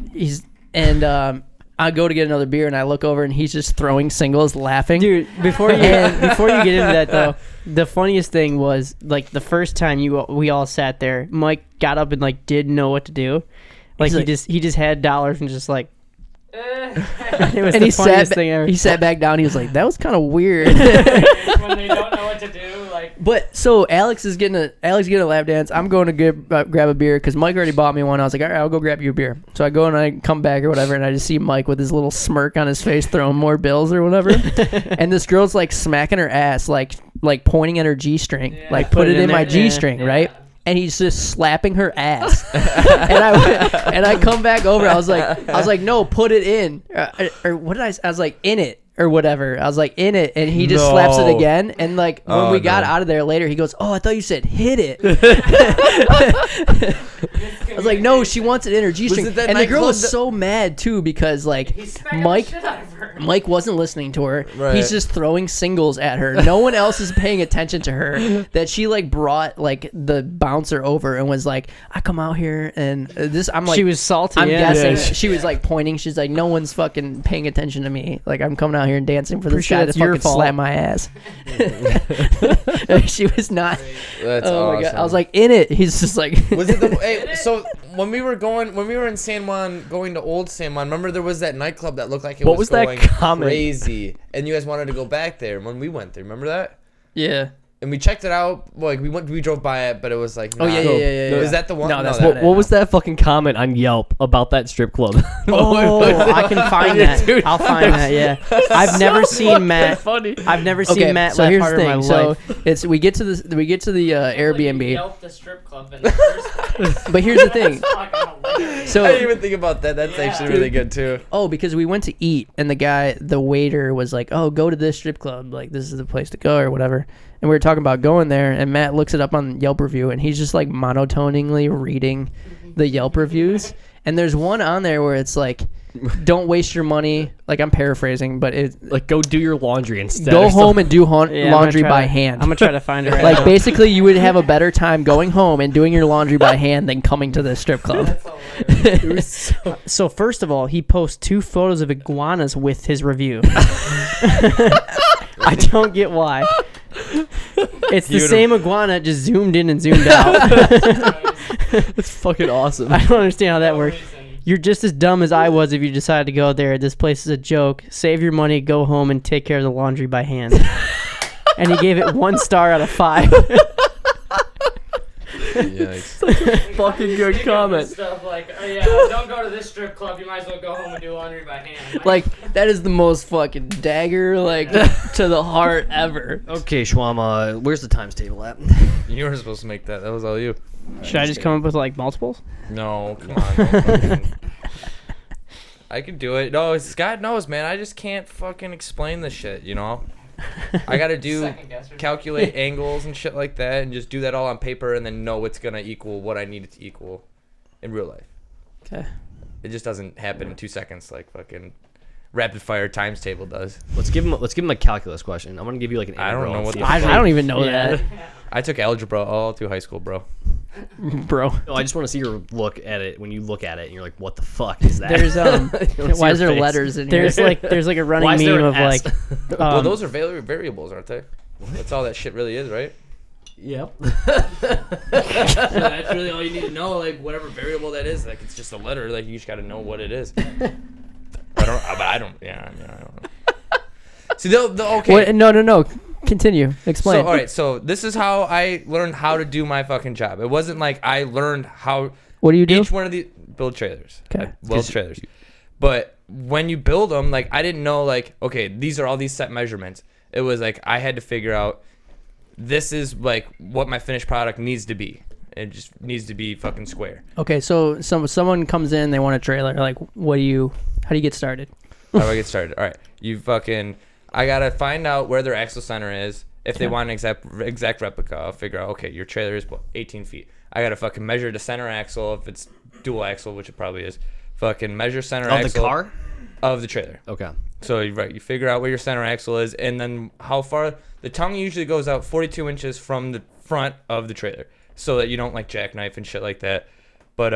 I go to get another beer and I look over and he's just throwing singles, laughing. Dude, before you get into that though, the funniest thing was like the first time we all sat there, Mike got up and like didn't know what to do. Like he just had dollars and just like it was and the funniest thing ever. he sat back down. He was like, "That was kind of weird." when they don't know what to do. Like, But so Alex getting a lap dance. I'm going to grab a beer because Mike already bought me one. I was like, all right, I'll go grab you a beer. So I go and I come back or whatever, and I just see Mike with his little smirk on his face throwing more bills or whatever. And this girl's like smacking her ass, like pointing at her G-string, Yeah. like put it in my there. G-string, Yeah. right? And he's just slapping her ass. and I come back over. I was like, no, put it in. Or what did I? I was like, in it or whatever. I was like, in it, and he just slaps it No. again. And like when Oh, we got no. out of there later, he goes, "Oh, I thought you said hit it." I was like, "No, she wants it in her G-string." it that And the girl nightclub was that- so mad too because like he's smacking Mike. the shit out of her. Mike wasn't listening to her. Right. He's just throwing singles at her. No one else is paying attention to her. That she like brought like the bouncer over and was like, "I come out here and this." I'm like, she was salty. I'm yeah. guessing Yeah. she was like pointing. She's like, "No one's fucking paying attention to me. Like I'm coming out here and dancing for Pretty this sure guy to that's your fucking fault. slap my ass." She was not. That's Oh awesome. my god! I was like, in it. He's just like. Was it the hey, so when we were in San Juan, going to old San Juan, remember there was that nightclub that looked like it What was was that going comment? crazy, and you guys wanted to go back there when we went there. Remember that? Yeah. And we checked it out. Like we drove by it, but it was like. Oh yeah, nah. yeah, yeah, yeah. Was that the one? No, that's that- not What was that fucking comment on Yelp about that strip club? Oh, I can find that. Dude. I'll find that. Yeah, I've never seen Matt. Funny. I've never seen Okay, Matt so laugh here's harder the in my thing. So life. it's we get to the Airbnb. Yelp the strip club in the first place. But here's the thing. That's fucking hilarious. So I didn't even think about that. That's Yeah. actually really good too. oh, because we went to eat and the waiter was like, "Oh, go to this strip club. Like this is the place to go or whatever." And we were talking about going there, and Matt looks it up on Yelp review, and he's just like monotoningly reading the Yelp reviews. And there's one on there where it's like, "Don't waste your money." Like I'm paraphrasing, but it Like, go do your laundry instead. go or home and do Yeah, I'm gonna laundry try by to- hand. I'm gonna try to find it right Like now. basically, you would have a better time going home and doing your laundry by hand than coming to the strip club. That's hilarious. So first of all, he posts 2 photos of iguanas with his review. I don't get why. It's the Beautiful. same iguana, just zoomed in and zoomed out. It's fucking awesome. I don't understand how that works. Amazing. You're just as dumb as I was if you decided to go there. This place is a joke. Save your money, go home, and take care of the laundry by hand. And he gave it 1 star out of 5. Yikes. Fucking good Think of comment. Stuff like, oh yeah, don't go to this strip club. You might as well go home and do laundry by hand. Like that is the most fucking dagger like to the heart ever. Okay, Schwalm, where's the times table at? You were supposed to make that. That was all you. Should I just come up with like multiples? No, come on. don't fucking- I can do it. No, God knows, man. I just can't fucking explain this shit, you know? I gotta do Second guess or calculate angles and shit like that and just do that all on paper and then know it's gonna equal what I need it to equal in real life. Okay. It just doesn't happen in 2 seconds like fucking rapid fire times table does. Let's give him a calculus question. I'm gonna give you like an. I don't integral know and what see the if- I don't even know Yeah. that, I took algebra all through high school, bro. bro. No, I just want to see your look at it when you look at it and you're like, what the fuck is that? There's You don't see why your is there face. letters in here? There's like a running Why is there meme an of S? like Well, um, those are variables, aren't they? That's all that shit really is, right? Yep. That's really all you need to know. Like whatever variable that is, like it's just a letter. Like you just got to know what it is. I don't. Yeah, I don't know. See, okay. What, no. Continue. Explain. So, all right. So this is how I learned how to do my fucking job. It wasn't like I learned how What do you do? each one of these build trailers. Okay. Build trailers. But when you build them, like I didn't know, like okay, these are all these set measurements. It was like I had to figure out this is like what my finished product needs to be. It just needs to be fucking square. Okay, so someone comes in, they want a trailer. Like, how do you get started? How do I get started? All right, I gotta find out where their axle center is. If they Okay. want an exact replica, I'll figure out. Okay, your trailer is 18 feet. I gotta fucking measure the center axle if it's dual axle, which it probably is. Fucking measure center Of the axle car? of the trailer. Okay. So you figure out where your center axle is, and then how far the tongue usually goes out 42 inches from the front of the trailer, so that you don't like jackknife and shit like that. But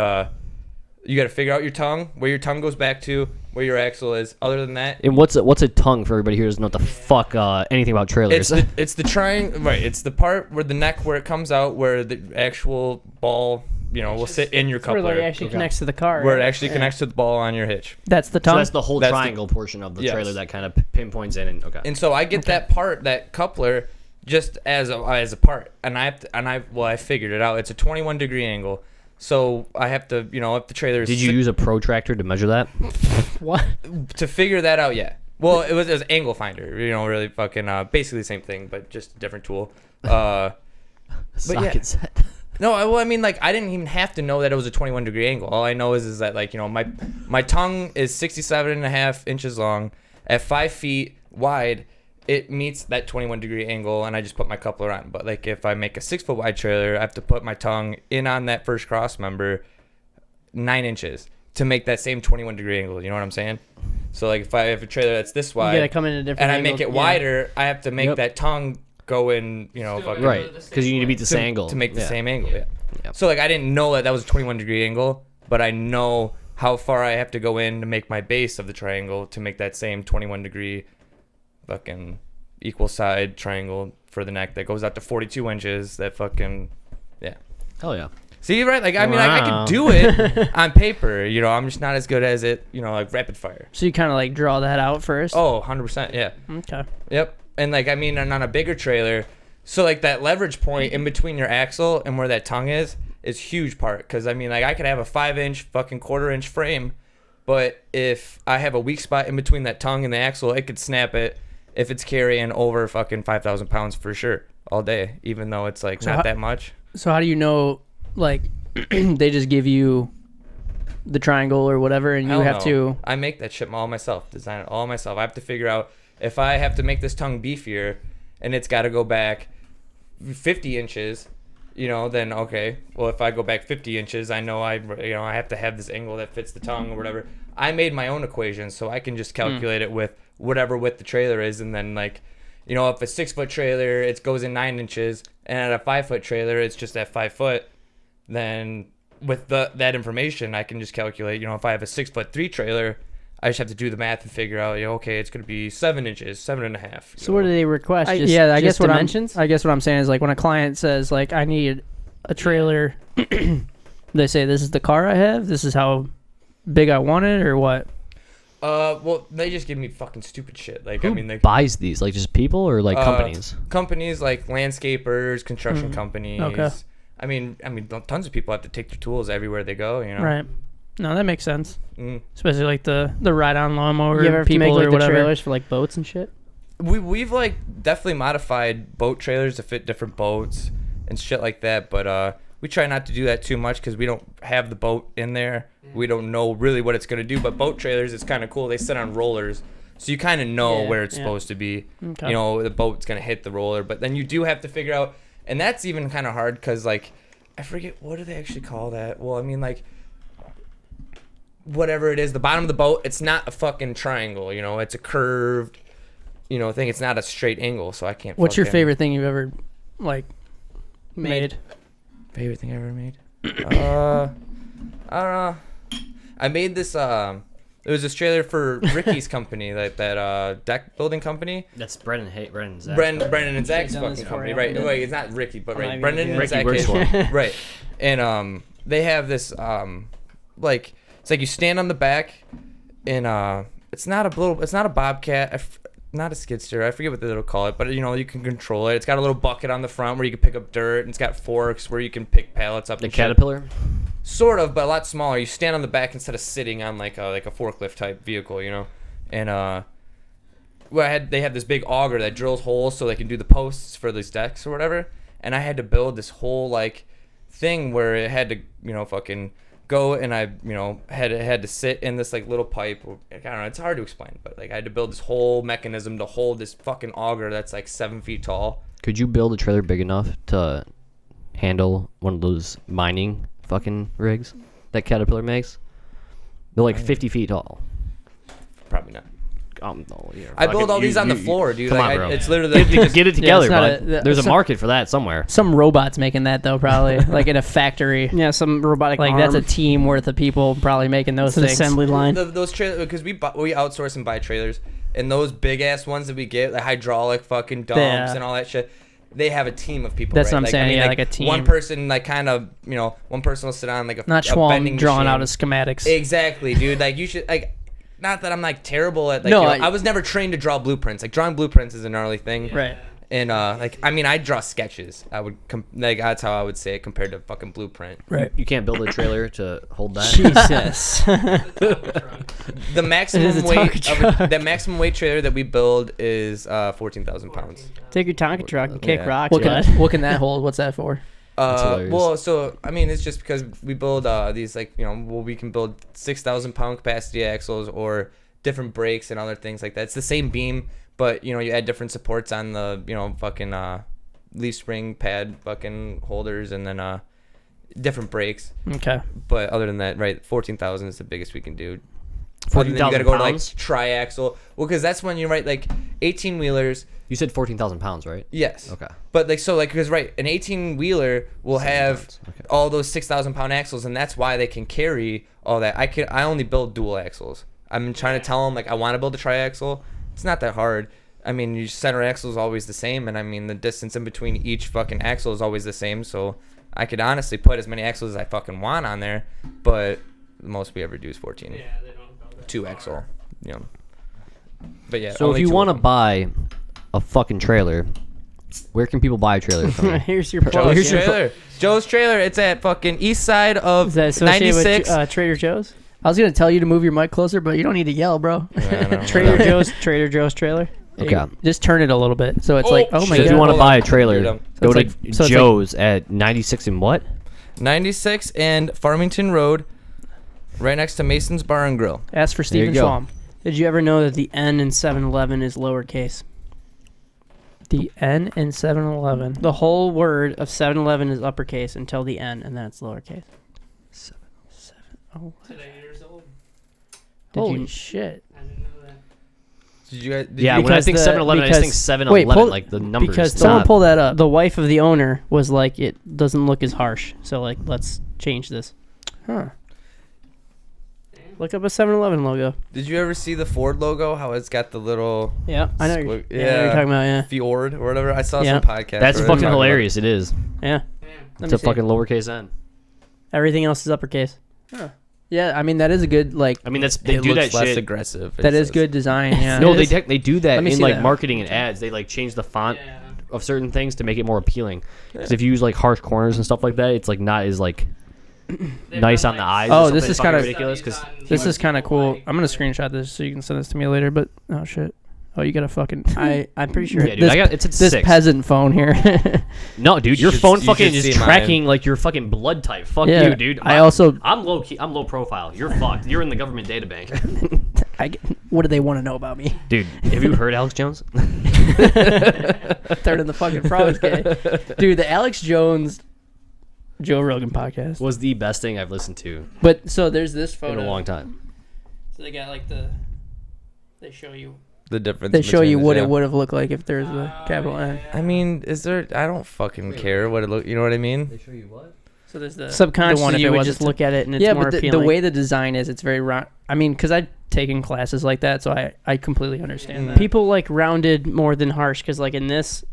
you got to figure out your tongue, where your tongue goes back to, where your axle is. Other than that, And what's a tongue for everybody who doesn't know what the fuck anything about trailers? it's the triangle, right? It's the part where the neck where it comes out, where the actual ball will sit in your It's where coupler. it actually connects to the car. Where it right? actually connects to the ball on your hitch. That's the So tongue. that's the whole That's the- triangle portion of the Yes. trailer that kind of pinpoints in and okay. And so I get that part, that coupler, just as a part, and I figured it out. It's a 21-degree angle, so I have to, if the trailer is Did you use a protractor to measure that? What? to figure that out? Yeah. Well, it was angle finder, really fucking basically the same thing, but just a different tool. But yeah. Socket set. No, I mean, like, I didn't even have to know that it was a 21-degree angle. All I know is that, like, my tongue is 67.5 inches long. At 5 feet wide, it meets that 21-degree angle, and I just put my coupler on. But, like, if I make a 6-foot wide trailer, I have to put my tongue in on that first cross member 9 inches to make that same 21-degree angle. You know what I'm saying? So, like, if I have a trailer that's this wide, You gotta come in a different and I angle, make it yeah. wider, I have to make Yep. that tongue go in, Still fucking gotta Right, go the because you same need to way. beat the same angle to make the Yeah. same angle. Yeah. Yep. So like I didn't know that was a 21-degree angle, but I know how far I have to go in to make my base of the triangle to make that same 21-degree fucking equal side triangle for the neck that goes out to 42 inches. That fucking Hell yeah. see, right? Like I mean, I Wow. can do it on paper. I'm just not as good as it. Like rapid fire. So you kind of like draw that out first. Oh, 100%. Yeah. Okay. Yep. And like I mean, and on a bigger trailer, so like that leverage point in between your axle and where that tongue is huge part. Because I mean, like I could have a 5-inch fucking quarter-inch frame, but if I have a weak spot in between that tongue and the axle, it could snap it if it's carrying over fucking 5,000 pounds for sure all day, even though it's like not that much. So how do you know, like, they just give you the triangle or whatever, and you Hell have no. to? I make that shit all myself, design it all myself. I have to figure out if I have to make this tongue beefier and it's got to go back 50 inches, then okay. Well, if I go back 50 inches, I know I have to have this angle that fits the tongue or whatever. I made my own equation, so I can just calculate it with whatever width the trailer is, and then like, if a 6-foot trailer it goes in 9 inches, and at a 5-foot trailer it's just at 5 foot, then with that information I can just calculate. If I have a 6'3" trailer, I just have to do the math and figure out, okay, it's gonna be 7 inches, 7.5. So what do they request? I just guess dimensions? I guess what I'm saying is like when a client says like I need a trailer, they say this is the car I have. This is how big I want it, or what? Well, they just give me fucking stupid shit. Like, Who I mean, they buys these? Like just people or like companies? companies like landscapers, construction companies. Okay. I mean, tons of people have to take their tools everywhere they go. Right. No, that makes sense. Mm. Especially like the ride-on lawnmower You ever have to people make like or the whatever. trailers for like boats and shit? We've like definitely modified boat trailers to fit different boats and shit like that, but we try not to do that too much because we don't have the boat in there. We don't know really what it's gonna do. But boat trailers, it's kind of cool. They sit on rollers, so you kind of know Yeah, where it's yeah. supposed to be. Okay. The boat's gonna hit the roller, but then you do have to figure out, and that's even kind of hard because like I forget what do they actually call that. Well, I mean like whatever it is, the bottom of the boat, it's not a fucking triangle. It's a curved thing. It's not a straight angle, so I can't. What's your fucking- favorite thing you've ever like made? Favorite thing I ever made? I don't know. I made this. It was this trailer for Ricky's company, like that deck building company. That's Brendan and Zach. Brendan and Zach's done this fucking for company, you. right? Yeah. Wait, it's not Ricky, but I'm right, not Brendan gonna and do Zach, Ricky works for him. right? And they have this like it's like you stand on the back, and it's not a bobcat. Not a skid steer. I forget what they'll call it, but you can control it. It's got a little bucket on the front where you can pick up dirt, and it's got forks where you can pick pallets up. The and shit. Caterpillar. Sort of, but a lot smaller. You stand on the back instead of sitting on like a forklift type vehicle, And they have this big auger that drills holes so they can do the posts for these decks or whatever. And I had to build this whole like thing where it had to fucking go, and I had to sit in this like little pipe. I don't know. It's hard to explain, but like I had to build this whole mechanism to hold this fucking auger that's like 7 feet tall. Could you build a trailer big enough to handle one of those mining fucking rigs that Caterpillar makes? They're like 50 feet tall. Probably not. No, I build all these on the floor, dude. Come Like, on, bro. it's literally Get it together, it's not bud. a- There's a some- market for that somewhere. Some robots making that though, probably like in a factory. Yeah, some robotic Like arm. that's a team worth of people probably making those It's an things. assembly line. those trailers, because we outsource and buy trailers, and those big ass ones that we get, like hydraulic fucking dumps Yeah. and all that shit. they have a team of people. That's right? what I'm saying, I mean, yeah, like a team. One person, like, kind of, one person will sit on like Not a bending Schwalm drawing out machine. his schematics. Exactly, dude. Like, you should like. Not that I'm like terrible at like. No, I was never trained to draw blueprints. Like, drawing blueprints is a gnarly thing. Right. And like, I mean, I draw sketches. I would like that's how I would say it compared to fucking blueprint. Right. You can't build a trailer to hold that. Jesus. The maximum It is a weight Tonka truck. the maximum weight trailer that we build is 14,000 pounds. Take your Tonka truck and kick Yeah. rocks. What bud. what can that hold? What's that for? hilarious. Well, so I mean, it's just because we build these like we can build 6,000 pound capacity axles or different brakes and other things like that. It's the same beam, but you add different supports on the fucking leaf spring pad fucking holders and then different brakes. Okay. But other than that, right, 14,000 is the biggest we can do. 14,000 you gotta go to like pounds? triaxle. Well, because that's when you write like 18 wheelers. You said 14,000 pounds, right? Yes. Okay. But because right, an 18 wheeler will have pounds, okay. all those 6,000 pound axles, and that's why they can carry all that. I only build dual axles. I'm trying to tell them like I want to build a triaxle. It's not that hard. I mean, your center axle is always the same, and I mean the distance in between each fucking axle is always the same. So I could honestly put as many axles as I fucking want on there, but the most we ever do is 14. Yeah, they don't go that Two far. axle. But yeah. So if only you two want to of them. buy a fucking trailer, where can people buy a trailer from you? Here's your plug. Joe's Here's your trailer. Joe's trailer. It's at fucking east side of Is that associated 96. with Trader Joe's? I was gonna tell you to move your mic closer, but you don't need to yell, bro. I know. Trader Joe's trailer. Okay. Just turn it a little bit, so it's like, oh my So if god. you want to Hold buy on. a trailer, You're dumb. go So to it's like- so it's like- Joe's at 96 and what? 96 and Farmington Road, right next to Mason's Bar and Grill. Ask for There you Stephen go. Schwalm. Did you ever know that the N in 7-Eleven is lowercase? The N in 7-Eleven. The whole word of 7-Eleven is uppercase until the N, and then it's lowercase. Oh, Today years old. holy shit! I didn't know that. Did you guys? Yeah, when I Because think the- 7-Eleven, I just think because- 7-Eleven, wait, pull- like the numbers. Because not- someone pull that up. The wife of the owner was like, it doesn't look as harsh, so like, let's change this. Huh. Damn. Look up a 7-Eleven logo. Did you ever see the Ford logo? How it's got the little Yeah, I know. Squig- What you're yeah. talking about. Yeah, fjord or whatever. I saw Yeah. some podcast. That's where they fucking were talking about hilarious. It is. yeah. Yeah. Let It's me a see. fucking lowercase n. Everything else is uppercase. Huh. Yeah, I mean that is a good like. I mean, it they do looks that less shit. aggressive. it That is says. good design. Yeah. No, It they is. they do that Let me in see like that. marketing and ads. They like change the font Yeah. of certain things to make it more appealing. Because if you use like harsh corners and stuff like that, it's like not as like They've nice done, on the like, eyes. Oh, or this something is fucking kinda- ridiculous. Because studies on This is people kind of cool. like- I'm gonna screenshot this so you can send this to me later. But oh shit. Oh, you got a fucking. I'm pretty sure. yeah, dude, I got it's at this 6. peasant phone here. No, dude, your You phone should fucking see is mine. tracking like your fucking blood type. Fuck Yeah, you, dude. I also- I'm low key. I'm low profile. You're fucked. You're in the government data bank, What do they want to know about me? dude. Have you heard Alex Jones? Third in the fucking frogs game. Dude, the Alex Jones Joe Rogan podcast. Was the best thing I've listened to But so there's this photo. in a long time. So they got like they show you. the difference. They show between you the what two. it would have looked like if there's a capital N. yeah. I mean, is there? I don't fucking care what it look. You know what I mean? show you what? So there's the Subconsciously, the one if you it would wasn't just look at it and it's yeah, more but the appealing. way the design is, it's very round. I mean, because I've taken classes like that, so I completely understand that. People like rounded more than harsh because like in this,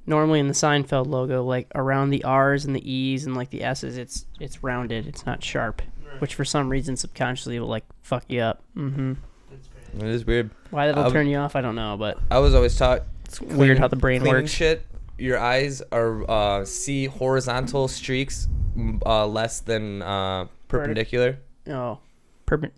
normally in the Seinfeld logo, like around the R's and the E's and like the S's, it's rounded. It's not sharp, Right. which for some reason subconsciously will like fuck you up. Mm-hmm. That's crazy. It is weird. Why that'll Um, turn you off, I don't know, but I was always taught It's weird how the brain cleaning works. shit. Your eyes are see horizontal streaks less than perpendicular. Oh,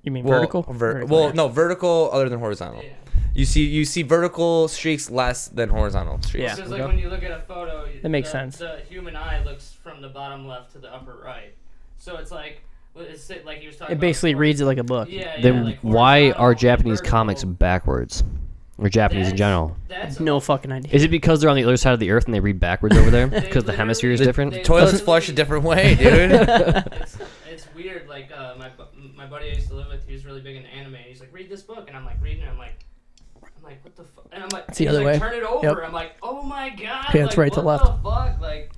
you mean Well, vertical? Well, no, vertical other than horizontal. Yeah. You see vertical streaks less than horizontal streaks. Yeah. Because like when you look at a photo, That makes the, sense. The human eye looks from the bottom left to the upper right, so it's like like he was talking. it basically about reads it like a book. Yeah. Then yeah, like why horizontal are and Japanese vertical. comics backwards? Or Japanese in That's- general? That's No fucking idea. Is it because they're on the other side of the earth and they read backwards over there? They Because the hemisphere is literally- different? they Toilets literally- flush a different way, dude. It's weird. Like my buddy I used to live with, he was really big into anime. He's like, read this book, and I'm like reading it. I'm like, what the fuck? And I'm like, It's the he's other like, way. turn it over. Yep. I'm like, oh my god. Yeah, it's like, right to what left. the fuck? Like,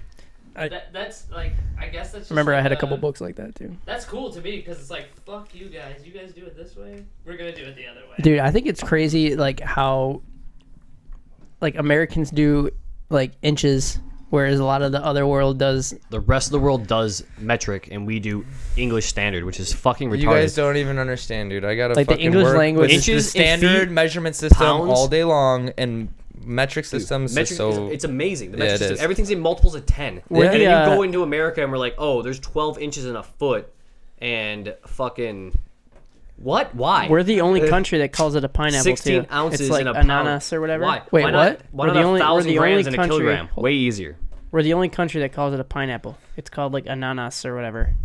I- that's like, I guess that's. Just Remember, I like, had a couple books like that too. That's cool to me because it's like, fuck you guys. You guys do it this way. We're gonna do it the other way. Dude, I think it's crazy like how like Americans do like inches, whereas a lot of the other world does. The rest of the world does metric, and we do English standard, which is fucking retarded. You guys don't even understand, dude. I gotta Like the fucking English work language- with the Inches and standard feet, measurement system pounds. all day long, and metric systems Metric is so. it's amazing. The Yeah, metric it system, is. everything's in multiples of 10. We're And the, then you go into America and we're like, oh, there's 12 inches in a foot, and fucking what? Why? We're the only country that calls it a pineapple 16 too. ounces it's like in a ananas or whatever. Why? Wait, Why what? Not, why we're not the only 1,000 grams in a country. kilogram? Way easier. We're the only country that calls it a pineapple. It's called like ananas or whatever,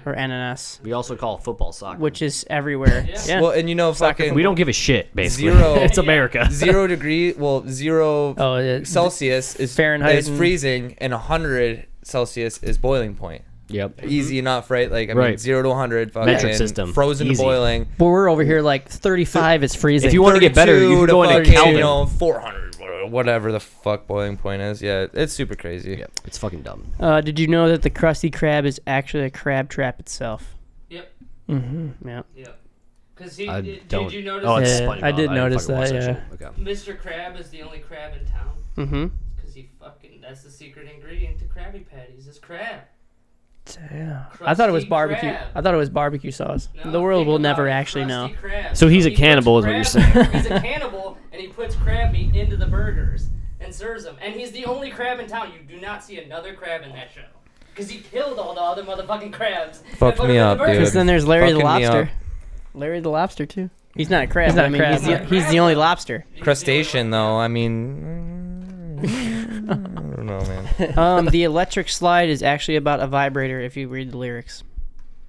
or ananas, We also call football soccer. which is everywhere. Yeah. Yeah. Well, and you know, fucking we don't give a shit, basically. Zero- It's America. 0 degree. Well, 0 oh, it's Celsius is Fahrenheit is and- freezing, and 100 Celsius is boiling point. Yep. Easy enough, right? Like I mean, Right. 0 to 100, fucking Metric system. frozen Easy. to boiling. Well, we're over here like 35 is freezing. If you want to get better, you 32 can to go into fucking, Kelvin. 400, whatever the fuck boiling point is. Yeah, it's super crazy. Yep. It's fucking dumb. Did you know that the Krusty Krab is actually a crab trap itself? Yep. Mm-hmm. Yeah. Yep. Because he I did don't. you notice Oh, it's Yeah, SpongeBob. I did didn't notice fucking watch that, shit. Okay. Mr. Crab is the only crab in town? Mm-hmm. Because he fucking, that's the secret ingredient to Krabby Patties is crab. Damn. I thought it was Krusty barbecue. Krab. I thought it was barbecue sauce. No, The world think will about never it, actually Krusty know. Krab. So he's a He puts cannibal is what you're crab- saying. He's a cannibal, and he puts crab meat into the burgers and serves them. And he's the only crab in town. You do not see another crab in that show. Because he killed all the other motherfucking crabs. and Fucked put me them in up, the dude. burgers. Because then there's Larry the Fucking me lobster. up. Larry the lobster too. He's not a crab. He's not I mean, a crab. He's He's the only lobster. He's the Crustacean, only though. one. I mean, I don't know, man. The electric slide is actually about a vibrator. If you read the lyrics,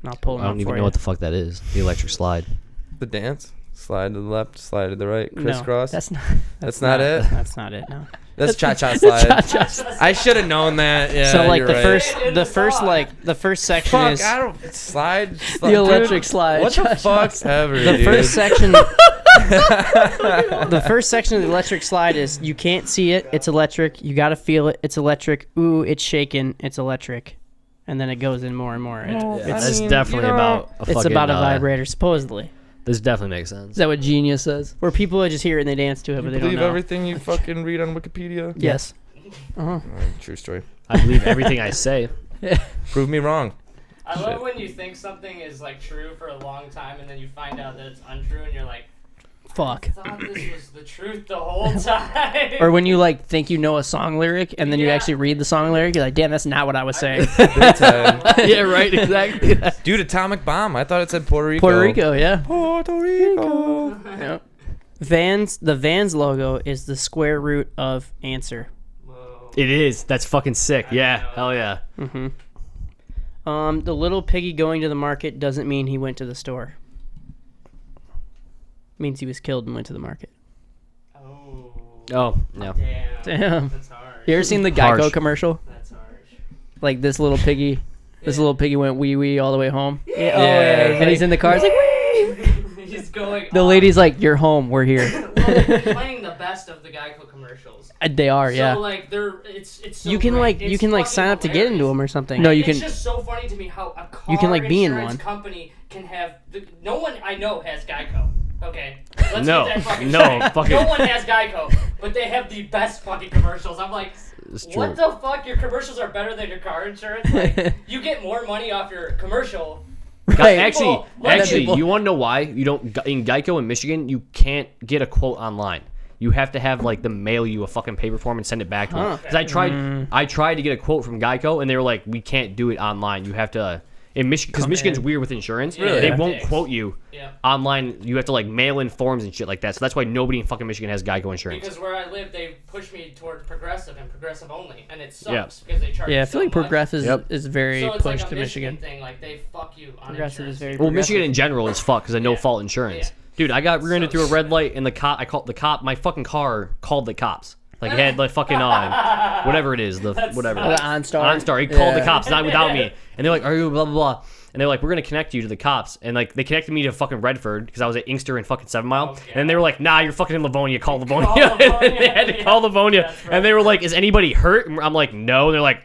and I'll pull I them up don't even for know you. what the fuck that is. The electric slide. The dance. Slide to the left, slide to the right, No, crisscross. that's not. That's not it? That's not it. No. That's cha-cha slide. Cha-cha. I should have known that. Yeah. So like you're the right. first, In the the first song. like the first section Fuck, is I don't slide. the electric dude. slide. What the Cha-cha fuck slide. ever, The dude. first section. The first section of the electric slide is you can't see it. It's electric. You gotta feel it. It's electric. Ooh, it's shaking. It's electric. And then it goes in more and more. That's definitely about a It's fucking, about a vibrator, supposedly. This definitely makes sense. Is that what Genius says? Where people just hear it and they dance to it, You but they don't believe know. everything you fucking read on Wikipedia? Yes. Uh-huh. True story. I believe everything I say. Prove me wrong. I love when you think something is like true for a long time and then you find out that it's untrue and you're like, Fuck. I thought this was the truth the whole time. Or when you like think you know a song lyric and then you Yeah. actually read the song lyric, you're like, damn, that's not what I was saying. Big time. Yeah, right. Exactly. Dude, atomic bomb. I thought it said Puerto Rico. Puerto Rico, yeah. Puerto Rico. Yep. The Vans logo is the square root of answer. Whoa. It is. That's fucking sick. Yeah. know. Hell yeah. The little piggy going to the market doesn't mean he went to the store. Means he was killed and went to the market. Oh. Oh, no. Damn. Damn. That's harsh. You ever seen the Harsh. Geico commercial? That's harsh. Like this little piggy, this Yeah. little piggy went wee wee all the way home. Yeah. Yeah. And he's in the car. He's like, wee. He's going. The lady's like, "You're home. We're here." Well, they're playing the best of the Geico commercials. They are, yeah. So like they're it's so You can great. you It's can like fucking sign up to get into hilarious. them or something. And No, you it's can. just so funny to me how a car You can, like, be in insurance one. company can have no one I know has Geico. Okay, let's No. get that fucking No, straight. fucking- No one has Geico, but they have the best fucking commercials. I'm like, It's true. what the fuck? Your commercials are better than your car insurance. Like, you get more money off your commercial. Right. Actually, Let people- you want to know why you don't in Geico in Michigan? You can't get a quote online. You have to have like them mail you a fucking paper form and send it back to them. Huh. Because I tried to get a quote from Geico and they were like, we can't do it online. You have to in Michigan because Michigan's weird with insurance. Really? They Yeah. won't Dicks. quote you Yeah. online. You have to like mail in forms and shit like that. So that's why nobody in fucking Michigan has Geico insurance. Because where I live, they push me towards progressive and progressive only, and it sucks Yeah. because they charge. Yeah, I you feel so like much. Progressive Yep. is very So it's pushed like a to Michigan. thing. Like they fuck you on Progressive insurance. is very. Well, progressive. Michigan in general is fucked because of no Yeah. fault insurance. Yeah. Dude, I got rear-ended So through a red shit. light and I called the cop. My fucking car called the cops. Like it had like fucking whatever it is, the That whatever. sucks. The OnStar. OnStar. He called the Yeah. cops, not without me. And they're like, "Are you blah blah blah?" And they're like, "We're gonna connect you to the cops." And like they connected me to fucking Redford because I was at Inkster and fucking 7 Mile. Oh, And then they were like, "Nah, you're fucking in Livonia. Call Livonia." Call And Livonia, they had to call Livonia. That's And they were like, "Is anybody hurt?" And I'm like, "No." And they're like,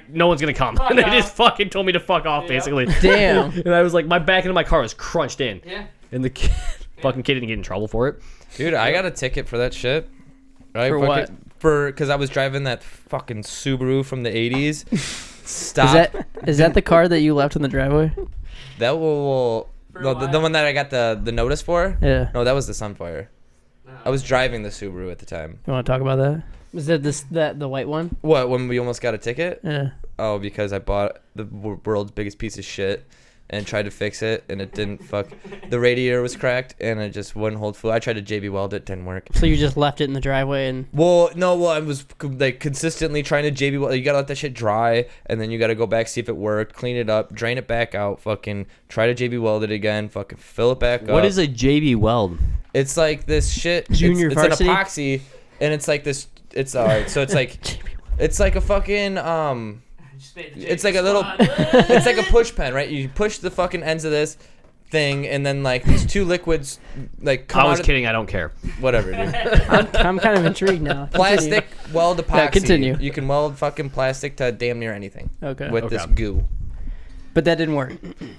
"No one's gonna come." Fuck And they off. just fucking told me to fuck off, Yeah. basically. Damn. And I was like, my back end of my car was crunched in. Yeah. And the fucking kid didn't get in trouble for it. Dude, I got a ticket for that shit. Right? For Fucking- what? because I was driving that fucking Subaru from the 80s. Stop. Is that the car that you left in the driveway? That will the one that I got the notice for? Yeah. No, that was the Sunfire. No. I was driving the Subaru at the time. You want to talk about that? Was that the white one? What, when we almost got a ticket? Yeah. Oh, because I bought the world's biggest piece of shit and tried to fix it, and it didn't fuck. The radiator was cracked, and it just wouldn't hold fluid. I tried to JB weld it, didn't work. So you just left it in the driveway and... Well, I was like consistently trying to JB weld. You gotta let that shit dry, and then you gotta go back, see if it worked, clean it up, drain it back out, fucking try to JB weld it again, fucking fill it back up. What is a JB weld? It's like this shit. Junior it's varsity? an epoxy, and it's like this. It's alright. So it's like, it's like a fucking It's like a little. It's like a push pen, right? You push the fucking ends of this thing, and then like these two liquids like come I was out of- kidding. I don't care. Whatever, dude. I'm kind of intrigued now. Plastic weld epoxy. Yeah, continue. You can weld fucking plastic to damn near anything Okay. with Okay. this goo. But that didn't work.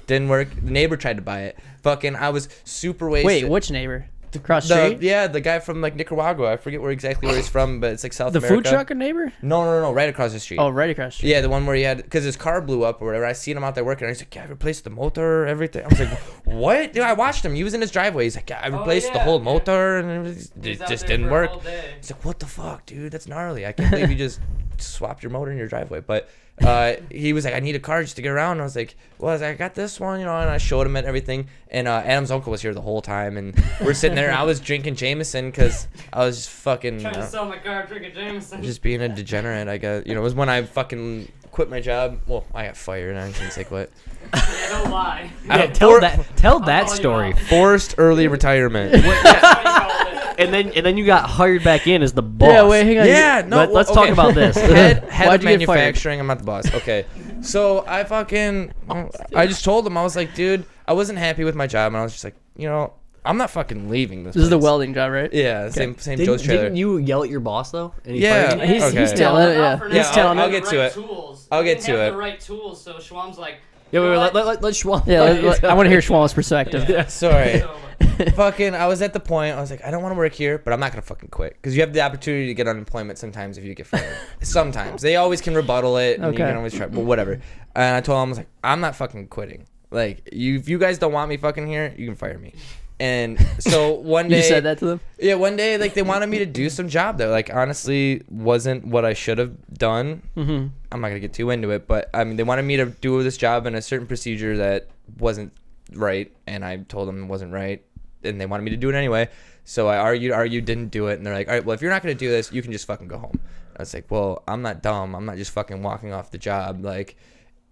Didn't work. The neighbor tried to buy it. Fucking, I was super wasted. Wait, which neighbor? Across the The, street? yeah, the guy from like Nicaragua. I forget exactly where he's from, but it's like South The America. food truck neighbor? No, right across the street. Oh, right across the street. Yeah, the one where he had, because his car blew up or whatever. I seen him out there working. And he's like, yeah, I replaced the motor, everything. I was like, what? Dude, I watched him. He was in his driveway. He's like, yeah, I replaced the whole motor, and it just didn't work. He's like, what the fuck, dude? That's gnarly. I can't believe you just swapped your motor in your driveway. But he was like, I need a car just to get around. And I was like, well, I got this one, and I showed him and everything. And Adam's uncle was here the whole time, and we're sitting there. I was drinking Jameson because I was just fucking Trying to sell my car, drinking Jameson. just being a degenerate. I guess it was when I fucking quit my job. Well, I got fired. I shouldn't say quit. Yeah, don't lie. I- Tell that I'll that call you story. out. Forced early retirement. That's what you called it. And then you got hired back in as the boss. Yeah, wait, hang on. Yeah, no. Let's talk about this. Head Why'd of you get fired? manufacturing. I'm not the boss. Okay. So I just told him, I was like, dude, I wasn't happy with my job, and I was just like, I'm not fucking leaving this. This is the place. welding job, right? Yeah, same Joe's trailer. Didn't you yell at your boss though? And he Yeah. fired you? He's Okay. telling it, Not yeah. for He's now. Yeah, telling I'll it. get The to right it. Tools. I'll They get didn't to have it. The right tools. So Schwalm's like, Yeah, you know wait, what? let's Schwalm. Yeah, I want to hear Schwalm's perspective. Yeah. Sorry. So, Fucking, I was at the point, I was like, I don't want to work here, but I'm not going to fucking quit. Because you have the opportunity to get unemployment sometimes if you get fired. Sometimes. They always can rebuttal it, and you Okay. can always try, but whatever. And I told them, I was like, I'm not fucking quitting. Like, if you guys don't want me fucking here, you can fire me. And so one day... You said that to them? Yeah, one day, like, they wanted me to do some job that, like, honestly wasn't what I should have done. Mm-hmm. I'm not going to get too into it, but, I mean, they wanted me to do this job in a certain procedure that wasn't right, and I told them it wasn't right, and they wanted me to do it anyway. So I argued, didn't do it, and they're like, all right, well, if you're not going to do this, you can just fucking go home. I was like, well, I'm not dumb. I'm not just fucking walking off the job. Like,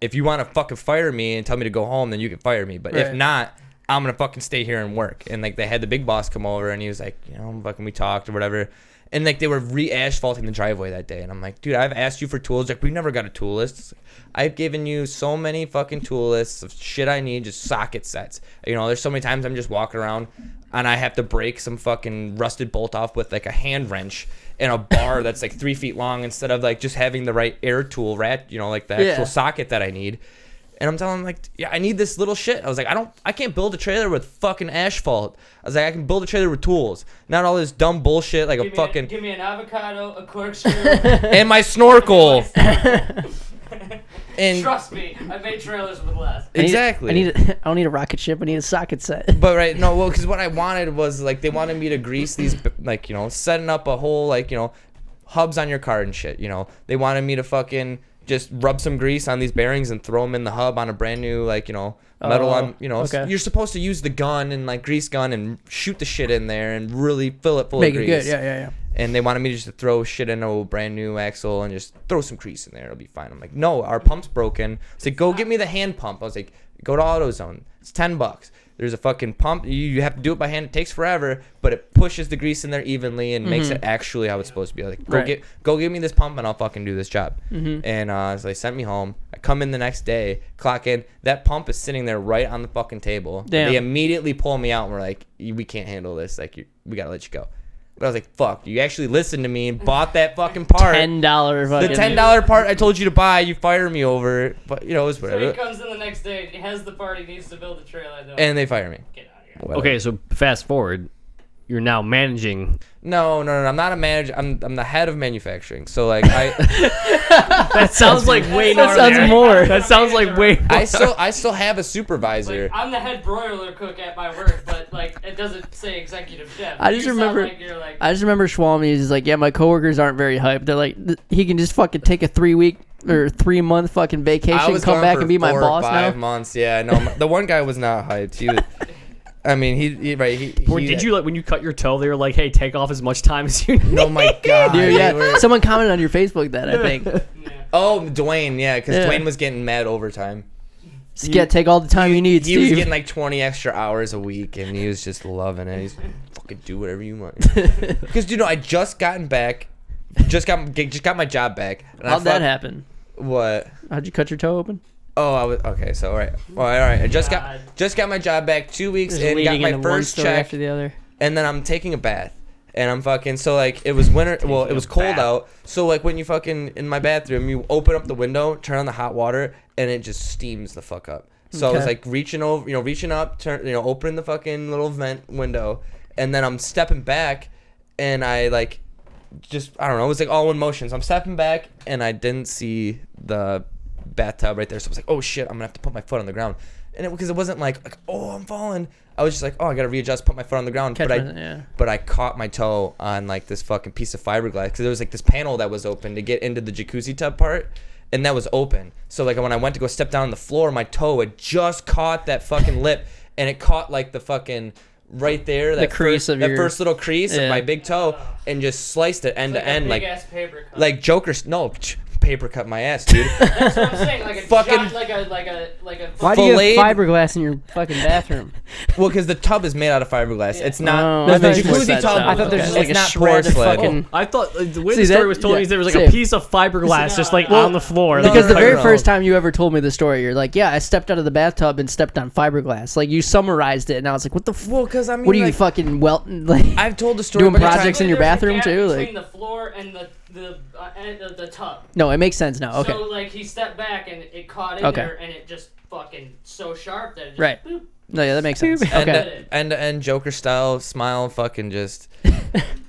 if you want to fucking fire me and tell me to go home, then you can fire me. But if Right. not, I'm going to fucking stay here and work. And, like, they had the big boss come over, and he was like, fucking we talked or whatever. And, like, they were re-asphalting the driveway that day. And I'm like, dude, I've asked you for tools. Like, we never got a tool list. I've given you so many fucking tool lists of shit I need, just socket sets. There's so many times I'm just walking around and I have to break some fucking rusted bolt off with, like, a hand wrench and a bar that's, like, 3 feet long instead of, like, just having the right air tool, like the actual socket that I need. And I'm telling him, like, yeah, I need this little shit. I was like, I can't build a trailer with fucking asphalt. I was like, I can build a trailer with tools. Not all this dumb bullshit like give me an avocado, a corkscrew, and my snorkel. And trust me, I made trailers with less. exactly. I don't need a rocket ship. I need a socket set. But right, no, well, because what I wanted was, like, they wanted me to grease these, like, setting up a whole, like, hubs on your car and shit. They wanted me to fucking just rub some grease on these bearings and throw them in the hub on a brand new, like, metal on, okay. You're supposed to use the gun and, like, grease gun and shoot the shit in there and really fill it full Make of it grease. good. Yeah. And they wanted me just to throw shit in a brand new axle and just throw some grease in there. It'll be fine. I'm like, no, our pump's broken. It's like, go get me the hand pump. I was like, go to AutoZone. It's $10. There's a fucking pump. You have to do it by hand. It takes forever, but it pushes the grease in there evenly and makes it actually how it's supposed to be. I was like, go get me this pump and I'll fucking do this job. And so they sent me home. I come in the next day, clock in. That pump is sitting there right on the fucking table. Damn. They immediately pull me out and we're like, we can't handle this. Like, we gotta let you go. But I was like, fuck, you actually listened to me and bought that fucking part. $10 The fucking. $10 part I told you to buy, you fire me over. But, it was So whatever. he comes in the next day, he has the part, he needs to build a trailer. And they fire me. Get out of here. Whatever. Okay, so fast forward. you're now managing. No. I'm not a manager. I'm the head of manufacturing. So like I That sounds like way That sounds more. That sounds like way more. I still have a supervisor. Like, I'm the head broiler cook at my work, but like it doesn't say executive chef. I just You sound remember. like you're like, I just remember Schwalm. He's like, yeah, my coworkers aren't very hyped. They're like, he can just fucking take a 3-week or 3-month fucking I vacation, was come gone back for and be my 4 or boss 5 now. months. Yeah, no, the one guy was not hyped. He was, I mean, Did you like when you cut your toe? They were like, "Hey, take off as much time as you need." Oh my god, Dude, they yeah. were- Someone commented on your Facebook that I think. yeah. Oh, Dwayne, yeah, because Yeah. Dwayne was getting mad overtime. Just take all the time you need, He was Steve. getting like 20 extra hours a week, and he was just loving it. He's fucking do whatever you want. Because I just gotten back, just got my job back. And How'd that happen? What? How'd you cut your toe open? Oh, I was okay. So all right, well, all right. I just God. got my job back 2 weeks Just in, got leading my into one first story check, after the other. and then I'm taking a bath. And I'm fucking, so like it was winter, well it was cold out, so like when you fucking in my bathroom, you open up the window, turn on the hot water, and it just steams the fuck up. So I was Okay. like reaching over, reaching up, opening the fucking little vent window, and then I'm stepping back, and I like just, I don't know, it was like all in motion. So I'm stepping back, and I didn't see the bathtub right there, so I was like, oh shit, I'm gonna have to put my foot on the ground. And because it wasn't like, oh, I'm falling. I was just like, oh, I gotta readjust, put my foot on the ground. But I caught my toe on like this fucking piece of fiberglass because there was like this panel that was open to get into the jacuzzi tub part, and that was open. So like when I went to go step down on the floor, my toe had just caught that fucking lip, and it caught like the fucking right there, that crease of that your- first little crease Yeah. of my big toe, and just sliced it end to end big like ass paper cut. like Joker's. No, paper cut my ass, dude. That's what I'm saying. Like a Fucking- giant, like a. Why do you have Filleted- fiberglass in your fucking bathroom? Well, because the tub is made out of fiberglass. Yeah. It's not. Oh, the that makes more jacuzzi sense tub. now. I thought there was just it's like a not shred of porcelain. fucking- I thought the way See, the story that- was told yeah, me there was like same. a piece of fiberglass just like Well, on the floor. no, Because the no, very no. first time you ever told me the story, you're like, yeah, I stepped out of the bathtub and stepped on fiberglass. Like, you summarized it, and I was like, what the Well, because I mean, what are you like, fucking Like, I've told the story doing a bunch of projects times. in your There's a bathroom gap too? between Like, the floor and the tub. no, it makes sense now. Okay. So like he stepped back and it caught in Okay. there and it just fucking so sharp that it just Right. boop. No, yeah, that makes sense. End Okay. to end Joker style smile, fucking just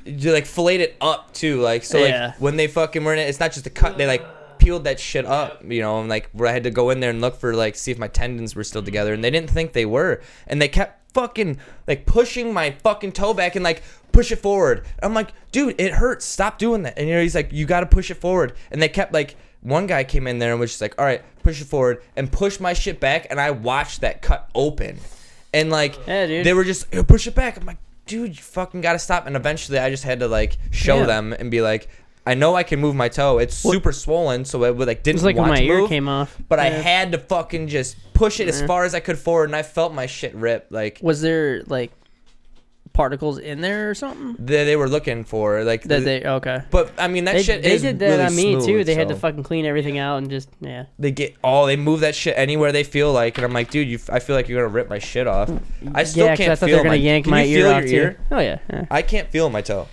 you like fillet it up too, like so like Yeah. when they fucking were in it, it's not just a cut. They like peeled that shit up, and like where I had to go in there and look for like see if my tendons were still together, and they didn't think they were, and they kept fucking like pushing my fucking toe back and like push it forward. I'm like, dude, it hurts. Stop doing that. And he's like, you got to push it forward. And they kept like, one guy came in there and was just like, all right, push it forward, and pushed my shit back, and I watched that cut open, and like Yeah, dude. they were just push it back. I'm like, dude, you fucking got to stop. And eventually I just had to like show Yeah. them and be like, I know I can move my toe. It's super swollen, so it would like It didn't was like when want my to ear move, came off. but I Yeah. had to fucking just push it as far as I could forward, and I felt my shit rip. Like Was there, like, particles in there or something? they were looking for like That they, okay. But I mean that They, shit they is did that really on me too. smooth, They had to so fucking clean everything out and just, yeah. they move that shit anywhere they feel like, and I'm like, dude, I feel like you're gonna rip my shit off. I still Yeah, 'cause can't I thought they feel were gonna my yank can my you ear feel off your too. Oh, yeah. Yeah. I can't feel my toe.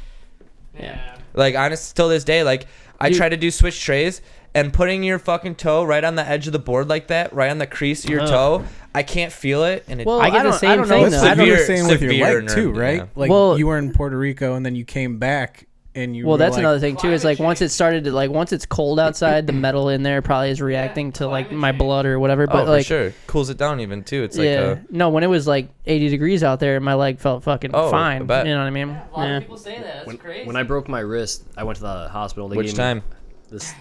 Yeah. Like honest, till this day, like I Dude. try to do switch trays, and putting your fucking toe right on the edge of the board like that, right on the crease of your Ugh. toe, I can't feel it, and it. Well, I I get the don't- same I don't thing know. though. That's I don't, the same with your severe leg too, nerve, right? yeah. Like Well- you were in Puerto Rico and then you came back and you. well, were that's like, another thing too. Is Climate like once it change. started to once it's cold outside, the metal in there probably is reacting to like climate my change. blood or whatever. But oh, like, for sure, cools it down even too. It's yeah, like no, when it was like 80 degrees out there, my leg felt fucking Oh, I fine. bet. You know what I mean? A lot Yeah. of people say that. That's crazy. When I broke my wrist, I went to the hospital. They which gave time? Me this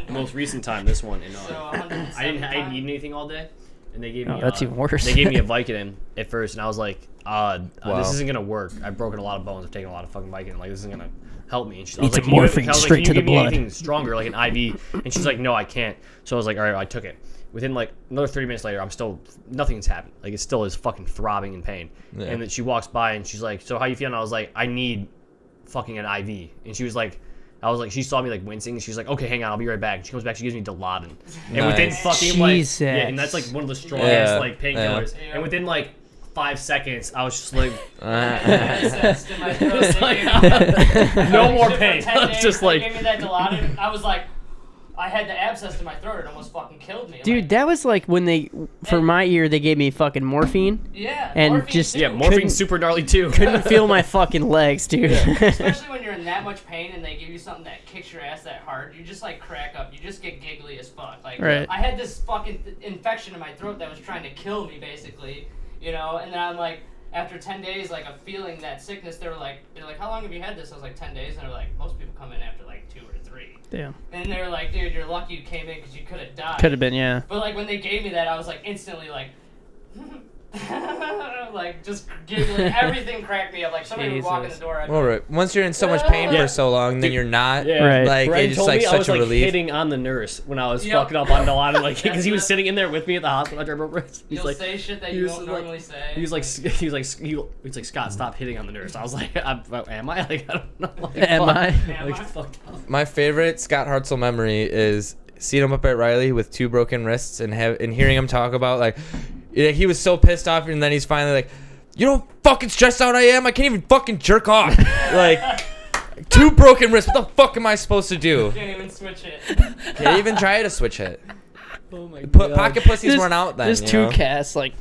most recent time. This one. And, So I didn't eat anything all day, and they gave me. Oh, that's even worse. They gave me a Vicodin at first, and I was like, Wow. this isn't gonna work. I've broken a lot of bones. I've taken a lot of fucking Vicodin. Like this isn't gonna help me. And she's Need some "Can you- morphine I was like, straight "Can to you the give me blood." anything stronger, like an IV?" And she's like, "No, I can't." So I was like, "All right, I took it." Within like another 30 minutes later, I'm still nothing's happened. Like it still is fucking throbbing in pain. Yeah. And then she walks by and she's like, "So how you feeling?" I was like, "I need fucking an IV." And she was like, I was like, she saw me like wincing. She's like, "Okay, hang on, I'll be right back." And she comes back, she gives me Dilaudid. And within Nice. fucking like, Jesus. yeah, and that's like one of the strongest Yeah, like painkillers. yeah. And within like 5 seconds, I was just like, Access to my throat. It's They like- gave me- no more For pain. 10 I was days, just they like, gave me that Dilaudid. I was like, I had the abscess to my throat. It almost fucking killed me. Dude, Like, that was like when they, for my ear, they gave me fucking morphine. yeah, and morphine just- too. Yeah, morphine's super gnarly too. Couldn't feel my fucking legs, dude. Especially when you're in that much pain and they give you something that kicks your ass that hard, you just like crack up. You just get giggly as fuck. Like Right. I had this fucking infection in my throat that was trying to kill me, basically. You know, and then I'm like, after 10 days, like of feeling that sickness, they're like, how long have you had this? I was like, 10 days, and they're like, most people come in after like 2 or 3. Damn. And they're like, dude, you're lucky you came in because you could have died. Could have been, yeah. But like when they gave me that, I was like instantly like, like just giggling. Everything cracked me up. Like somebody would walk in the Jesus. door. I'd be All like, right. Once you're in so much pain Yeah. for so long, then you're not. Yeah. Right. Like Brian it's told like me I such was a like relief. hitting on the nurse when I was Yep. fucking up on a lot of like because he was That's sitting in there with me at the hospital. I remember he's You'll like say shit that he you was won't like- normally say. he was like Scott, stop hitting on the nurse. I was like, am I? Like I don't know. Like, Am fuck. I? Am Like I? fucked up. My favorite Scott Hartzell memory is seeing him up at Riley with 2 broken wrists and hearing him talk about like he was so pissed off, and then he's finally like, you know how fucking stressed out I am? I can't even fucking jerk off. Like 2 broken wrists. What the fuck am I supposed to do? Can't even switch it. Can't even try to switch it. Oh my Pocket pussy's Just- worn out then. There's you 2 know? casts, like,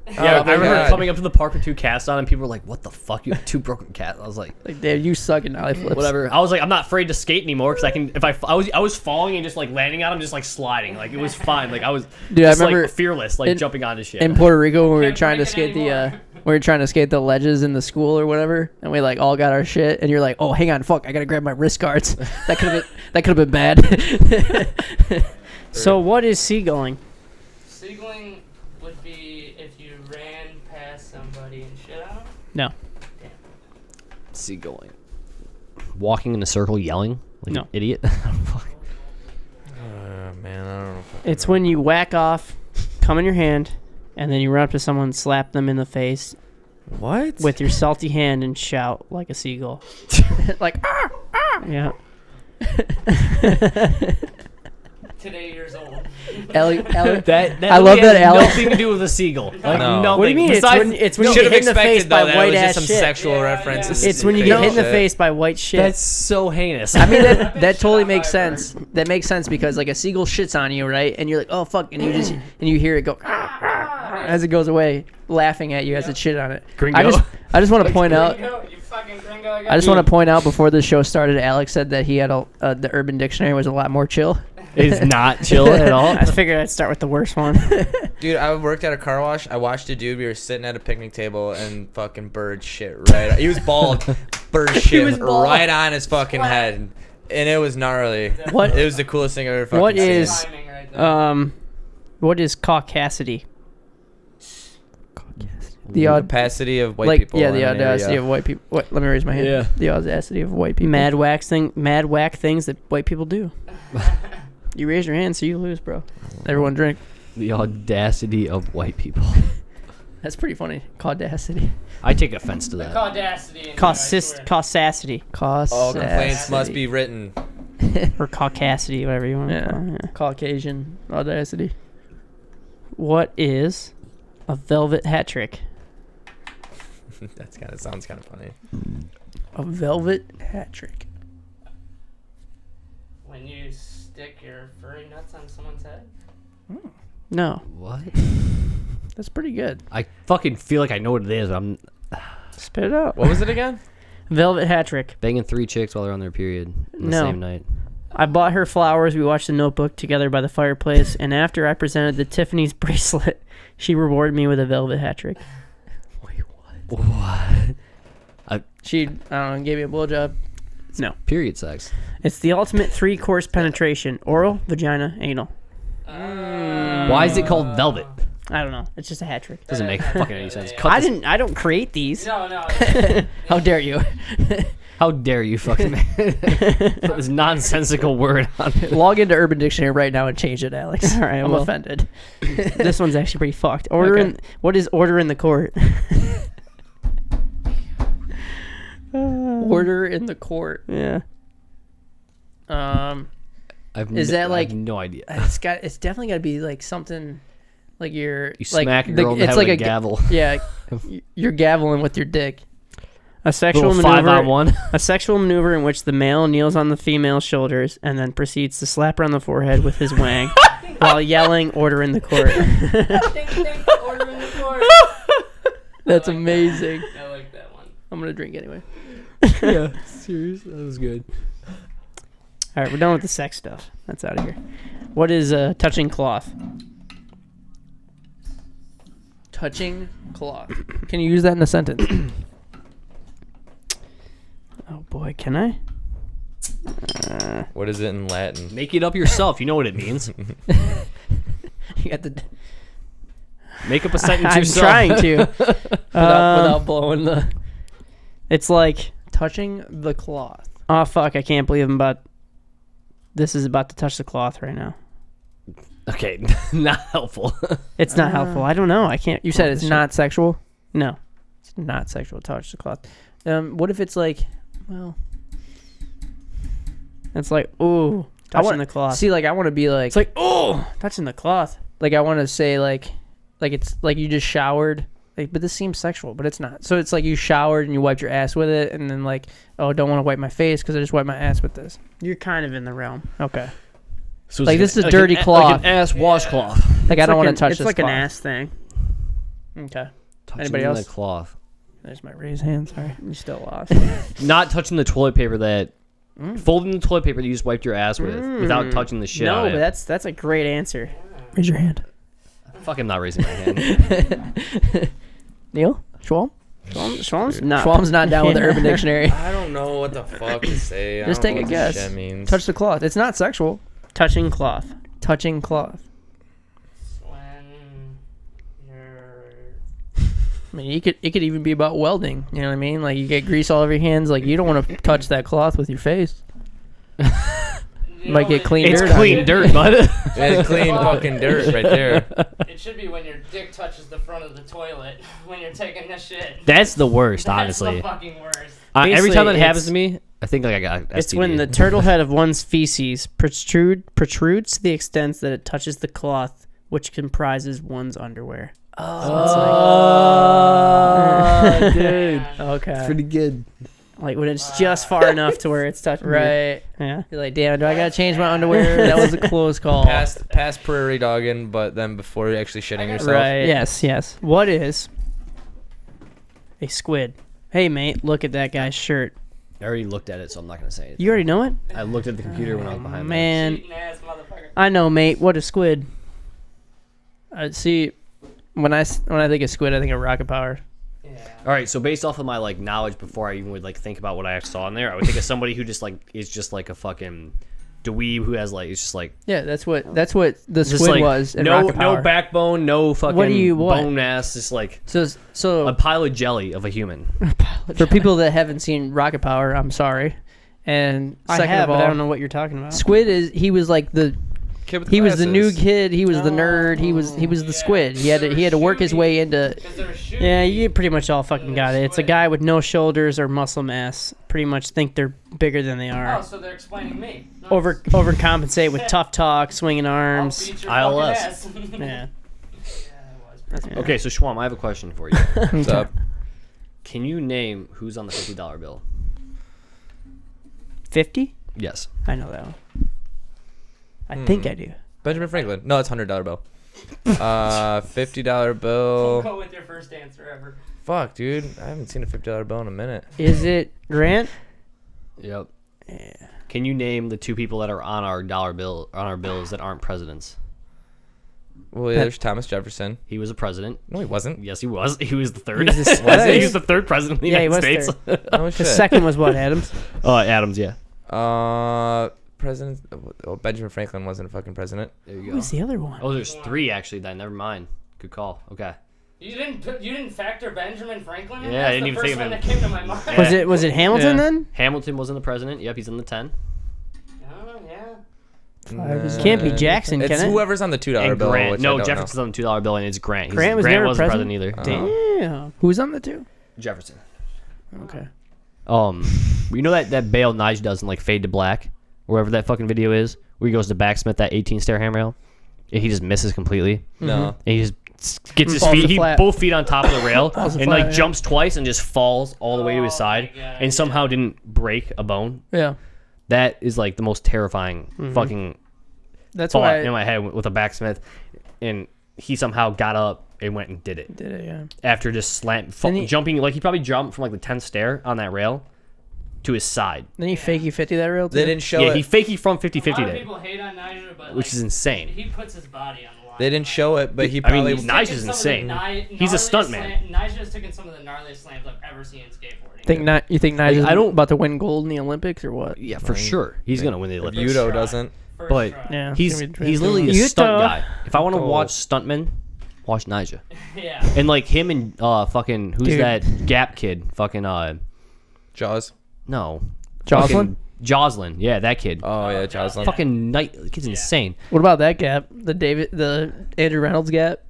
Yeah, Oh I my remember God. coming up to the park with 2 casts on, and people were like, "What the fuck? You have 2 broken casts?" I was like, dude, you suck at nollie flips. "Whatever." I was like, "I'm not afraid to skate anymore because I can." If I was falling and just like landing on him, just like sliding, like it was fine. Like I was, Dude, I just, remember like fearless, like in- jumping onto shit. In Puerto Rico, when we were Can't trying to break it skate anymore. we were trying to skate the ledges in the school or whatever, and we like all got our shit, and you're like, "Oh, hang on, fuck, I gotta grab my wrist guards." That could have been bad. So, what is seagulling? Seagulling would be if you ran past somebody and shit on them. No. Seagulling, walking in a circle, yelling like No. an idiot. Man, I don't know. It's when you whack off, come in your hand, and then you run up to someone, slap them in the face What? with your salty hand, and shout like a seagull. Like, ah, ah. Yeah. Today years old. That I love really that has Alex- nothing to do with a seagull. Like, No. nothing. What do you mean? Besides, It's when you Should get have hit in the face expected by though that white it was ass just some shit. sexual Yeah, references. It's when you get hit in the face by white shit. that's so heinous. I mean, I've that been that totally shot makes by a sense. That makes sense because like a seagull shits on you, right? And you're like, oh fuck, and you hear it go as it goes away, laughing at you as it shit on it. Gringo. I just want to point out. Gringo, you fucking gringo. I just want to point out before the show started, Alex said that he had the Urban Dictionary was a lot more chill. It's not chill at all. I figured I'd start with the worst one. Dude, I worked at a car wash. I watched a dude. We were sitting at a picnic table and fucking bird shit right. He was bald. Bird shit was bald. right on his fucking head, and it was gnarly. What- It was the coolest thing I've ever fucking What seen. is- Timing right there. What is caucasity? The Capacity of white like people. yeah, in the an audacity area. of white people. What? Let me raise my hand. Yeah. The audacity of white people. Mad whack things that white people do. You raise your hand, so you lose, bro. Everyone drink. The audacity of white people. That's pretty funny. Caudacity. I take offense to The that. caudacity. Causacity. All complaints must be written. Or caucasity, whatever you want to call it. Yeah. Caucasian audacity. What is a velvet hat trick? That's kind of sounds kind of funny. A velvet hat trick. When you stick your furry nuts on someone's head. No, What? that's pretty good. I fucking feel like I know what it is. But I'm Spit it out. What was it again? Velvet hat trick. banging 3 chicks while they're on their period in the No. same night. I bought her flowers. We watched The Notebook together by the fireplace, and after I presented the Tiffany's bracelet, she rewarded me with a velvet hat trick. Wait, what? She, I don't know, gave me a blowjob. No. Period sex. It's the ultimate 3-course penetration: oral, vagina, anal. Why is it called velvet? I don't know. It's just a hat trick. Doesn't make fucking any sense. Cut I this- I don't create these. No. How dare you? How dare you fucking put this nonsensical word on it? Log into Urban Dictionary right now and change it, Alex. All right, I'm well. offended. This one's actually pretty fucked. What is order in the court? Order in the court. Yeah. Is that I like- have no idea. It's definitely got to be like something like you're You like smack a girl in the it's head like with a ga- gavel. Yeah, you're gaveling with your dick. A sexual Little maneuver. 5-on-1. A sexual maneuver in which the male kneels on the female's shoulders and then proceeds to slap her on the forehead with his wang while yelling "Order in the court." Ding, ding, order in the court. That's I like amazing. I like that one. I'm gonna drink anyway. Yeah, serious. That was good. All right, we're done with the sex stuff. That's out of here. What is touching cloth? Touching cloth. Can you use that in a sentence? Oh boy, can I? What is it in Latin? Make it up yourself. You know what it means. You got the. Make up a sentence I'm yourself. trying to. Without blowing the. It's like Touching the cloth. oh fuck! I can't believe I'm about. This is about to touch the cloth right now. Okay, not helpful. It's not helpful. I don't know. I can't. You said pull it's this not sexual? No, it's not sexual. Touch the cloth. What if it's like, well, it's like, ooh, touching the cloth. See, like, I want to be like, It's like, oh, touching the cloth. like I want to say like it's like you just showered. Like, but this seems sexual, but it's not. So it's like you showered and you wiped your ass with it, and then like, oh, don't want to wipe my face because I just wiped my ass with this. You're kind of in the realm. Okay. So it's Like, this is a an- dirty like cloth. an ass washcloth. Like, I don't want to an, touch It's this like an cloth. ass thing. Okay. Touching Anybody the else? cloth. There's my raised hand. Sorry. You still lost. Not touching the toilet paper that. Folding the toilet paper that you just wiped your ass with without touching the shit no, out of but it. that's a great answer. Raise your hand. Fuck, I'm not raising my hand. Neil? Schwalm? Schwalm's not. Schwalm's not down with the Urban Dictionary. I don't know what the fuck to say. Just take a guess. That means. Touch the cloth. It's not sexual. Touching cloth. Touching cloth. When you're I mean, it could even be about welding. You know what I mean? Like, you get grease all over your hands. Like, you don't want to touch that cloth with your face. you Might know, get clean It's dirt on clean you. dirt, bud. Yeah, clean fucking dirt right there. It should be when your dick touches the front of the toilet when you're taking this shit. That's the worst, That's honestly. the fucking worst. Every time that Basically, happens to me, I think like I got STD. It's when the turtle head of one's feces protrudes to the extent that it touches the cloth, which comprises one's underwear. Oh, dude. Man. Okay. pretty good. Like when it's just far enough to where it's touching. Right. Yeah. You're like, damn, do I gotta change my underwear? That was a close call. Past prairie dogging, but then before you're actually shitting yourself. Right. Yes. Yes. What is a squid? Hey, mate, look at that guy's shirt. I already looked at it, so I'm not gonna say it. You already know it? I looked at the computer when I was behind. Man, Cheating ass motherfucker. I know, mate. What a squid. See, when I think of squid, I think of rocket power. Yeah. All right, so based off of my like knowledge before I even would like think about what I saw in there, I would think of somebody who just like is just like a fucking dweeb who has like it's just like Yeah, that's what the just squid like was in no rocket power. no backbone, no fucking what? bone ass, just like So a pile of jelly of a human. for people that haven't seen rocket power, I'm sorry. And I second have, of all, but I don't know what you're talking about. Squid he was like the Kid with he was the new glasses. kid. He was the nerd. He was the yeah. squid. He had to work his way into. Because they're shooting. Yeah, you pretty much all fucking got it. It's a guy with no shoulders or muscle mass. Pretty much think they're bigger than they Oh, are. so they're explaining me. Nice. Overcompensate with tough talk, swinging I'll arms. beat your ILS. fucking ass. Yeah. Yeah, that was Yeah. Okay, so Schwalm, I have a question for you. What's up? Can you name who's on the $50 bill? 50? Yes. I know that one. I think I do. Benjamin Franklin. No, it's $100 bill. $50 bill. Go with your first answer ever. Fuck, dude. I haven't seen a $50 bill in a minute. Is it Grant? Yep. Yeah. Can you name the two people that are on our bills that aren't presidents? Well, yeah, there's Thomas Jefferson. He was a president. No, he wasn't. Yes, he was. He was the third. He was the Was he? He was the third president of the Yeah, he United was States. Oh, The shit. second was what, Adams? Adams, yeah. President. Oh, Benjamin Franklin wasn't a fucking president. There you Who go. was the other one? Oh, there's three actually. Then never mind. Good call. Okay. You didn't factor Benjamin Franklin in? Yeah, I That's didn't the even first think of one him. that came to my mind. Yeah. Was it Hamilton Yeah. then? Hamilton wasn't the president. Yep, he's in the 10. Oh, yeah. Can't be Jackson, It's can it? whoever's on the $2 And bill. Grant. Which I No, don't Jefferson's on the $2 bill, and it's Grant. Grant was Grant never wasn't president? president either. Damn. Who's on the two? Jefferson. Okay. You know that bail Nige does in like Fade to Black, wherever that fucking video is, where he goes to backsmith that 18 stair handrail, and he just misses completely, know. No. and he just gets his Falls feet, flat. both feet on top of the rail, Falls and flat, like yeah. jumps twice and just falls all the way to his Oh, side, my God, and somehow didn't break a bone. Yeah. That is like the most terrifying fucking That's thought why in my head with a backsmith, and he somehow got up and went and did it did it. Yeah. after just he- jumping. Like he probably jumped from like the 10th stair on that rail to his side. Then he fakey 50 that rail too. They didn't show Yeah, it. he fakey from A 50-50 lot of day, people hate on Nigel, but which like, is insane. he puts his body on the line. They didn't show it, but he I probably. mean, Nigel's insane. He's a stuntman. Nigel's taken some of the gnarliest slams I've ever seen in skateboarding. You think Nigel's I don't- about to win gold in the Olympics or what? Yeah, for sure. He's gonna win the if Olympics. Judo try. doesn't. First But try. Yeah. He's It's gonna be literally a Utah. stunt guy. If I want to Oh. watch stuntmen, watch Nija. Yeah. And like him and fucking who's Dude. that Gap kid? Fucking Jaws. no. Jocelyn? Fucking Jocelyn. Yeah, that kid. Oh yeah, Jocelyn. Fucking night. The kid's insane. What about that gap? The Andrew Reynolds gap?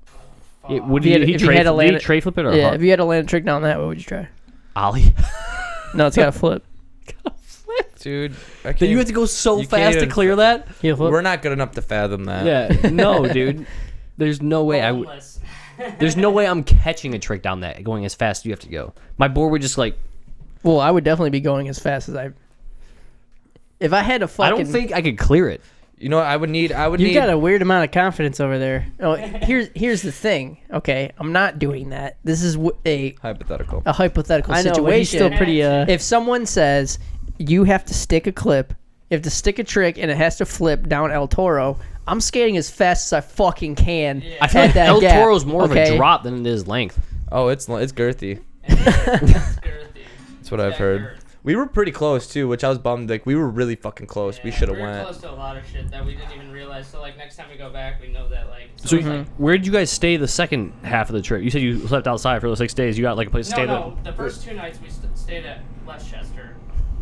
Would If you he, had- he if you tray, had to did land he it- tray flip it or Yeah. hard? If you had to land a trick down that, what would you try? Ollie. No, it's got to flip. Dude, I Then you have can't. to go so You can't fast to even- clear that. You flip. We're not good enough to fathom that. Yeah. No, dude. There's no way I would. Boneless. There's no way I'm catching a trick down that going as fast as you have to go. My board would just like. Well, I would definitely be going as fast as I. If I had a fucking. I don't think I could clear it. You know what I would need? I would You need. got a weird amount of confidence over there. Oh, here's the thing. Okay, I'm not doing that. This is a hypothetical. hypothetical I know, but situation. he's still pretty. If someone says you have to stick a clip, you have to stick a trick, and it has to flip down El Toro, I'm skating as fast as I fucking can. Yeah. I feel at like that El gap, Toro's more of a okay? drop than it is length. Oh, it's girthy. It's girthy. That's what I've Yeah, heard. girth. We were pretty close too, which I was bummed. Like we were really fucking close. We Yeah, should have we were went. close to a lot of shit that we didn't even realize. So like next time we go back, we know that like. So it's like where did you guys stay the second half of the trip? You said you slept outside for those 6 days. You got like a place to stay no, the first 2 nights we stayed at Westchester,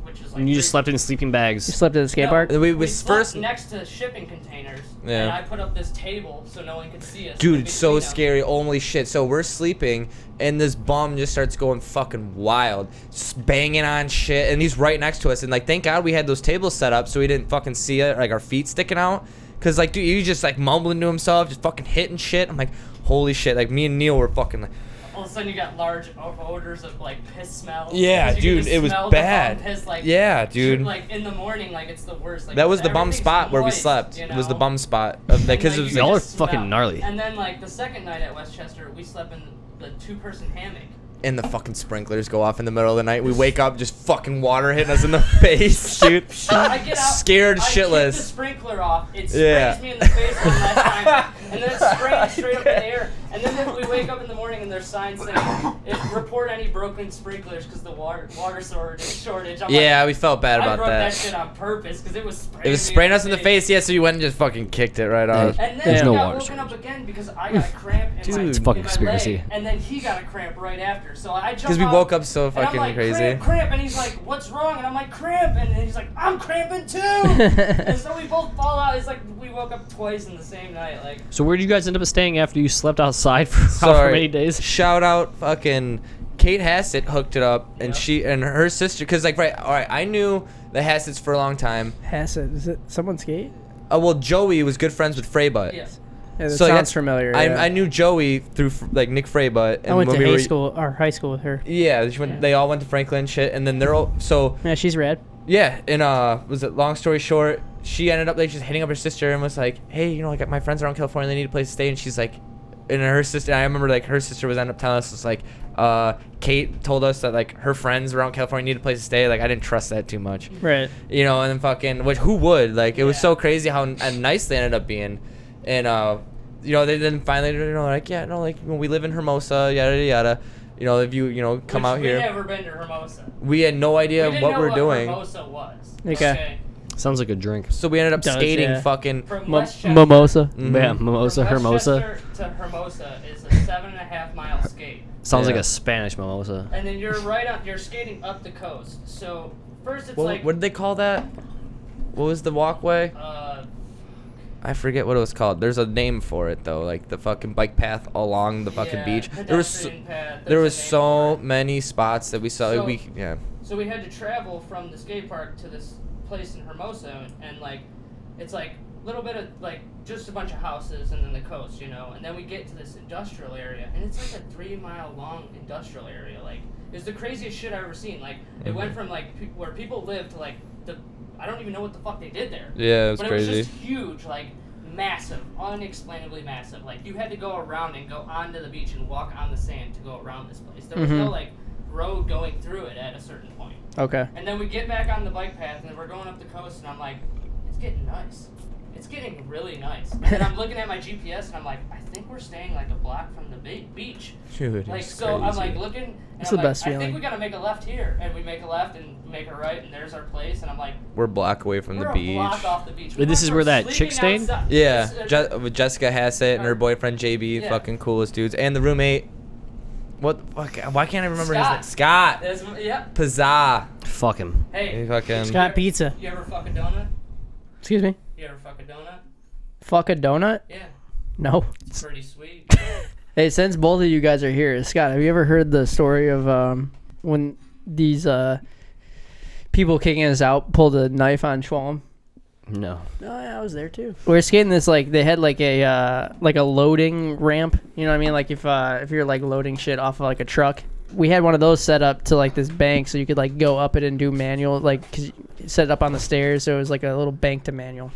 which is like. and you just slept in sleeping You bags. slept at the skate No. park. We We was slept first. next to shipping containers, Yeah. and I put up this table so no one could see us. in Dude, so between them. scary. Holy shit. So we're sleeping, and this bum just starts going fucking wild, just banging on shit, and he's right next to us. And like, thank God we had those tables set up so he didn't fucking see it, like our feet sticking out. Cause like, dude, he just like mumbling to himself, just fucking hitting shit. I'm like, holy shit. Like me and Neil were fucking like, All of a sudden, you got large odors of like piss smell. Yeah, 'Cause you could dude, just it was smell the bad. bum piss, like, Yeah, dude. Like in the morning, like it's the worst. Like that was the bum everything's spot where we moist, slept. you It was the know? bum spot. Because And, it was you like, Y'all are just fucking smell. gnarly. And then like the second night at Westchester, we slept in the 2-person hammock. and the fucking sprinklers go off in the middle of the night. We wake up, just fucking water hitting us in the face, dude. I get out, Scared I kick the shitless. sprinkler off. It sprays Yeah. me in the face one last time, and then it sprays straight up in the air. And then we wake up in the morning and there's signs saying, "Report any broken sprinklers because the water shortage." I'm Yeah, like, we felt bad I about broke that that. shit on purpose because it was spraying. It was me spraying us in the face, yeah, so you went and just fucking kicked it right off. And then There's I no got water woken up shortage. again because I got a cramp in Dude. my, It's a fucking in my conspiracy. leg, and then he got a cramp right after. So I jumped Because we off, woke up so and I'm fucking like, crazy. Cramp, cramp, and he's like, "What's wrong?" And I'm like, "Cramp," and he's like, "I'm cramping too." And so we both fall out. It's like we woke up twice in the same night. Like, So where did you guys end up staying after you slept outside for however Sorry. many days? Shout out fucking Kate Hassett hooked it up, and Yep. she and her sister, because like, right, all right, I knew the Hassetts for a long time. Hassett, is it someone skate? Well, Joey was good friends with Freybutt. yeah. Yeah, that So sounds that's- familiar. Yeah. I knew Joey through like Nick Freybutt. I went to when we high school with her. Yeah, they all went to Franklin and shit, and then they're all so. Yeah, she's rad. Yeah, and was it long story short, she ended up like just hitting up her sister and was like, "Hey, you know, like my friends are in California, they need a place to stay," and she's like, and her sister, I remember like her sister was ended up telling us, it's like, Kate told us that like her friends around California needed a place to stay. Like I didn't trust that too much, Right. you know, and then fucking, which who would? Like it was Yeah. so crazy how nice they ended up being, and you know, they then finally, you know, like yeah, no, like when we live in Hermosa, yada yada yada. You know, if you know come Which out here, We never been to Hermosa. we had no idea we didn't what know we're what doing. Hermosa was. Okay. Sounds like a drink. So we ended up Does, skating yeah. fucking. From Westchester. Mimosa. Mhm. Yeah, mimosa, From hermosa. Westchester to Hermosa is a 7.5 mile skate. Sounds like Yeah. a Spanish mimosa. And then you're you're skating up the coast. So first it's What, like what did they call that? What was the walkway? I forget what it was called. There's a name for it though, like the fucking bike path along the fucking yeah, beach. There was pedestrian path, there there's was a name so for many spots that we saw. So- Yeah. it. So we had to travel from the skate park to this place in Hermosa, and like it's like little bit of like just a bunch of houses and then the coast, you know. And then we get to this industrial area, and it's like a 3-mile long industrial area. Like, it's the craziest shit I've ever seen. Like, it went from like where people live to like I don't even know what the fuck they did there. Yeah, it was crazy. But it was just huge, like massive, unexplainably massive. Like, you had to go around and go onto the beach and walk on the sand to go around this place. There was no like road going through it at a certain point. Okay. And then we get back on the bike path, and then we're going up the coast, and I'm like, it's getting nice. It's getting really nice. And then I'm looking at my GPS, and I'm like, I think we're staying like a block from the beach. Dude, Like, it's so crazy. I'm like looking, and It's I'm the like, best I think feeling. we gotta make a left here. And we make a left and make a right, and there's our place. And I'm like, We're a block away from we're the a beach. block off the beach. Wait, this is where that chick stayed? Yeah, with Jessica Hassett and her boyfriend JB, Yeah. fucking coolest dudes, and the roommate. What the fuck? Why can't I remember his name? Scott. Scott. Yep. Pizza. Fuck him. Hey, He fucking. Scott Pizza. you ever fuck a donut? Excuse me. You ever fuck a donut? Fuck a donut? Yeah. No. It's pretty sweet. Hey, since both of you guys are here, Scott, have you ever heard the story of when these people kicking us out pulled a knife on Schwalm? No. Oh yeah, I was there too. We were skating this like they had like a loading ramp. You know what I mean? Like if you're like loading shit off of like a truck, we had one of those set up to like this bank, so you could like go up it and do manual, like 'cause you set it up on the stairs, so it was like a little bank to manual.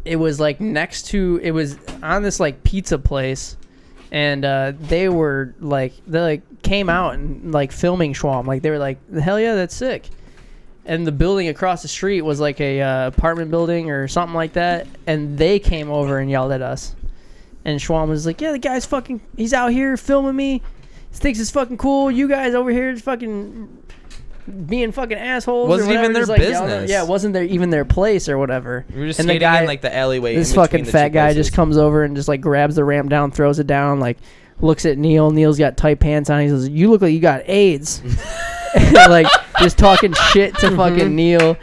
It was like it was on this like pizza place, and they came out and like filming Schwalm. Like they were like, hell yeah, that's sick. And the building across the street was like a apartment building or something like that, and they came over and yelled at us. And Schwalm was like, yeah, the guy's fucking, he's out here filming me. He thinks it's fucking cool. You guys over here is fucking being fucking assholes. Wasn't or whatever. even their Just, like, yelling at- business. Yeah, it wasn't even their place or whatever. We were just And the skating guy- in like the alleyway. This in between fucking the fat two guy places. just comes over and just like grabs the ramp down, throws it down, like looks at Neil. Neil's got tight pants on. He says, "You look like you got AIDS." Like just talking shit to fucking Neil,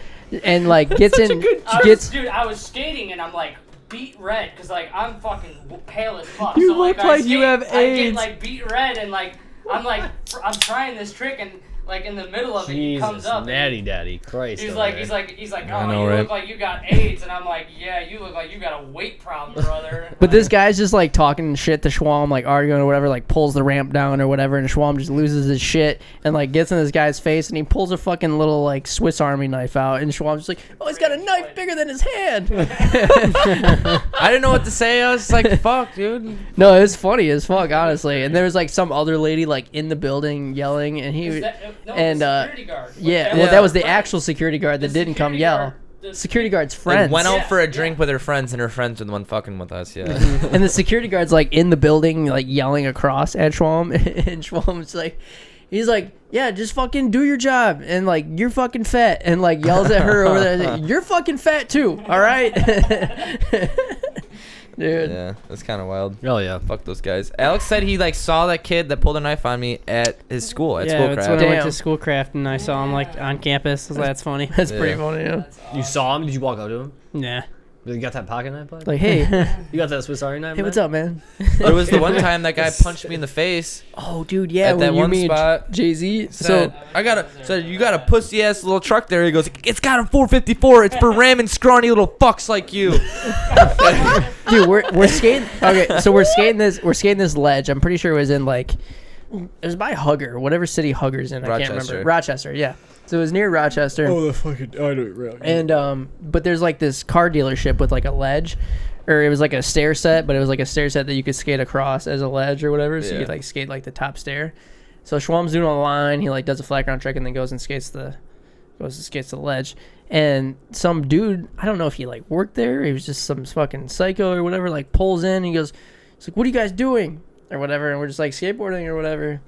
and like gets in, I was skating and I'm like beet red because like I'm fucking pale as fuck. You so, look I like you skate, have I get AIDS. like beet red and like I'm trying this trick and like in the middle of it he comes Jesus, up. and natty daddy, Christ. He's over like, there. he's like, I oh, know, you right? look like you got AIDS, and I'm like, yeah, you look like you got a weight problem, brother. But this guy's just like talking shit to Schwalm, like arguing or whatever, like pulls the ramp down or whatever, and Schwalm just loses his shit and like gets in this guy's face, and he pulls a fucking little like Swiss Army knife out, and Schwalm's just like, oh, he's got a knife bigger than his hand. I didn't know what to say. I was like, fuck, dude. No, it was funny as fuck, honestly. And there was like some other lady like in the building yelling, and he, the security guard. yeah, Yeah. well, that was the actual security guard that The didn't come security yell. guard- the Security guard's Like, friends. went out Yeah, for a yeah. drink with her friends, and her friends are the one fucking with us. Yeah. And the security guard's like in the building, like yelling across at Schwalm, and Schwalm's like, he's like, yeah, just fucking do your job, and like you're fucking fat, and like yells at her over there, you're fucking fat too, all right, dude. Yeah, that's kind of wild. Oh yeah. Fuck those guys. Alex said he like saw that kid that pulled a knife on me at his school at yeah, Schoolcraft. that's when I went Damn. to Schoolcraft and I saw him like on campus. So that's funny. That's pretty Yeah. funny. Yeah. That's You awesome. saw him? Did you walk up to him? Yeah. You got that pocket knife, bud? Like, hey, You got that Swiss Army knife? hey, what's up, man? It was the one time that guy punched me in the face Oh, dude, yeah, at that when you one mean spot. Jay Z. Said, So you got a pussy ass little truck there. He goes, it's got a 454. It's for ramming scrawny little fucks like you. dude, we're skating. Okay, so we're skating this ledge. I'm pretty sure it was in like, it was by Hugger, whatever city Hugger's in. I can't Rochester. remember. Rochester, yeah. So it was near Rochester. the fucking. I know it. And but there's like this car dealership with like a ledge, or it was like a stair set, but it was like a stair set that you could skate across as a ledge or whatever. So you Yeah. could like skate like the top stair. So Schwalm's doing a line. He like does a flat ground trick and then goes and skates the ledge. And some dude, I don't know if he like worked there. He was just some fucking psycho or whatever. Like pulls in. And he goes, he's like, "What are you guys doing?" or whatever. And we're just like skateboarding or whatever.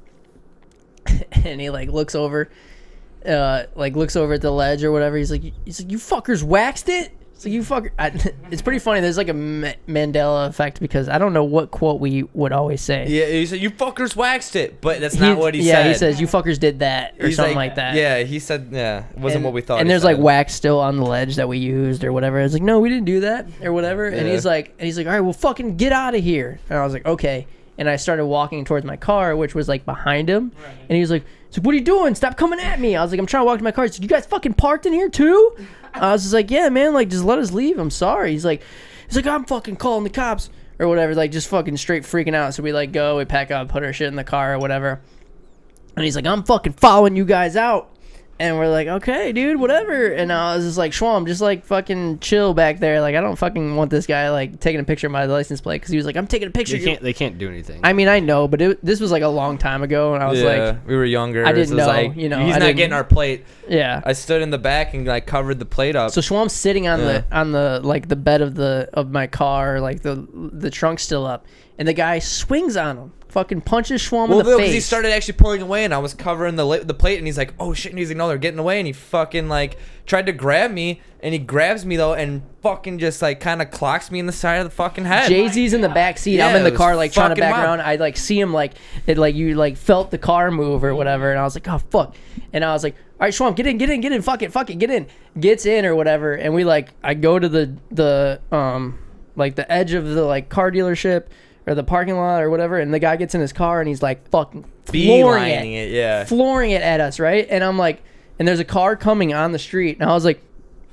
And he like looks over. Looks over at the ledge or whatever. He's like, "You fuckers waxed it." It's like, "You fucker." It's pretty funny. There's like a Mandela effect because I don't know what quote we would always say. Yeah, he said, you fuckers waxed it. But that's not what he said. Yeah, he says, "You fuckers did that," or He's something like that. Yeah, he said, yeah, it wasn't And- what we thought. And he there's like said. wax still on the ledge that we used or whatever. I was like, "No, we didn't do that," or whatever. And Yeah. he's like, "All right, well, fucking get out of here." And I was like, "Okay." and I started walking towards my car, which was like behind him. Right. And he was like, "What are you doing? Stop coming at me!" I was like, "I'm trying to walk to my car." He's like, "You guys fucking parked in here too?" I was just like, "Yeah, man. Like, just let us leave. I'm sorry." He's like, "I'm fucking calling the cops or whatever." Like, just fucking straight freaking out. So we like go, we pack up, put our shit in the car or whatever. And he's like, "I'm fucking following you guys out." And we're like, "Okay, dude, whatever." And I was just like, "Schwalm, just like fucking chill back there. Like, I don't fucking want this guy like taking a picture of my license plate." Because he was like, "I'm taking a picture." They can't do anything. I mean, I know, but this was like a long time ago, and I was like, we were younger. I didn't so it was know, like, you know, he's I not didn't- getting our plate. "Yeah." I stood in the back and like covered the plate up. So Schwalm's sitting on Yeah. the like the bed of my car, like the trunk's still up, and the guy swings on him, fucking punches Schwalm in the because face. he started actually pulling away, and I was covering the plate, and he's like, "Oh shit!" And he's like, "No, they're getting away," and he fucking like tried to grab me, and he grabs me though, and fucking just like kind of clocks me in the side of the fucking head. Jay-Z's in the back seat. Yeah, I'm in the it was car, like trying to fucking back wild. around. I like see him like it, like you like felt the car move or whatever, and I was like, "Oh fuck!" And I was like, "All right, Schwalm, get in, fuck it, get in." Gets in or whatever, and we like I go to the like the edge of the like car dealership or the parking lot or whatever, and the guy gets in his car and he's like fucking flooring Beelining it, yeah. flooring it at us, right? And I'm like, and there's a car coming on the street, and I was like,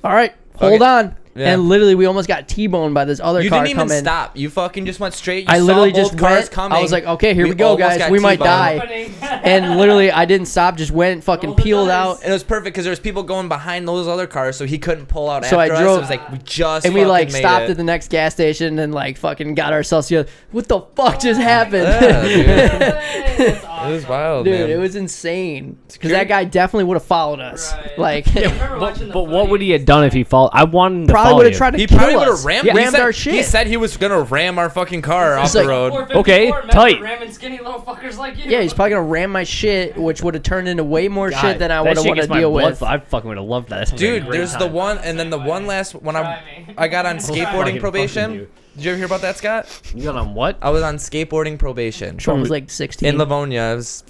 "All right, hold on." Yeah. And literally, we almost got T-boned by this other You car didn't even coming. stop. You fucking just went straight. You I saw literally both just cars went. coming. I was like, "Okay, here we go, almost guys. got We might T-boned. die." And literally, I didn't stop. Just went, fucking Roll the peeled dice. out, And it was perfect because there was people going behind those other cars, so he couldn't pull out So after I us. drove- It was like we just and we fucking like made stopped it. at the next gas station and like fucking got ourselves together. What the fuck just happened? Yeah, dude. That's awesome. It was wild, Dude, man. it was insane. Because great. that guy definitely would have followed us. Right. Like, I remember watching the But what fight. would he have done if he followed? I wanted him to probably follow would have you. tried to He kill probably would us. have rammed, rammed our He shit. said he was gonna ram our fucking car off It's the like- road. 454, Okay, remember tight. Ramming skinny little fuckers like you. Yeah, he's probably gonna ram my shit, which would have turned into way more God, shit than I that would have shit wanted gets to my deal blood with. I fucking would have loved that. That sounds like a Dude, great there's the time. one, and then the one last when Try me. I got on Fucking skateboarding fucking probation. you. Did you ever hear about that, Scott? You got on what? I was on skateboarding probation Sean was like 16. in Livonia. I was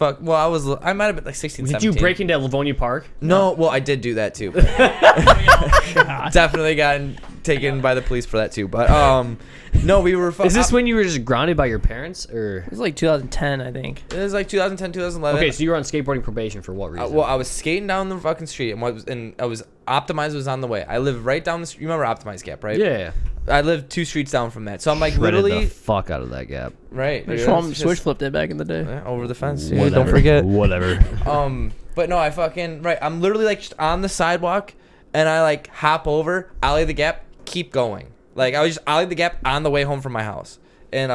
I might have been like 16, Did 17. you break into Livonia Park? No, well, I did do that too. Definitely got taken by the police for that too. But no, we were. Is this when you were just grounded by your parents, or? It was like 2010, I think. It was like 2010, 2011. Okay, so you were on skateboarding probation for what reason? Well, I was skating down the fucking street, and I was Optimize was on the way. I live right down the street. You remember Optimize Gap, right? yeah. I live 2 streets down from that, so I'm like Shredded literally the fuck out of that gap. right. dude, Schwalm it's switch just- flipped it back in the day. yeah, over the fence. Dude, Whatever. don't forget. Whatever. But no, I fucking right. I'm literally like just on the sidewalk, and I like hop over, ollie the gap, keep going. Like I was just ollie the gap on the way home from my house, and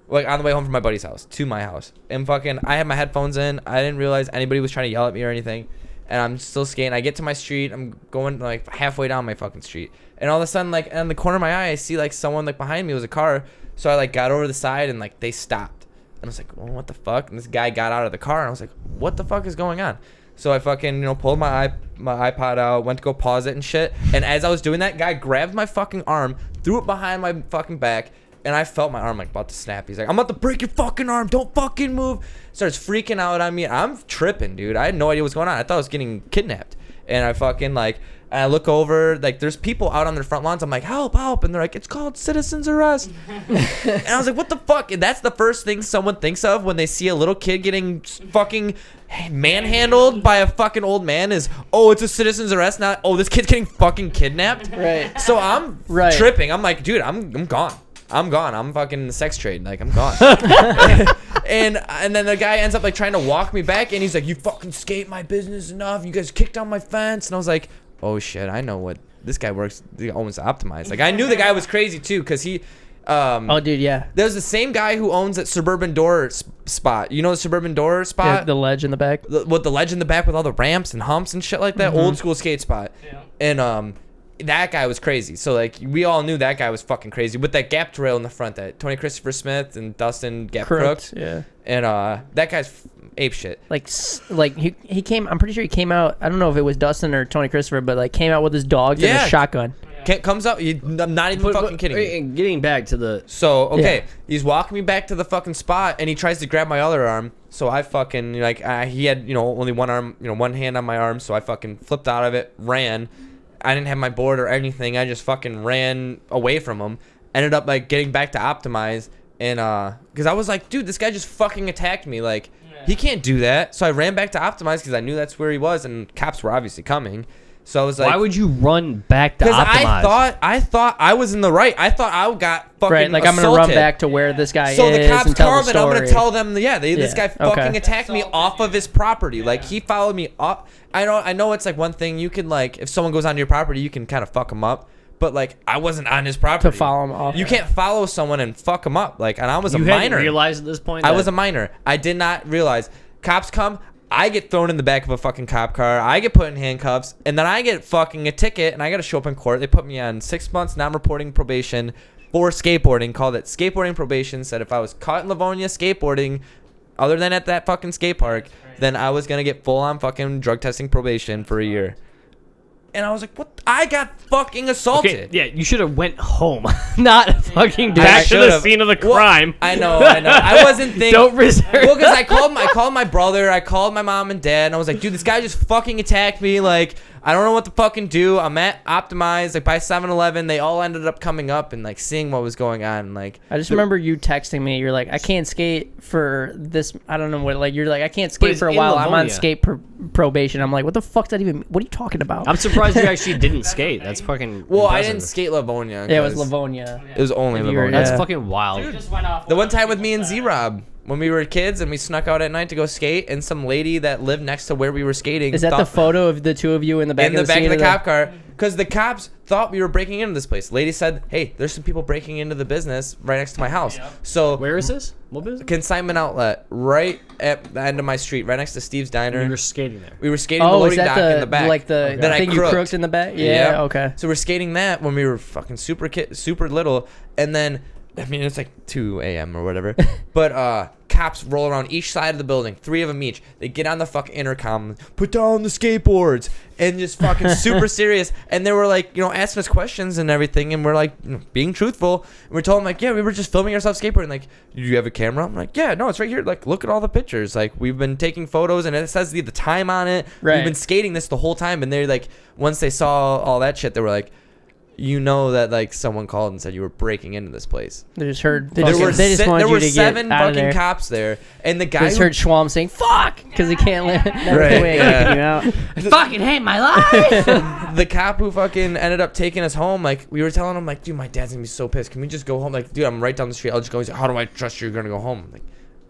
like on the way home from my buddy's house to my house, and fucking I had my headphones in. I didn't realize anybody was trying to yell at me or anything, and I'm still skating. I get to my street. I'm going like halfway down my fucking street, and all of a sudden, like in the corner of my eye, I see like someone like behind me was a car. So I like got over the side and like they stopped, and I was like, well, what the fuck? And this guy got out of the car, and I was like, what the fuck is going on? So I fucking, pulled my iPod out, went to go pause it and shit. And as I was doing that, guy grabbed my fucking arm, threw it behind my fucking back, and I felt my arm like about to snap. He's like, I'm about to break your fucking arm. Don't fucking move. Starts freaking out on me. I'm tripping, dude. I had no idea what's going on. I thought I was getting kidnapped. And I fucking I look over, like there's people out on their front lawns. I'm like, help, help. And they're like, it's called citizen's arrest. And I was like, what the fuck? And that's the first thing someone thinks of when they see a little kid getting fucking manhandled by a fucking old man is, oh, it's a citizen's arrest, not, oh, this kid's getting fucking kidnapped. Right. So I'm Right. tripping. I'm like, dude, I'm gone. I'm gone. I'm fucking in the sex trade. Like, I'm gone. and then the guy ends up like trying to walk me back, and he's like, you fucking skate my business enough. You guys kicked down my fence. And I was like, oh shit, I know what this guy works. He owns Optimized. Like, I knew the guy was crazy too, because he Oh, dude, yeah. there's the same guy who owns that Suburban Door spot. You know the Suburban Door Yeah, spot? the ledge in the back. With the ledge in the back with all the ramps and humps and shit like that. Old school skate spot. Yeah. And that guy was crazy. So like we all knew that guy was fucking crazy with that gap trail in the front that Tony Christopher Smith and Dustin Gap Crooked. Yeah. And that guy's ape shit. Like he came. I'm pretty sure he came out. I don't know if it was Dustin or Tony Christopher, but like came out with his dogs and Yeah. a shotgun. Comes up. I'm not even fucking kidding you. And getting back to the So okay, Yeah. he's walking me back to the fucking spot, and he tries to grab my other arm. So I fucking he had only one arm, one hand on my arm. So I fucking flipped out of it, ran. I didn't have my board or anything. I just fucking ran away from him. Ended up like getting back to Optimize, And because I was like, dude, this guy just fucking attacked me. Like, he can't do that. So I ran back to Optimize because I knew that's where he was, and cops were obviously coming. So I was like, why would you run back to because Optimize? I thought I was in the right. I thought I got fucking Right, like I'm gonna run back to where this guy so is. the cops and tell come the and I'm gonna story. tell them, this guy fucking okay. attacked me off of his property. Like he followed me up. I know it's like one thing you can like if someone goes onto your property you can kind of fuck them up, but like I wasn't on his property to follow him off. You can't follow someone and fuck them up. Like, and I was You a hadn't minor. realized at this point. I that- was a minor. I did not realize. Cops come. I get thrown in the back of a fucking cop car. I get put in handcuffs, and then I get fucking a ticket, and I got to show up in court. They put me on 6 months non-reporting probation for skateboarding. Called it skateboarding probation. Said if I was caught in Livonia skateboarding, other than at that fucking skate park, then I was gonna get full-on fucking drug testing probation for a year. And I was like, what? I got fucking assaulted. Okay, yeah, you should have went home, not fucking I back to the should've. scene of the Well, crime. I know. I wasn't thinking. Don't reserve. Well, because I called my brother, I called my mom and dad, and I was like, dude, this guy just fucking attacked me. Like, I don't know what to fucking do. I'm at Optimize, like by 7-Eleven. They all ended up coming up and like seeing what was going on. Like, I just remember you texting me. You're like, I can't skate for this. I don't know what. Like, you're like, I can't But skate it's for a in while. I'm on Livonia. skate probation. I'm like, what the fuck does that even? What are you talking about? I'm surprised you actually didn't skate. That's fucking. well, I impressive. didn't skate Livonia. yeah, it was 'cause Livonia. It was only If you were- Livonia. That's Yeah. fucking wild. Just went off The one time with people's me and side. Z-Rob, when we were kids and we snuck out at night to go skate, and some lady that lived next to where we were skating Is that the thought- photo of the two of you in the back in of the back seat of the cop car, because the cops thought we were breaking into this place. Lady said, hey, there's some people breaking into the business right next to my house. Yeah. So Where is this? What business? consignment outlet right at the end of my street, right next to Steve's Diner. You were skating there. We were skating the Oh, is loading that dock the in the back. like the That I thing you crooked. crooked in the back? Yeah. Yep. Okay. So we're skating that when we were fucking super little, and then I mean it's like 2 a.m. or whatever, but cops roll around each side of the building, 3 of them each. They get on the fucking intercom, put down the skateboards, and just fucking super serious. And they were like, asking us questions and everything, and we're like being truthful. And we're told them like, yeah, we were just filming ourselves skateboarding. Like, do you have a camera? I'm like, yeah, no, it's right here. Like, look at all the pictures. Like, we've been taking photos, and it says the time on it. Right. We've been skating this the whole time, and they're like, once they saw all that shit, they were like, that like someone called and said you were breaking into this place. They just heard. They There just wanted you were to 7 get out of fucking there. cops there, and the They guy just heard Schwalm saying "fuck" because he can't live. Right, Way yeah. kicking you out. I fucking hate my life. the cop who fucking ended up taking us home, like we were telling him like, dude, my dad's gonna be so pissed. Can we just go home? Like, dude, I'm right down the street. I'll just go. He's like, how do I trust you're gonna go home? I'm like,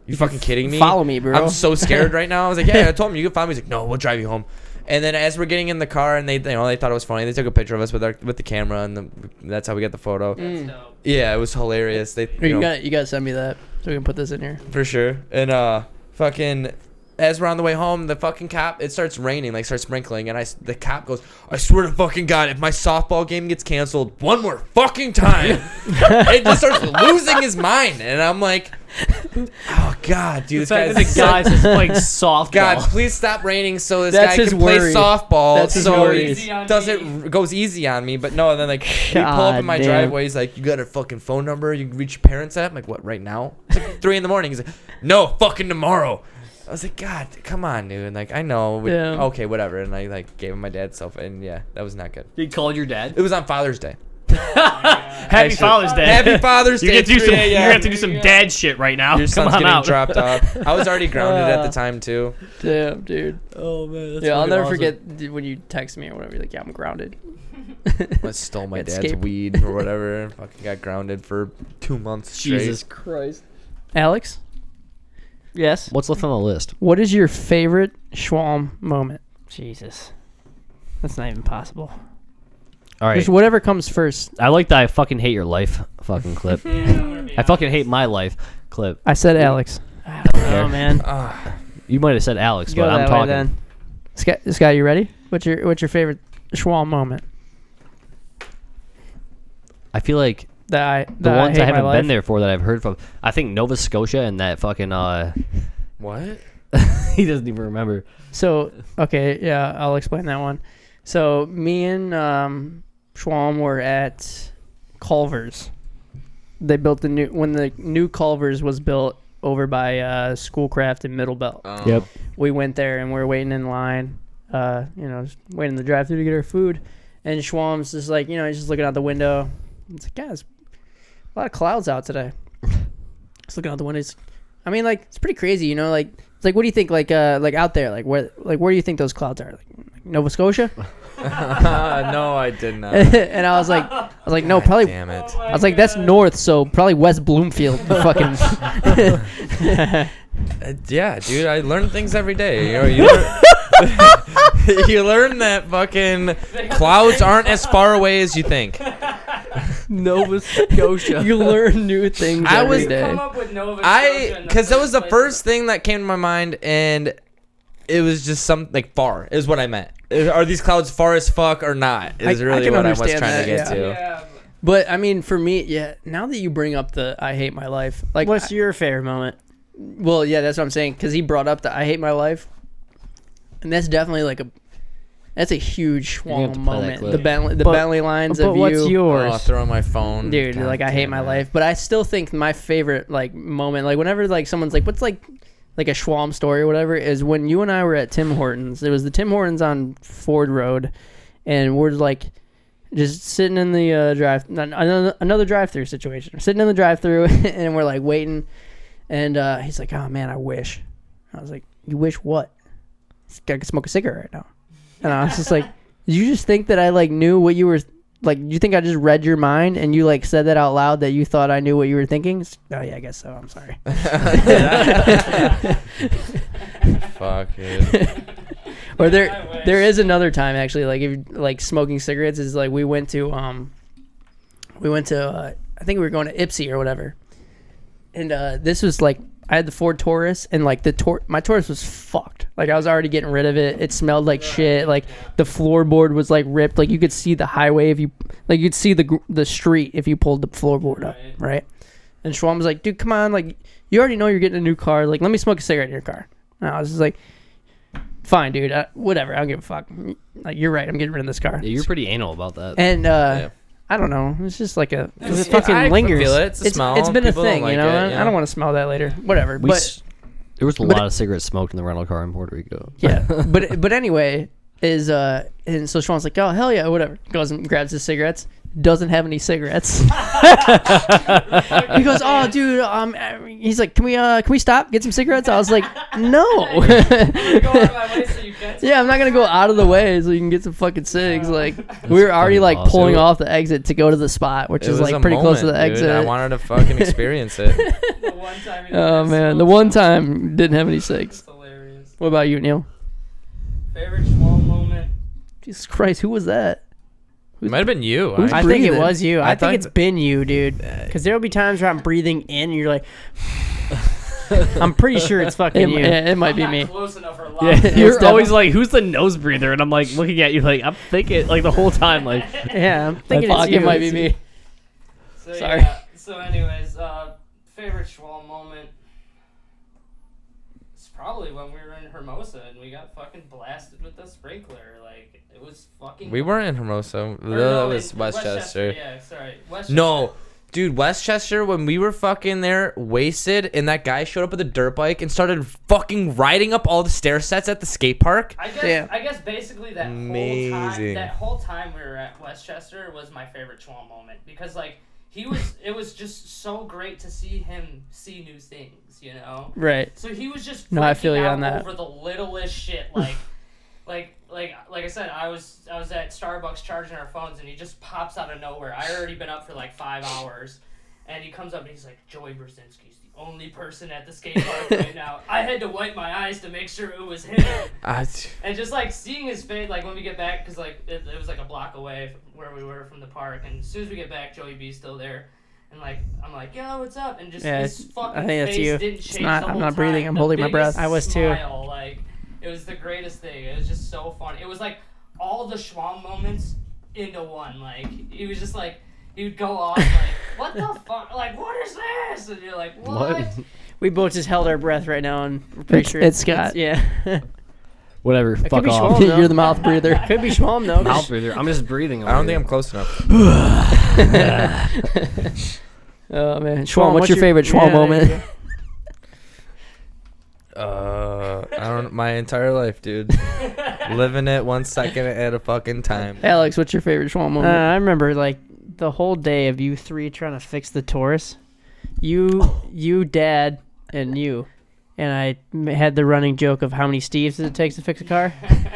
you fucking kidding me? Follow me, bro. I'm so scared right now. I was like, yeah. I told him you can follow me. He's like, no, we'll drive you home. And then as we're getting in the car, and they thought it was funny. They took a picture of us with the camera, and that's how we got the photo. That's dope. Yeah, it was hilarious. They You gotta send me that so we can put this in here. for sure. And fucking as we're on the way home, the fucking cop, it starts raining, like starts sprinkling, and the cop goes, I swear to fucking God, if my softball game gets canceled one more fucking time, it just starts losing his mind. And I'm like, oh God, dude, this The guy's guy's just playing softball. God, please stop raining so this That's guy his can play worry. softball. That's his so worry. he goes easy on me. But no, and then like we pull up in my God damn. driveway. He's like, you got a fucking phone number you can reach your parents at? I'm like, what, right now? It's like 3 a.m. He's like, no, fucking tomorrow. I was like, God, come on, dude. And like, I know. Yeah. Okay, whatever. And I like gave him my dad's cell phone. And yeah, that was not good. You called your dad. It was on Father's Day. Happy Actually, Father's Day. Happy Father's You Day. get to do 3 some. You a.m. have to do some dad shit right now. Your Come son's on getting out. dropped off. I was already grounded at the time too. Damn, dude. Oh man. Yeah, I'll never forget when you text me or whatever. You're like, yeah, I'm grounded. I stole my At dad's skate- weed or whatever. Fucking got grounded for 2 months straight. Jesus Christ. Alex, Yes. What's left on the list? what is your favorite Schwalm moment? Jesus. That's not even possible. All right. Just whatever comes first. I like the I fucking hate your life fucking clip. I fucking hate my life clip. I said Alex. Oh man. You might have said Alex, Go but I'm that way talking. then. Scott, you ready? What's your favorite Schwalm moment? I feel like The ones I haven't life? been there for that I've heard from. I think Nova Scotia and that fucking What? he doesn't even remember. So okay, yeah, I'll explain that one. So me and Schwalm were at Culver's. They built when the new Culver's was built over by Schoolcraft in Middlebelt. Yep. We went there and we were waiting in line, just waiting in the drive-thru to get our food. And Schwalm's just like, he's just looking out the window. It's like, guys, a lot of clouds out today. Just looking out the windows. I mean, like, it's pretty crazy, you know. Like, it's like, what do you think? Like out there, where do you think those clouds are? Like Nova Scotia? No, I did not. And I was like, no, God probably. Damn it. I was like, that's north, so probably West Bloomfield. Fucking. Yeah, dude, I learn things every day. You learn, you learn that fucking clouds aren't as far away as you think. Nova Scotia. You learn new things I every was- day. Come up with Nova Scotia in Because that was the place. first thing that came to my mind, and it was just like far is what I meant. Are these clouds far as fuck or not? Is I really can what I was understand trying to that, get to. Yeah. But I mean, for me, yeah. Now that you bring up the "I hate my life," like, What's your favorite moment? well, yeah, that's what I'm saying. Because he brought up the "I hate my life," and that's definitely that's a huge You're gonna have Schwalm to play that moment. clip. The Bentley, But- Bentley lines But of what's you. yours? Oh, throw on my phone, Dude, God like, I hate damn my it. life, but I still think my favorite moment, like whenever like someone's like, what's like a Schwalm story or whatever, is when you and I were at Tim Hortons. It was the Tim Hortons on Ford Road, and we're like just sitting in the another drive-through situation. We're sitting in the drive-through and we're like waiting, and he's like, oh man, I wish. I was like, you wish what? I could smoke a cigarette right now. And I was just like, did you just think that I like knew what you were like? You think I just read your mind and you like said that out loud that you thought I knew what you were thinking? Oh yeah, I guess so. I'm sorry. Fuck it. Or I there wish. is another time actually, like if like smoking cigarettes is like we went to I think we were going to Ipsy or whatever, and this was like I had the Ford Taurus and like my Taurus was fucked. Like I was already getting rid of it. It smelled like shit. Like the floorboard was like ripped. Like you could see the highway if you you'd see the street if you pulled the floorboard up, right? And Schwalm was like, dude, come on, like you already know you're getting a new car. Like let me smoke a cigarette in your car. And I was just like, fine, dude. Whatever. I don't give a fuck. Like you're right. I'm getting rid of this car. Yeah, you're pretty anal about that. And Yeah. I don't know. It's just like a. Because it Yeah, fucking I lingers. feel it. It's a smell. It's been a People don't thing, like you know. it, I don't want to smell that later. Whatever. There was a but lot of cigarettes smoked in the rental car in Puerto Rico. Yeah, but anyway, and so Sean's like, oh hell yeah, whatever. Goes and grabs his cigarettes. Doesn't have any cigarettes. He goes, oh dude, he's like, can we stop, get some cigarettes? I was like, no. Go out of my way so you get Yeah, I'm not gonna go out of the way so you can get some fucking cigs. Like we were already fucking like pulling awesome. off the exit to go to the spot, which It is was like a pretty close to the moment, dude. exit. I wanted to fucking experience it. the one time. you Oh didn't man, smoke the one something. time didn't have any cigs. That's hilarious. What about you, Neil? Favorite Schwalm moment? Jesus Christ, who was that? It might have been you. Who's I- I think it breathing? was you. I I, think thought it's been you, dude. Because there will be times where I'm breathing in, and you're like, I'm pretty sure it's fucking you. It might be I'm me. not close enough or loud Yeah, enough. you're definitely- always like, "Who's the nose breather?" And I'm like looking at you, like I'm thinking, like the whole time, like Yeah, I'm thinking Fuck, it's you. it might be me. So, Sorry. Yeah, so anyways, favorite Schwalm moment? It's probably when we were in Hermosa and we got fucking blasted with the sprinkler. Like, it was fucking... We weren't in Hermosa. Or That no, was in Westchester. Yeah, sorry. Westchester. No, dude, Westchester, when we were fucking there wasted and that guy showed up with a dirt bike and started fucking riding up all the stair sets at the skate park. I guess basically Amazing. that whole time we were at Westchester was my favorite Schwalm moment because like it was just so great to see him see new things, you know. Right. So he was just No, I feel freaking you out on that. over the littlest shit, like I said, I was at Starbucks charging our phones, and he just pops out of nowhere. I already been up for like 5 hours, and he comes up and he's like, "Joey Brzezinski's the only person at the skate park right now." I had to wipe my eyes to make sure it was him, and just like seeing his face, like when we get back, because like it was like a block away from where we were from the park, and as soon as we get back, Joey B's still there. And like I'm like, yo, what's up? And just Yeah, his fucking I think that's face you. didn't It's change not- the I'm whole not breathing, time. I'm The holding my breath. biggest I was too. smile, like it was the greatest thing. It was just so fun. It was like all the Schwalm moments into one. Like he was just like he would go off like, what the fuck? Like what is this? And you're like, what? We both just held our breath right now, and we're pretty sure It's Scott. yeah. whatever. could Fuck be off. Schwalm, though. You're the mouth breather. Could be Schwalm though. Mouth breather. I'm just breathing. I don't think I'm close enough. Oh man, Schwalm, what's your favorite Schwalm moment? I don't. My entire life, dude. Living it 1 second at a fucking time. Alex, what's your favorite Schwalm moment? I remember like the whole day of you three trying to fix the Taurus. you, Dad, and you. And I had the running joke of how many Steves it takes to fix a car.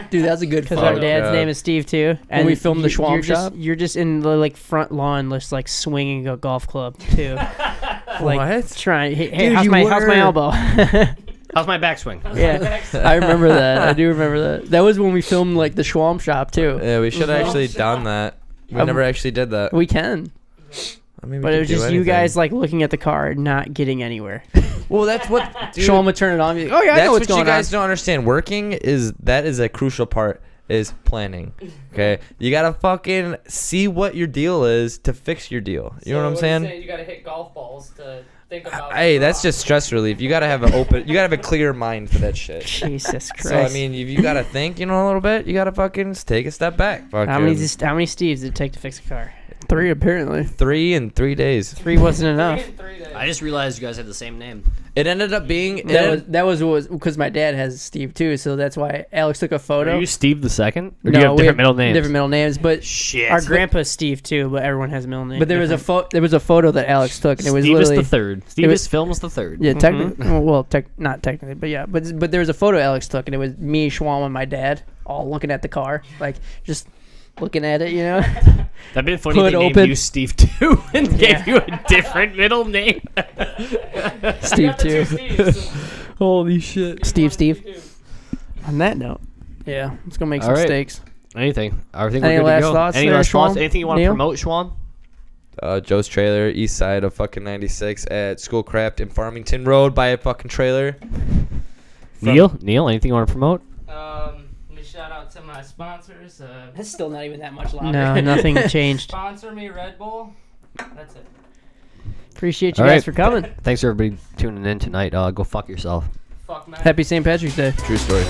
Dude, that's a good Because photo. our dad's God. name is Steve too. When we filmed the Schwalm you're just, shop? you're just in the like front lawn, just like swinging a golf club too. Like What? trying. Hey, Dude, how's you my were. elbow? How's my backswing? Yeah, I remember that. I do remember that. That was when we filmed like the Schwalm shop too. Yeah, we should have actually Shop. done that. We Um, never actually did that. We can. I mean, we but could it was do just you anything. guys like looking at the car, not getting anywhere. Well, that's what. Dude, Schwalm would turn it on. Be like, oh yeah, I that's know what what's you going guys on. don't understand. Working is a crucial part. Is planning. Okay, you gotta fucking see what your deal is to fix your deal. You know what I'm saying? You gotta hit golf balls to think about. Hey, the that's draw. just stress relief. You gotta have an open. You gotta have a clear mind for that shit. Jesus Christ! So I mean, if you gotta think, a little bit, you gotta fucking take a step back. Fucking how many Steves did it take to fix a car? 3 apparently. 3 in 3 days. 3 wasn't enough. 3 days. I just realized you guys had the same name. It ended up being That was because my dad has Steve too, so that's why Alex took a photo. Are you Steve the second? Or No, do you have we different middle names? Different middle names, but Shit. Our grandpa's Steve too, but everyone has a middle name. but there was a photo that Alex took, and it was Steve is literally the third. Steve is Films the third. yeah, technically not technically, but yeah, but there was a photo Alex took, and it was me, Schwalm, and my dad all looking at the car, like just looking at it, That'd been funny. Hood They named open. you Steve too and gave you a different middle name. Steve Got the two too. Steves. Holy shit, Steve. On that note, Yeah, let's go make All some right. steaks. Anything? I think Any we're good last to go. thoughts Any there, last thoughts? Schwalm? Anything you want to Neil? promote, Schwalm? Joe's trailer, east side of fucking 96 at Schoolcraft in Farmington Road. Buy a fucking trailer. Neil, anything you want to promote? Let me shout out to my sponsors. That's still not even that much louder. no, nothing changed. Sponsor me, Red Bull. That's it. Appreciate you All guys right. for coming. Thanks everybody tuning in tonight. Go fuck yourself. Fuck man. Happy St. Patrick's Day. True story.